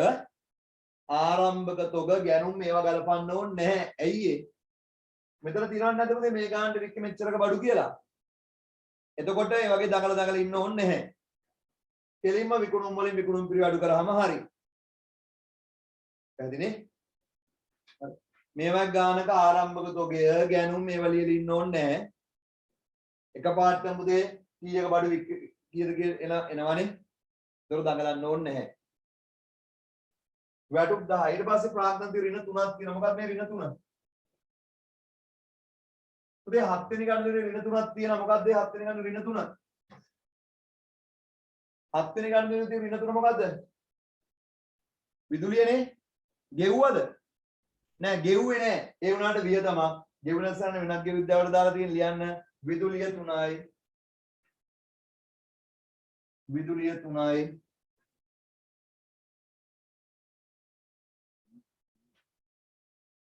S1: ආරම්භක තොග ගැනුම් මේවා ගලපන්න ඕනේ නැහැ. ඇයි ඒ? මෙතන තියනවද නැද්ද පුතේ මේ ගානට වික්ක මෙච්චරක බඩු කියලා? එතකොට මේ වගේ දඟල ඉන්න ඕනේ නැහැ. කෙලින්ම විකුණුම් වලින් විකුණුම් පිරි අඩු කරාම හරි. පැහැදිලිනේ? මේ වගේ ගානක ආරම්භක තොගය ගැනුම් මේවා ලියලා ඉන්න ඕනේ නැහැ. එකපාරටම පුතේ කීයක බඩු වික්ක කීයද කියලා එනවනේ. ඒක දඟලන්න ඕනේ නැහැ. වැටු 10. ඊට පස්සේ ප්‍රාග්ධන ඍණ 3ක් තියෙනවා. මොකක්ද මේ ඍණ 3? පුතේ 7 වෙනි ගන්න ඍණ 3ක් තියෙනවා. මොකක්ද මේ 7 වෙනි ගන්න ඍණ 3? 7 වෙනි ගන්න ඍණ 3 මොකද්ද? විදුලියනේ. ගෙව්වද? නෑ ගෙව්වේ නෑ. ඒ වුණාට වියදමක්. ගෙවුනසන වෙනත් ගෙ විද්‍යාවට දාලා තියෙන ලියන්න විදුලිය 3යි. විදුලිය 3යි.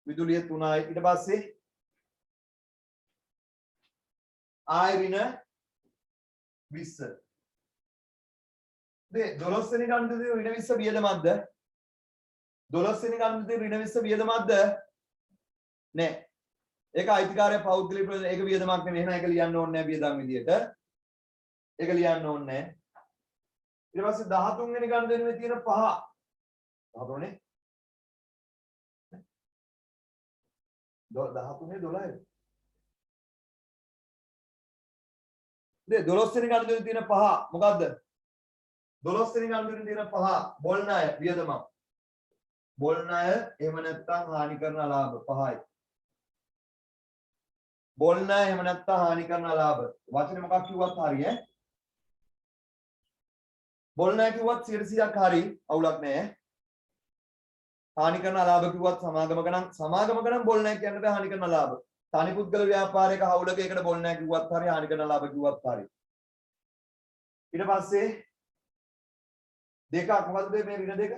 S1: විදුලිය 3යි. ඊට පස්සේ ආය ඍණ 20. දේ 12 වෙනි ගණිතයේ ඍණ 20 වියදමක්ද? 12 වෙනි ගණිතයේ ඍණ 20 වියදමක්ද? නෑ. ඒක අයිතිකාරය පෞද්ගලික ප්‍රයෝජන ඒක වියදමක් නෙමෙයි. එහෙනම් ඒක ලියන්න ඕනේ නෑ වියදම් විදියට. ඒක ලියන්න ඕනේ නෑ. ඊට පස්සේ 13 වෙනි ගණිතයේ තියෙන 5. 13නේ 13 12යි. දේ 12 වෙනි ගණිතයේ තියෙන 5 මොකද්ද? 12 වෙනි ගණිතයේ තියෙන 5 බොල් ණය වියදමක්. බොල් ණය එහෙම නැත්නම් හානි කරන ලාභ 5යි. බොල් ණය එහෙම නැත්නම් හානි කරන ලාභ. වචනේ මොකක් කිව්වත් හරි ඈ. බොල් ණය කිව්වත් 100%ක් හරි අවුලක් නැහැ. හානි කරන ලාභ කිව්වත් සමාගමක නම් බොල් ණය කියන්න බෑ හානි කරන ලාභ. තනි පුද්ගල ව්‍යාපාරයක හවුලක එකට බොල් නැහැ කිව්වත් හරි හානි කරන ලාභ කිව්වත් හරි. ඊට පස්සේ දෙකක් මොකද්ද මේ ඍණ දෙක?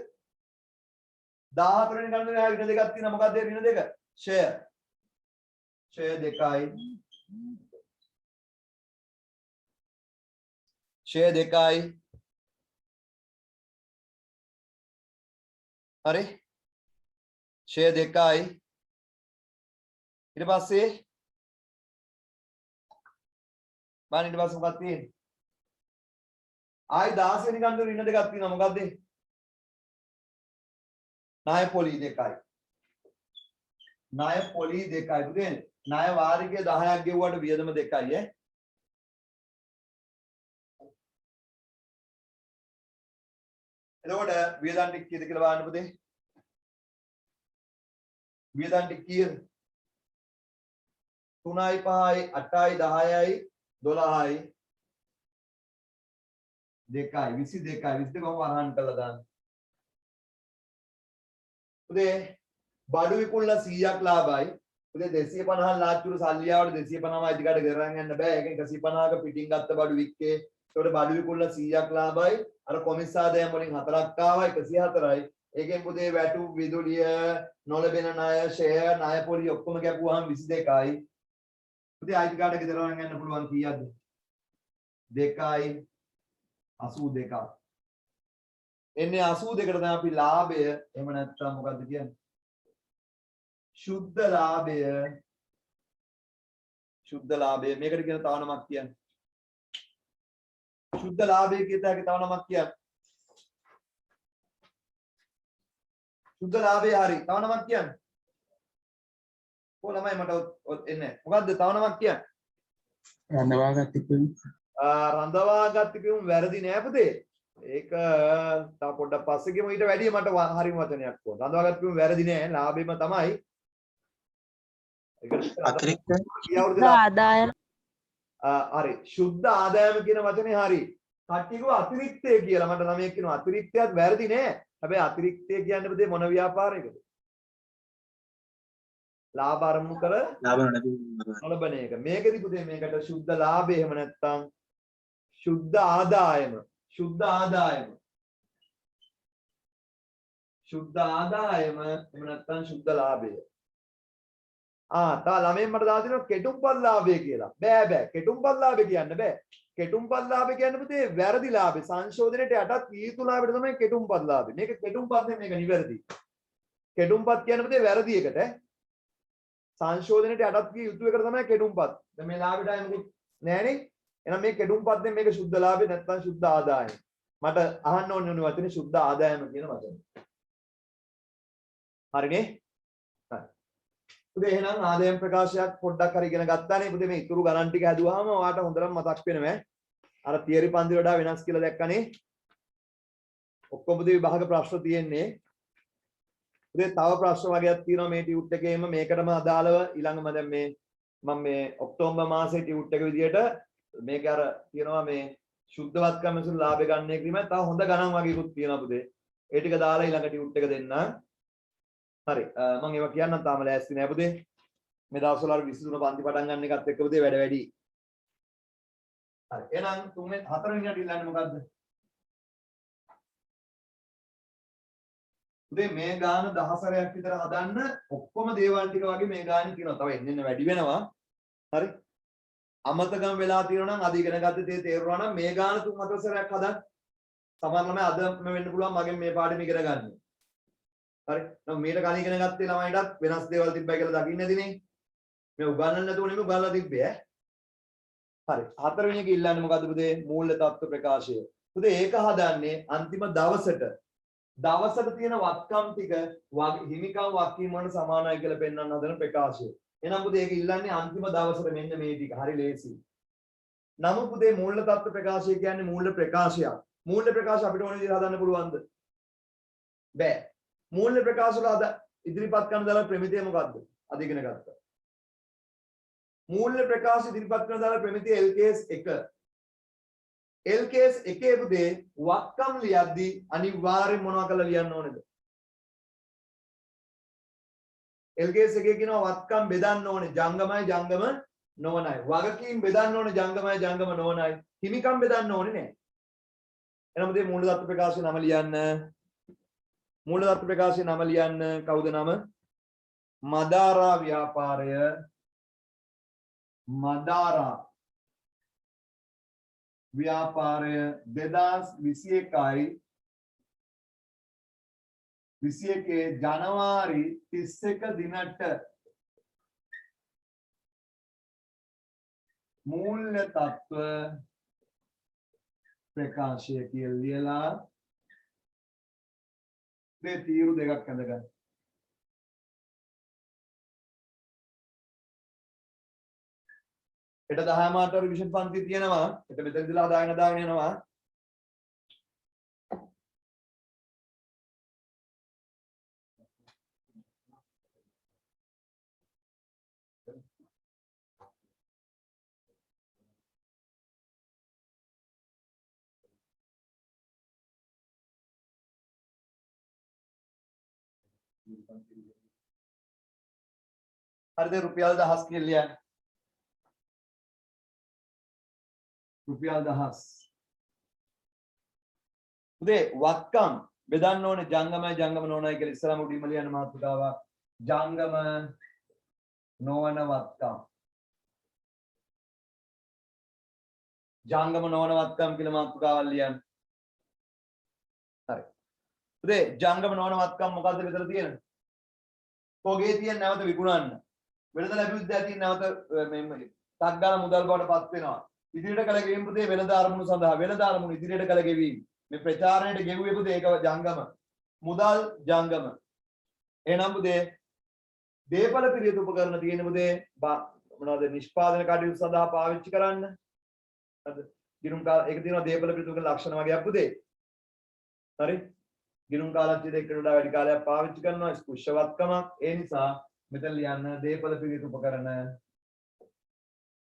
S1: 14 වෙනි ගණනේ ඍණ දෙකක් තියෙනවා. මොකද්ද ඒ ඍණ දෙක? ෂෙයා. ෂෙයා දෙකයි. ෂෙයා දෙකයි. හරි? ෂෙයා දෙකයි. ඊට පස්සේ බලන්න ඊට පස්සේ මොකක්ද තියෙන්නේ? ආයි 16 වෙනි ගණනේ ඍණ දෙකක් තියෙනවා. මොකද්ද? ණය පොලි දෙකයි. ණය පොලි දෙකයි. පුතේ ණය වාරිකය 10ක් ගෙවුවට වියදම දෙකයි ඈ. එතකොට වියදම් ටික කීයද කියලා බලන්න පුතේ. වියදම් ටික කීයද? 3යි 5යි 8යි 10යි 12යි 2යි 22යි 22 කොහොම වරහන් කළා දාන්න. පුතේ බඩු විකුණලා 100ක් ලාභයි. පුතේ 250 ලාච්චුරු සල්ලි ආවට 250ම ඉදිකට ගෙරන් යන්න බෑ. ඒක 150ක පිටින් ගත්ත බඩු වික්කේ. ඒකට බඩු විකුණලා 100ක් ලාභයි. අර කොමිස් ආදායම් වලින් 4ක් ආවා 104යි. ඒකෙන් පුතේ වැටු විදුලිය නොලැබෙන ණය ෂෙයා ණය පොලි ඔක්කොම කැපුවාම 22යි. පුතේ අයිතිකාට ගෙදරවන් යන්න පුළුවන් කීයක්ද? 2යි 82ක්. එන්නේ 82කට තමයි අපි ලාභය එහෙම නැත්නම් මොකද්ද කියන්නේ? සුද්ධ ලාභය. සුද්ධ ලාභය මේකට කියන තව නමක් කියන්නේ. සුද්ධ ලාභය කියත හැකි තව නමක් කියන්නේ. සුද්ධ ලාභය හරි. තව නමක් කියන්නේ. කොහොමයි මට එන්නේ. මොකද්ද තව නමක් කියන්නේ?
S3: රඳවාගත් තිබුණ
S1: රඳවාගත් තිබුණ වැරදි නෑ පුතේ. ඒක තව පොඩ්ඩක් පස්සේ ගියම ඊට වැඩිය මට හරිම වචනයක් ඕන. රඳවාගත් තිබුණ වැරදි නෑ. ලාභෙම තමයි.
S2: අතිරික්ත
S4: ආදායම
S1: හරි සුද්ධ ආදායම කියන වචනේ හරි. කට්ටියකව අතිරික්තය කියලා මට ළමයෙක් කියනවා අතිරික්තයත් වැරදි නෑ. හැබැයි අතිරික්තය කියන්නේ පුතේ මොන ව්‍යාපාරයකද? ලාභ අරමුණු කර
S2: ලාභ
S1: නොලබන එක. මේකෙදි පුතේ මේකට සුද්ධ ලාභය එහෙම නැත්නම් සුද්ධ ආදායම. සුද්ධ ආදායම. සුද්ධ ආදායම එහෙම නැත්නම් සුද්ධ ලාභය. තා ළමෙන් මට දාලා තියෙනවා කෙටුම්පත් ලාභය කියලා. බෑ කෙටුම්පත් ලාභය කියන්න බෑ. කෙටුම්පත් ලාභය කියන්නේ පුතේ වැරදි ලාභය. සංශෝධනයට යටත් වී යුතු ලාභයට තමයි කෙටුම්පත් ලාභය. මේක කෙටුම්පත් නෙමෙයි මේක නිවැරදි. කෙටුම්පත් කියන්නේ පුතේ වැරදි එකට සංශෝධනයට යටත් වී යුතු එකට තමයි කෙටුම්පත්. දැන් මේ ලාභයට අයමුකුත් නෑනේ. එහෙනම් මේ කෙටුම්පත් නේ මේක සුද්ධ ලාභය නැත්නම් සුද්ධ ආදායම. මට අහන්න ඕනේ වචනේ සුද්ධ ආදායම කියන වචනේ. හරිනේ? හරි. පුතේ එහෙනම් ආදායම් ප්‍රකාශයක් පොඩ්ඩක් හරි ඉගෙන ගත්තානේ. පුතේ මේ ඉතුරු ගණන් ටික හදුවාම ඔයාලට හොඳටම මතක් වෙනවා. අර තියරි පන්තිවල වඩා වෙනස් කියලා දැක්කනේ. ඔක්කොම පුතේ විභාග ප්‍රශ්න තියෙන්නේ. පුතේ තව ප්‍රශ්න වගේක් තියෙනවා මේ ටියුට් එකේම මේකටම අදාළව ඊළඟම දැන් මේ මම මේ ඔක්තෝබර් මාසයේ ටියුට් එක විදියට මේක අර තියෙනවා මේ සුද්ධවත්කම සුළු ලාභය ගන්න එක කිව්වම තව හොඳ ගණන් වගේකුත් තියෙනවා පුතේ. ඒ ටික දාලා ඊළඟ ටියුට් එක දෙන්න. හරි මම ඒවා කියන්නම් තාම ලෑස්ති නෑ පුතේ. මේ දවස්වල අර 23 පන්ති පටන් ගන්න එකත් එක්ක පුතේ වැඩ වැඩි. හරි එහෙනම් තුන්වෙනි හතරවෙනි ට ඉල්ලන්නේ මොකද්ද? පුතේ මේ ගාන 10 සැරයක් විතර හදන්න ඔක්කොම දේවල් ටික වගේ මේ ගානේ තියෙනවා. තව එන්න වැඩි වෙනවා. හරි. අමතකම් වෙලා තියෙනවා නම් අද ඉගෙන ගත්ත දේ තේරුණා නම් මේ ගාන 3-4 සැරයක් හදන්න. සමහර ළමයි අදම වෙන්න පුළුවන් මගෙන් මේ පාඩම ඉගෙන ගන්න. හරි. නම් මේකට කලින් ඉගෙන ගත්තේ ළමයිටත් වෙනස් දේවල් තිබ්බයි කියලා දකින්න නැතිනේ. මේ උගන්වන්න නැතුව නෙමෙයි උගන්වලා තිබ්බේ ඈ. හරි. හතරවෙනි එක ඉල්ලන්නේ මොකද්ද පුතේ? මූල්‍ය තත්ත්ව ප්‍රකාශය. පුතේ ඒක හදන්නේ අන්තිම දවසට. දවසට තියෙන වත්කම් ටික හිමිකම් වක්කීම් වලට සමානයි කියලා පෙන්වන්න හදන ප්‍රකාශය. එහෙනම් පුතේ ඒක ඉල්ලන්නේ අන්තිම දවසට මෙන්න මේ ටික. හරි ලේසි. නමුත් පුතේ මූල්‍ය තත්ත්ව ප්‍රකාශය කියන්නේ මූල්‍ය ප්‍රකාශයක්. මූල්‍ය ප්‍රකාශ අපිට ඕන විදිහට හදන්න පුළුවන්ද? බෑ. මූල්‍ය ප්‍රකාශ වල අද ඉදිරිපත් කරන දාලා ප්‍රමිතිය මොකද්ද? අද ඉගෙන ගත්තා. මූල්‍ය ප්‍රකාශ ඉදිරිපත් කරන දාලා ප්‍රමිතිය LKS 1. LKS 1 පුතේ වක්කම් ලියද්දී අනිවාර්යෙන් මොනවා කරලා ලියන්න ඕනේද? එල්කේස් එකේ කියනවා වත්කම් බෙදන්න ඕනේ ජංගමයි ජංගම නොවනයි. වගකීම් බෙදන්න ඕනේ ජංගමයි ජංගම නොවනයි. හිමිකම් බෙදන්න ඕනේ නෑ. එහෙනම් මේ මූල தত্ত্ব ප්‍රකාශය නම ලියන්න. මූල தত্ত্ব ප්‍රකාශය නම ලියන්න. කවුද නම? මදාරා ව්‍යාපාරය. මදාරා ව්‍යාපාරය 2021යි 21 ජනවාරි 31 දිනට මූල්‍ය තත්ත්ව ප්‍රකාශය කියලා ලියලා මේ තීරු දෙකක් ඇඳගන්න. එට 10 මාට රිවිෂන් පන්ති තියෙනවා. එත මෙතන ඉඳලා හදාගෙන යනවා. හරිද රුපියල් 1000 කියලා රුපියල් 1000 උදේ වත්කම් බෙදන්න ඕනේ ජංගමයි ජංගම නොවනයි කියලා ඉස්සරහම උඩින්ම ලියන්න මාතෘකාවක් ජංගම නොවන වත්කම් ජංගම නොවන වත්කම් කියලා මාතෘකාවක් ලියන්න. හරි උදේ ජංගම නොවන වත්කම් මොකද්ද මෙතන තියෙන්නේ? පොගේ තියෙන නැවත විකුණන්න. වෙළඳ ලැබුද්දා තියෙන නැවත මේ ටක් ගාන මුදල් බවට පත් වෙනවා. ඉදිරියට කළ ගෙවීම පුතේ වෙළඳ අරමුණු සඳහා වෙළඳ අරමුණු ඉදිරියට කළ ගෙවීම. මේ ප්‍රචාරණයට ගෙවුවේ පුතේ ඒක ජංගම. මුදල් ජංගම. එහෙනම් පුතේ දේපල පිළියෙත උපකරණ තියෙන පුතේ මොනවද නිෂ්පාදන කටයුතු සඳහා පාවිච්චි කරන්න. හරිද? ගිණුම් කාල ඒක තියෙනවා දේපල පිළියෙත උපකරණ ලක්ෂණ වගේක් පුතේ. හරි? ගිණුම් කාලච්චිත එකට වඩා වැඩි කාලයක් පාවිච්චි කරනවා ස්පුෂ්‍යවත්කමක්. ඒ නිසා මෙතන ලියන්න දේපල පිරියත උපකරණ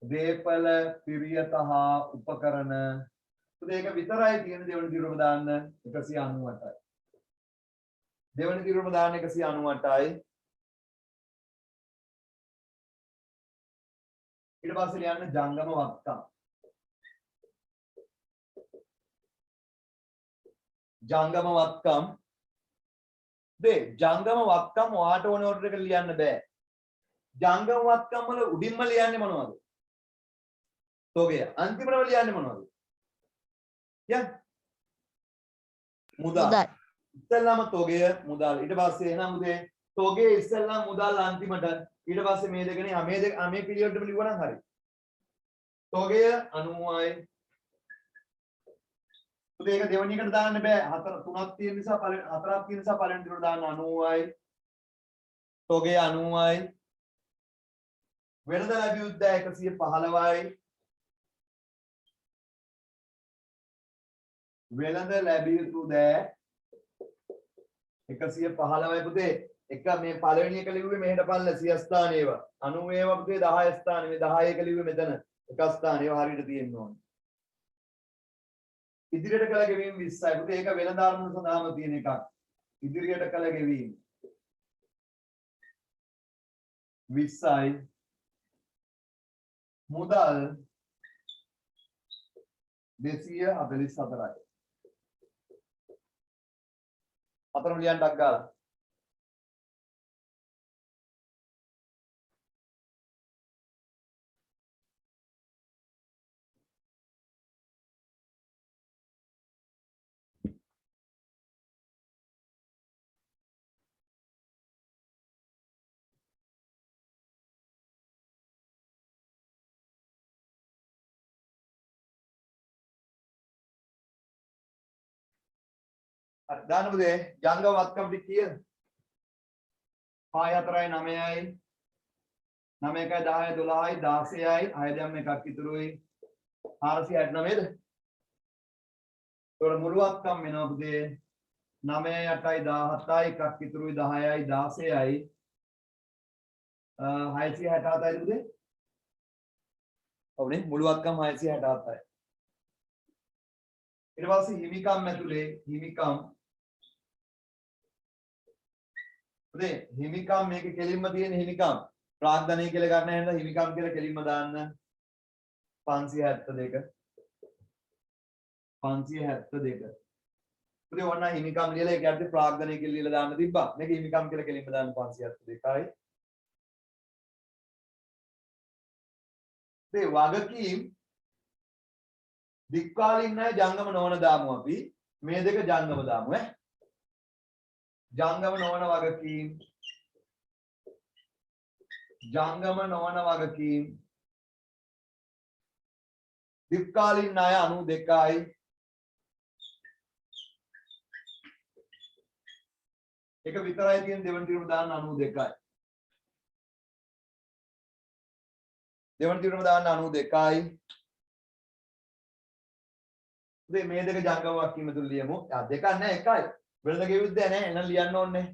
S1: දේපල පිරියත හා උපකරණ ඒක විතරයි තියෙන දෙවන දිරුම දාන්න 198යි දෙවන දිරුම දාන්න 198යි ඊට පස්සේ ලියන්න ජංගම වත්කම් ජංගම වත්කම් ජංගම වත්කම් ඔයාට ඕන ඕර්ඩර් එකට ලියන්න බෑ. ජංගම වත්කම් වල උඩින්ම ලියන්නේ මොනවද? තෝගය. අන්තිමටම ලියන්නේ මොනවද? යන්. මුදල්. ඉස්සෙල්ලාම තෝගය මුදල්. ඊට පස්සේ එහෙනම් උදේ තෝගය ඉස්සෙල්ලාම මුදල් අන්තිමට ඊට පස්සේ මේ දෙකනේ මේ පිළිවෙලටම ලියුවා නම් හරි. තෝගය 90යි ඒක දෙවෙනි එකට දාන්න බෑ. හතර තුනක් තියෙන නිසා පළවෙනි හතරක් තියෙන නිසා පළවෙනි දිනට දාන්න 90යි. තෝගේ 90යි. වෙළඳ ලැබියුද්ද 115යි. වෙළඳ ලැබිය යුතු දෑ 115යි පුතේ. එක මේ පළවෙනි එක ලිව්වේ මෙහෙට පල්ල 100 ස්ථාන ඒවා. 90 ඒවා පුතේ 10 ස්ථාන. මේ 10 එක ලිව්වේ මෙතන. එක ස්ථාන ඒවා හරියට තියෙන්න ඕනේ. ඉදිරියට කළ ගෙවීම 20යි. පුතේ ඒක වෙළඳ අරමුණු සඳහාම තියෙන එකක්. ඉදිරියට කළ ගෙවීම 20යි. මුදල් 244යි. අතරම ලියන්නක් ගාලා. දාන්න පුතේ ජංගම වත්කම් ටික කීයද? 5 4යි 9යි 9 1යි 10යි 12යි 16යි 6 දැම්ම එකක් ඉතුරුයි 469ද? ඒතකොට මුළු වත්කම් වෙනවා පුතේ 9යි 8යි 17යි එකක් ඉතුරුයි 10යි 16යි 667යි පුතේ. ඔව්නේ මුළු වත්කම් 667යි. ඊට පස්සේ හිමිකම් ඇතුලේ හිමිකම් පුතේ හිමිකම් මේකේ කෙලින්ම තියෙන හිමිකම් ප්‍රාග්ධනය කියලා ගන්න හැන්ද හිමිකම් කියලා කෙලින්ම දාන්න 572 572 පුතේ ඔන්න හිමිකම් ලියලා ඒක යද්දි ප්‍රාග්ධනය කියලා ලියලා දාන්න තිබ්බා මේක හිමිකම් කියලා කෙලින්ම දාන්න 572යි මේ වගකීම් දික්කාලින් නැහැ ජංගම නොවන දාමු අපි මේ දෙක ජංගම දාමු ඈ ජංගම නොවන වගකීම් ජංගම නොවන වගකීම් දික්කාලින් ණය 92යි එක විතරයි තියෙන දෙවන තීරම දාන්න 92යි දෙවන තීරම දාන්න 92යි ඉතින් මේ දෙක ජංගම වගකීම තුල ලියමු දෙකක් නැහැ එකයි වෙනද ගෙවිද්දෑ නැහැ එහෙනම් ලියන්න ඕනේ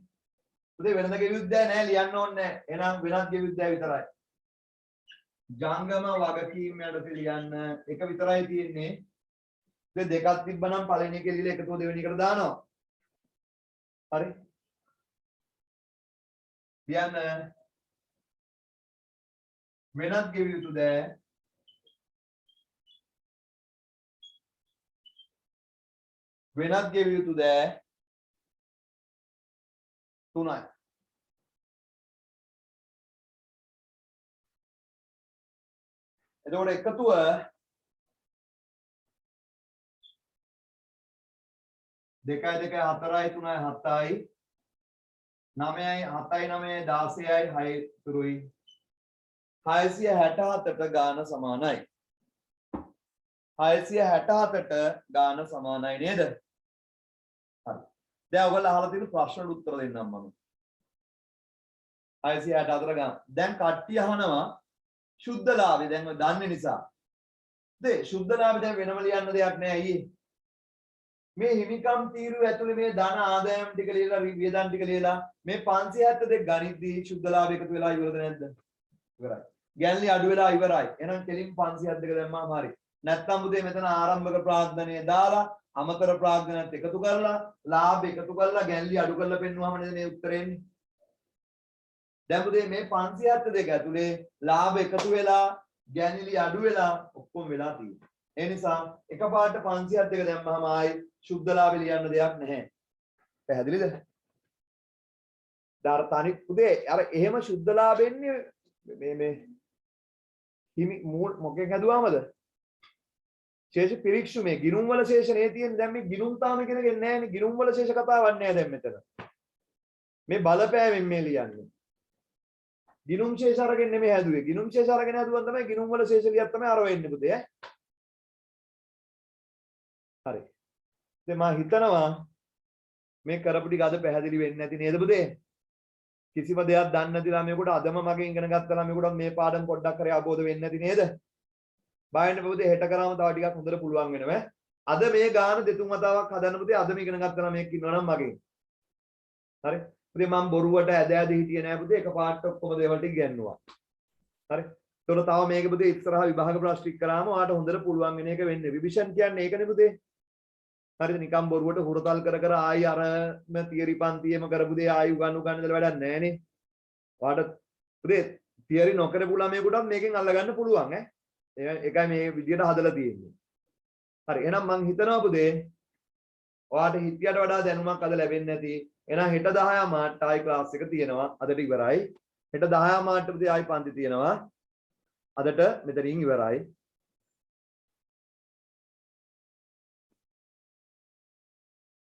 S1: පුතේ වෙනද ගෙවිද්දෑ නැහැ ලියන්න ඕනේ එහෙනම් වෙනත් ගෙවිද්දෑ විතරයි ජංගම වගකීම් යටතේ ලියන්න එක විතරයි තියෙන්නේ ඉතින් දෙකක් තිබ්බනම් පළවෙනි එකේ ලියලා එකතුව දෙවෙනි එකට දානවා හරි ලියන්න වෙනත් ගෙවිය යුතු දෑ වෙනත් ගෙවිය යුතු දෑ 3යි එතකොට එකතුව 2 2 4යි 3යි 7යි 9යි 7යි 9යි 16යි 6 තුරුයි 667ට ගාන සමානයි 667ට ගාන සමානයි නේද හරි දැන් ඔයගොල්ලෝ අහලා තියෙන ප්‍රශ්නවලට උත්තර දෙන්නම් මම 664 ගාන දැන් කට්ටිය අහනවා සුද්ධලාභය දැන් ඔය දන්නේ නිසා දේ සුද්ධලාභය දැන් වෙනම ලියන්න දෙයක් නෑ අයියේ මේ හිමිකම් තීරුව ඇතුලේ මේ ධන ආදායම් ටික ලියලා වියදම් ටික ලියලා මේ 572 ගණිතදී සුද්ධලාභය එකතු වෙලා ඉවරද නැද්ද ඉවරයි ගැන්ලි අඩු වෙලා ඉවරයි එහෙනම් කෙලින් 572 දැම්මම හරි නැත්තම් පුතේ මෙතන ආරම්භක ප්‍රාග්ධනය දාලා අමතර ප්‍රාග්ධනයත් එකතු කරලා ලාභ එකතු කරලා ගැන්ලි අඩු කරලා පෙන්නුවාම නේද මේ උත්තරේ එන්නේ දැන් පුතේ මේ 572 ඇතුලේ ලාභ එකතු වෙලා ගැන්ලි අඩු වෙලා ඔක්කොම වෙලා තියෙනවා ඒ නිසා එකපාරට 572 දැම්මම ආයි සුද්ධ ලාභ ලියන්න දෙයක් නැහැ පැහැදිලිද දාර තනි පුතේ අර එහෙම සුද්ධ ලාභ එන්නේ මේ හිමි මොකෙන් හදුවාමද ශේෂ පිරික්සු මේ ගිනුම් වල ශේෂ නේ තියෙන්නේ දැන් මේ ගිනුම් තාම කෙනෙක් නැහැ නේ ගිනුම් වල ශේෂ කතාවක් නැහැ දැන් මෙතන මේ බලපෑමෙන් මේ ලියන්නේ ගිනුම් ශේෂ අරගෙන නෙමෙයි හැදුවේ ගිනුම් ශේෂ අරගෙන හදුවන් තමයි ගිනුම් වල ශේෂ ලියත් තමයි අර වෙන්නේ පුතේ හරි ඉතින් මම හිතනවා මේ කරපු ටික අද පැහැදිලි වෙන්නේ නැති නේද පුතේ කිසිම දෙයක් දන්නේ නැති ළමයෙකුට අදම මගෙන් ඉගෙන ගත්ත ළමයෙකුට මේ පාඩම් පොඩ්ඩක් හරි අවබෝධ වෙන්නේ නැති නේද බයින්න පුතේ හෙට කරාම තව ටිකක් හොඳට පුළුවන් වෙනවා අද මේ ගාන දෙතුන් වතාවක් හදන්න පුතේ අදම ඉගෙන ගත්ත ළමයෙක් ඉන්නවා නම් මගෙන් හරි පුතේ මම බොරුවට ඇද ඇද හිටියේ නෑ පුතේ එකපාරට ඔක්කොම දේවල් ටික ගන්නවා හරි ඒතකොට තව මේක පුතේ ඉස්සරහා විභාග ප්‍රශ්න ටික කරාම ඔයාලට හොඳට පුළුවන් වෙන එක වෙන්නේ රිවිෂන් කියන්නේ ඒකනේ පුතේ හරිද නිකම් බොරුවට හුරතල් කර කර ආයි අරම තියරි පන්තියෙම කරපු දේ ආයි උගන්වන්න වැඩක් නැහනේ ඔයාලට පුතේ තියරි නොකරපු ළමයෙකුටත් මේකෙන් අල්ලගන්න පුළුවන් ඒකයි මේ විදියට හදලා තියෙන්නේ හරි එහෙනම් මං හිතනවා පුතේ ඔයාලට හිතියට වඩා දැනුමක් අද ලැබෙන්නේ නැති එහෙනම් හෙට 10 මාට ආයි ක්ලාස් එක තියෙනවා අදට ඉවරයි හෙට 10 මාට පුතේ ආයි පන්ති තියෙනවා අදට මෙතනින් ඉවරයි